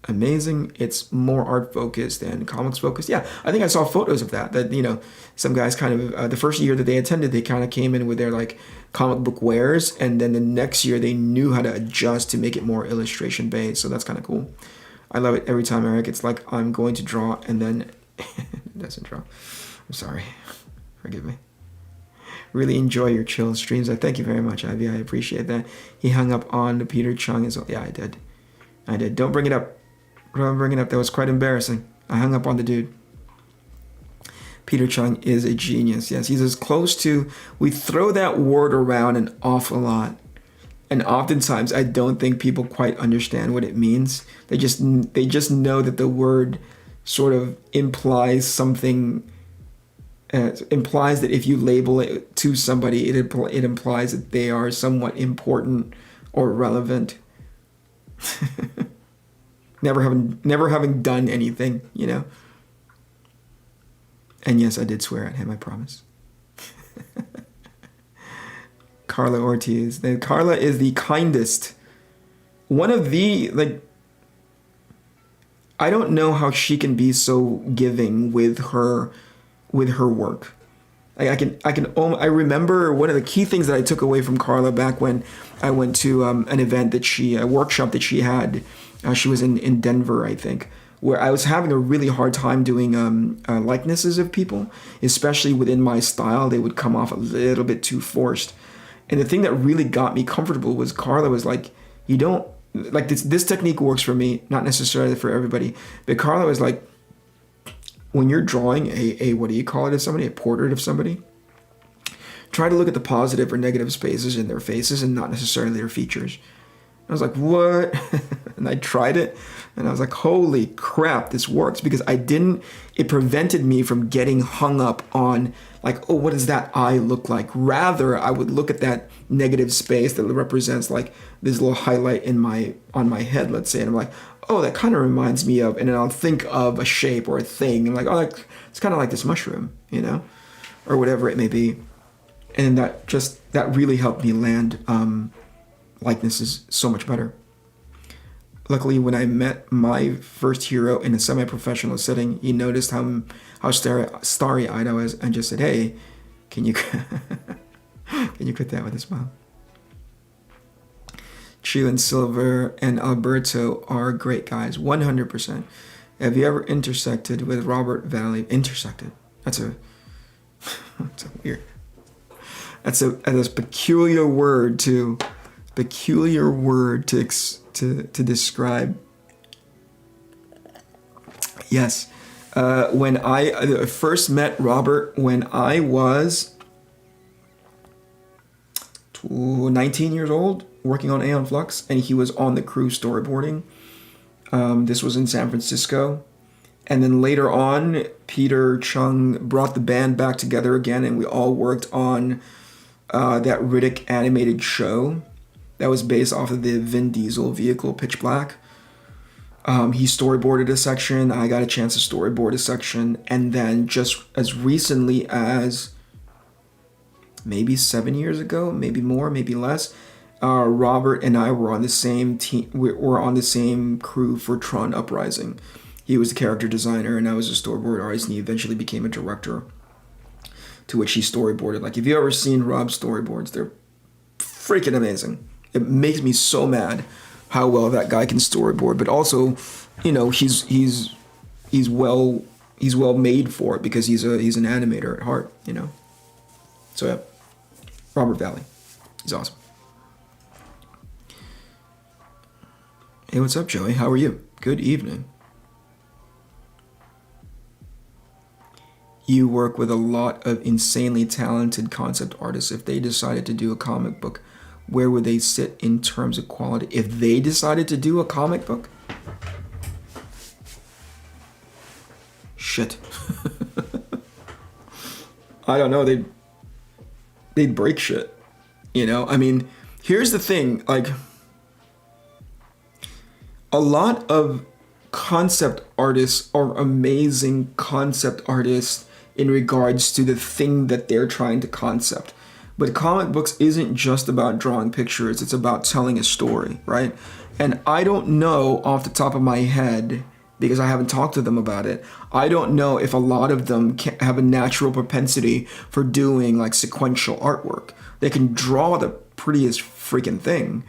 amazing. It's more art focused than comics focused. Yeah, I think I saw photos of that some guys kind of the first year that they attended, they kind of came in with their like comic book wares, and then the next year they knew how to adjust to make it more illustration based. So that's kind of cool. I love it every time, Eric. It's like I'm going to draw and then it doesn't draw. I'm sorry. Forgive me. Really enjoy your chill streams. I thank you very much, Ivy. I appreciate that. He hung up on Peter Chung as well. Yeah, I did. Don't bring it up. Don't bring it up. That was quite embarrassing. I hung up on the dude. Peter Chung is a genius. Yes, he's as close to... We throw that word around an awful lot. And oftentimes, I don't think people quite understand what it means. They just know that the word sort of implies something... implies that if you label it to somebody, it implies that they are somewhat important or relevant. never having done anything, you know. And yes, I did swear at him, I promise. Carla Ortiz. Carla is the kindest. One of the, like, I don't know how she can be so giving with her work. I remember one of the key things that I took away from Carla back when I went to an event a workshop that she had. She was in Denver, I think, where I was having a really hard time doing likenesses of people, especially within my style. They would come off a little bit too forced. And the thing that really got me comfortable was Carla was like, you don't, like this technique works for me, not necessarily for everybody, but Carla was like, when you're drawing a what do you call it, as somebody, a portrait of somebody, try to look at the positive or negative spaces in their faces and not necessarily their features. I was like, what? And I tried it and I was like, holy crap, this works, because it prevented me from getting hung up on like, oh, what does that eye look like? Rather, I would look at that negative space that represents like this little highlight on my head, let's say, and I'm like, oh, that kind of reminds me of, and then I'll think of a shape or a thing, and like, oh, it's kind of like this mushroom, you know, or whatever it may be. And that really helped me land likenesses so much better. Luckily, when I met my first hero in a semi-professional setting, he noticed how starry-eyed I was and just said, hey, can you cut that with a smile? Chu and Silver and Alberto are great guys, 100%. Have you ever intersected with Robert Valley? Intersected? That's a weird. That's a peculiar word to describe. Yes. When I first met Robert when I was 19 years old, working on Aeon Flux, and he was on the crew storyboarding. This was in San Francisco. And then later on, Peter Chung brought the band back together again, and we all worked on that Riddick animated show that was based off of the Vin Diesel vehicle, Pitch Black. He storyboarded a section. I got a chance to storyboard a section. And then just as recently as maybe 7 years ago, maybe more, maybe less, Robert and I were on the same team. We were on the same crew for Tron Uprising. He was the character designer and I was a storyboard artist, and he eventually became a director, to which he storyboarded. Like, if you ever seen Rob's storyboards, they're freaking amazing. It makes me so mad how well that guy can storyboard, but also, you know, he's well made for it because he's an animator at heart, you know. So yeah, Robert Valley, he's awesome. Hey, what's up, Joey? How are you? Good evening. You work with a lot of insanely talented concept artists. If they decided to do a comic book, where would they sit in terms of quality? If they decided to do a comic book? Shit. I don't know. They'd break shit. You know? I mean, here's the thing. Like, a lot of concept artists are amazing concept artists in regards to the thing that they're trying to concept. But comic books isn't just about drawing pictures, it's about telling a story, right? And I don't know off the top of my head, because I haven't talked to them about it, I don't know if a lot of them have a natural propensity for doing like sequential artwork. They can draw the prettiest freaking thing.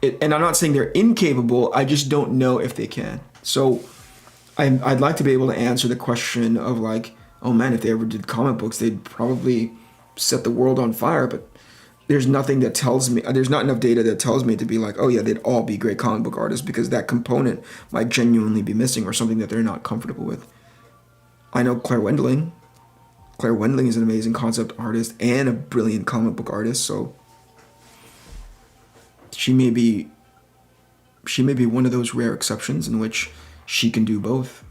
And I'm not saying they're incapable, I just don't know if they can. So I'd like to be able to answer the question of like, oh man, if they ever did comic books, they'd probably set the world on fire. But there's nothing that tells me, there's not enough data that tells me to be like, oh yeah, they'd all be great comic book artists, because that component might genuinely be missing or something that they're not comfortable with. I know Claire Wendling. Claire Wendling is an amazing concept artist and a brilliant comic book artist, so she may be one of those rare exceptions in which she can do both.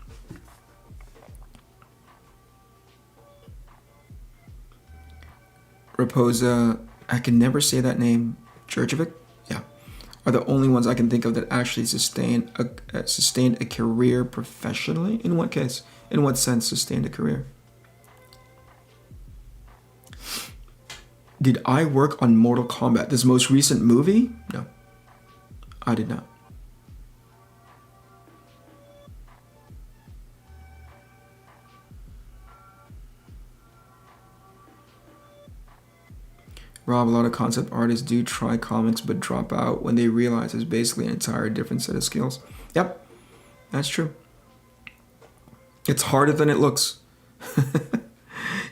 Raposa, I can never say that name. Jurjevic? Yeah. are the only ones I can think of that actually sustained a career professionally. In what case? In what sense sustained a career? Did I work on Mortal Kombat, this most recent movie? No, I did not. Rob, a lot of concept artists do try comics but drop out when they realize it's basically an entire different set of skills. Yep, that's true. It's harder than it looks.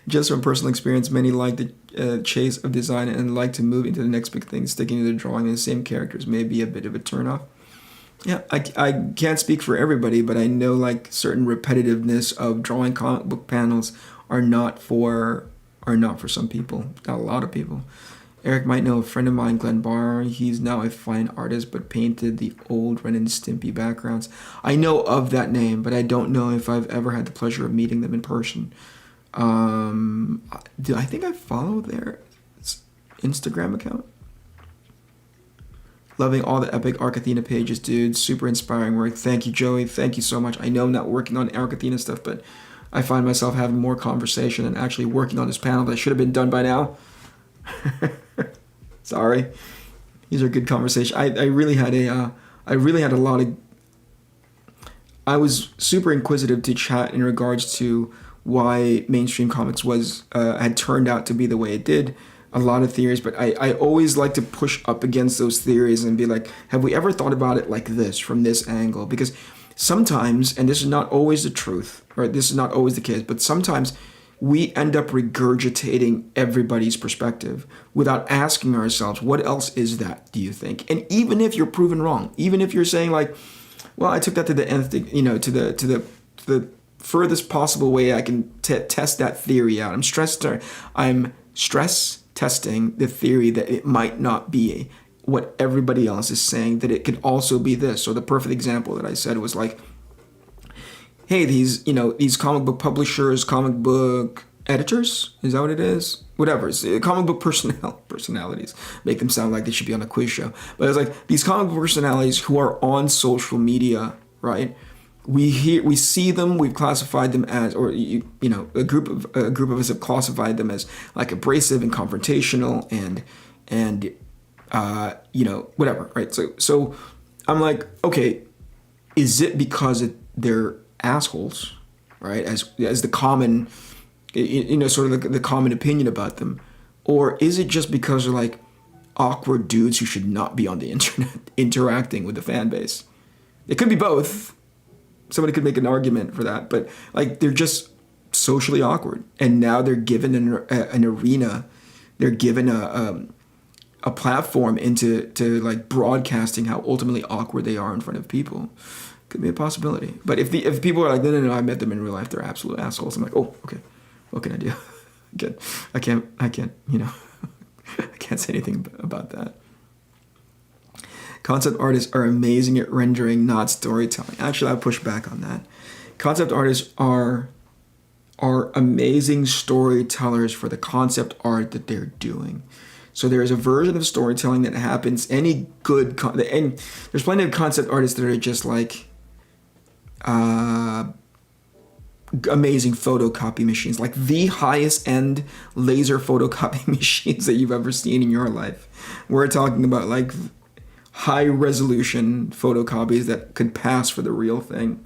Just from personal experience, many like the chase of design and like to move into the next big thing. Sticking to the drawing and the same characters may be a bit of a turnoff. Yeah, I can't speak for everybody, but I know like certain repetitiveness of drawing comic book panels are not for some people, not a lot of people. Eric might know a friend of mine, Glenn Barr. He's now a fine artist, but painted the old Ren and Stimpy backgrounds. I know of that name, but I don't know if I've ever had the pleasure of meeting them in person. I think I follow their Instagram account. Loving all the epic ARC Athena pages, dude. Super inspiring work. Thank you, Joey. Thank you so much. I know I'm not working on ARC Athena stuff, but I find myself having more conversation and actually working on this panel that should have been done by now. Sorry. These are good conversations. I really had a lot of. I was super inquisitive to chat in regards to why mainstream comics had turned out to be the way it did. A lot of theories, but I always like to push up against those theories and be like, have we ever thought about it like this, from this angle? Because sometimes, and this is not always the truth, or this is not always the case, but sometimes we end up regurgitating everybody's perspective without asking ourselves, what else is that, do you think? And even if you're proven wrong, even if you're saying like, well, I took that to the nth, to the furthest possible way I can test that theory out. I'm stress testing the theory that it might not be what everybody else is saying, that it could also be this. So the perfect example that I said was like, hey, these comic book publishers, comic book editors, is that what it is? Whatever, it's comic book personalities, make them sound like they should be on a quiz show. But it's like these comic book personalities who are on social media, right? We see them, we've classified them as, or a group of us have classified them as like abrasive and confrontational and whatever, right? So I'm like, okay, is it because they're assholes, right? As the common, sort of the common opinion about them, or is it just because they're like awkward dudes who should not be on the internet interacting with the fan base? It could be both. Somebody could make an argument for that, but like they're just socially awkward, and now they're given an arena, they're given a platform into like broadcasting how ultimately awkward they are in front of people. Could be a possibility. But if people are like, no, I met them in real life, they're absolute assholes. I'm like, oh, okay, what can I do? Good. I can't, I can't say anything about that. Concept artists are amazing at rendering, not storytelling. Actually, I'll push back on that. Concept artists are amazing storytellers for the concept art that they're doing. So there is a version of storytelling that happens. And there's plenty of concept artists that are just like amazing photocopy machines, like the highest end laser photocopy machines that you've ever seen in your life. We're talking about like high resolution photocopies that could pass for the real thing.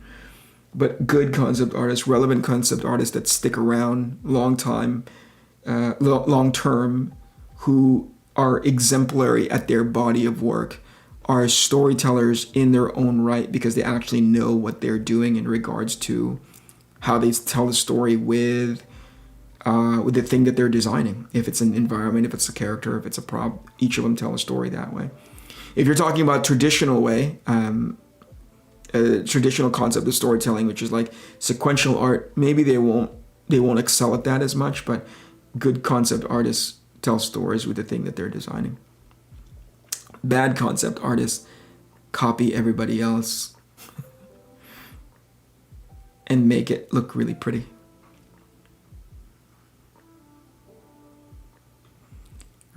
But good concept artists, relevant concept artists that stick around long term, who are exemplary at their body of work, are storytellers in their own right, because they actually know what they're doing in regards to how they tell the story with the thing that they're designing. If it's an environment, if it's a character, if it's a prop, each of them tell a story that way. If you're talking about traditional concept of storytelling, which is like sequential art, maybe they won't excel at that as much, but good concept artists tell stories with the thing that they're designing. Bad concept artists copy everybody else and make it look really pretty.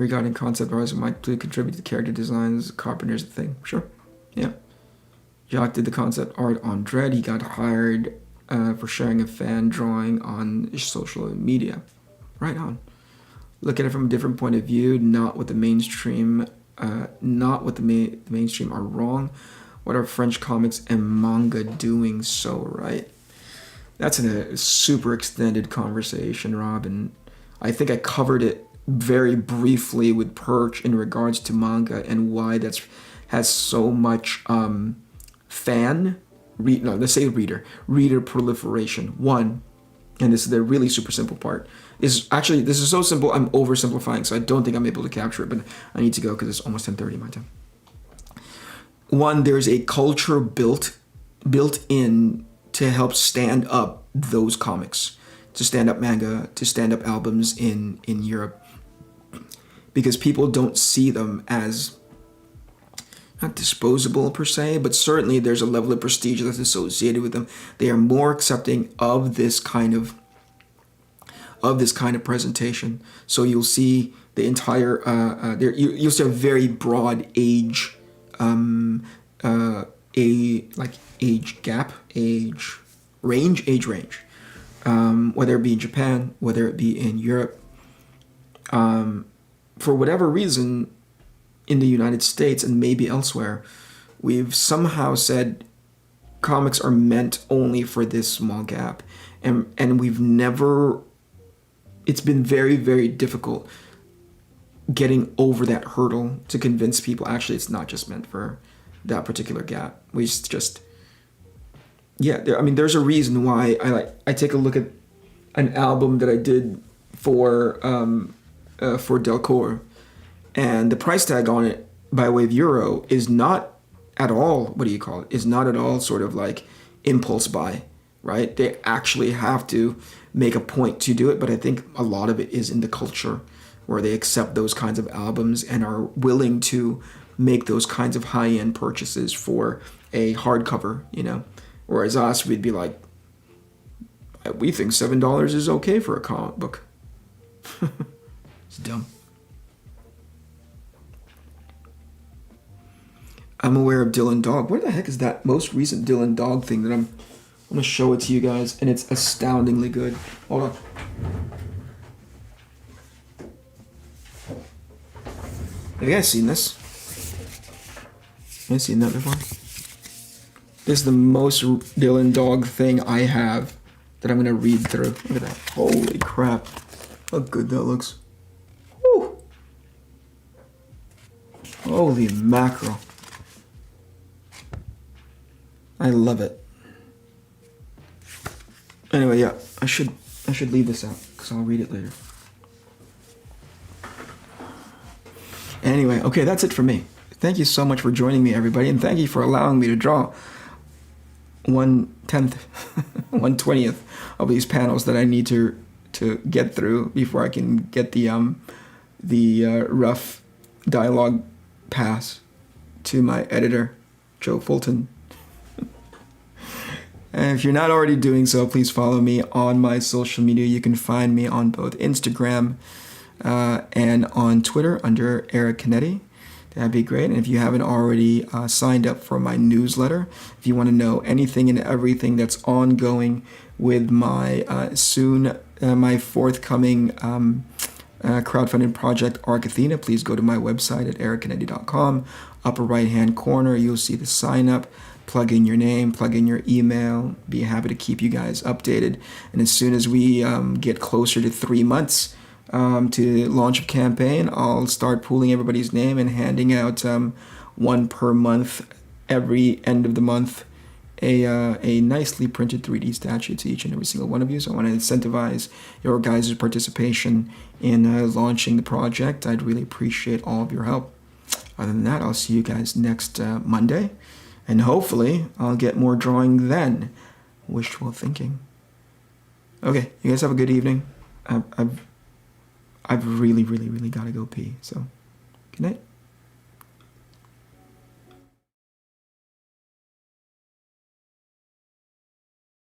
regarding concept art might contribute to character designs. Carpenter's a thing. Sure. Yeah. Jacques did the concept art on Dread. He got hired for sharing a fan drawing on social media. Right on. Look at it from a different point of view, not what the mainstream, mainstream are wrong. What are French comics and manga doing so right? That's a super extended conversation, Rob, and I think I covered it very briefly with Perch in regards to manga and why has so much reader proliferation. One, and this is the really super simple part, is actually, this is so simple I'm oversimplifying, so I don't think I'm able to capture it, but I need to go because it's almost 10:30 my time. One, there's a culture built in to help stand up those comics, to stand up manga, to stand up albums in Europe, because people don't see them as not disposable per se, but certainly there's a level of prestige that's associated with them. They are more accepting of this kind of presentation. So you'll see the entire you'll see a very broad age range, whether it be in Japan, whether it be in Europe. For whatever reason, in the United States and maybe elsewhere, we've somehow said comics are meant only for this small gap, and we've never. It's been very, very difficult getting over that hurdle to convince people actually it's not just meant for that particular gap. We just there's a reason why I take a look at an album that I did for Delcourt, and the price tag on it by way of euro is not at all, is not at all sort of like impulse buy, right? They actually have to make a point to do it, but I think a lot of it is in the culture where they accept those kinds of albums and are willing to make those kinds of high-end purchases for a hardcover, Whereas us, we'd be like, we think $7 is okay for a comic book. It's dumb. I'm aware of Dylan Dog. Where the heck is that most recent Dylan Dog thing that I'm going to show it to you guys, and it's astoundingly good. Hold on. Have you guys seen this? Have you seen that before? This is the most Dylan Dog thing I have that I'm going to read through. Look at that. Holy crap. How good that looks. Woo! Holy mackerel. I love it. Anyway, yeah, I should leave this out because I'll read it later. Anyway, okay, that's it for me. Thank you so much for joining me, everybody, and thank you for allowing me to draw 1/10, 1/20th of these panels that I need to get through before I can get the rough dialogue pass to my editor, Joe Fulton. And if you're not already doing so, please follow me on my social media. You can find me on both Instagram and on Twitter under Eric Canetti. That'd be great. And if you haven't already signed up for my newsletter, if you want to know anything and everything that's ongoing with my my forthcoming crowdfunding project, ARC ATHENA, please go to my website at ericcanetti.com. Upper right-hand corner, you'll see the sign up. Plug in your name, plug in your email. Be happy to keep you guys updated. And as soon as we get closer to 3 months to launch a campaign, I'll start pooling everybody's name and handing out one per month, every end of the month, a nicely printed 3D statue to each and every single one of you. So I want to incentivize your guys' participation in launching the project. I'd really appreciate all of your help. Other than that, I'll see you guys next Monday. And hopefully, I'll get more drawing then. Wishful thinking. Okay, you guys have a good evening. I've really, really, really got to go pee. So, good night.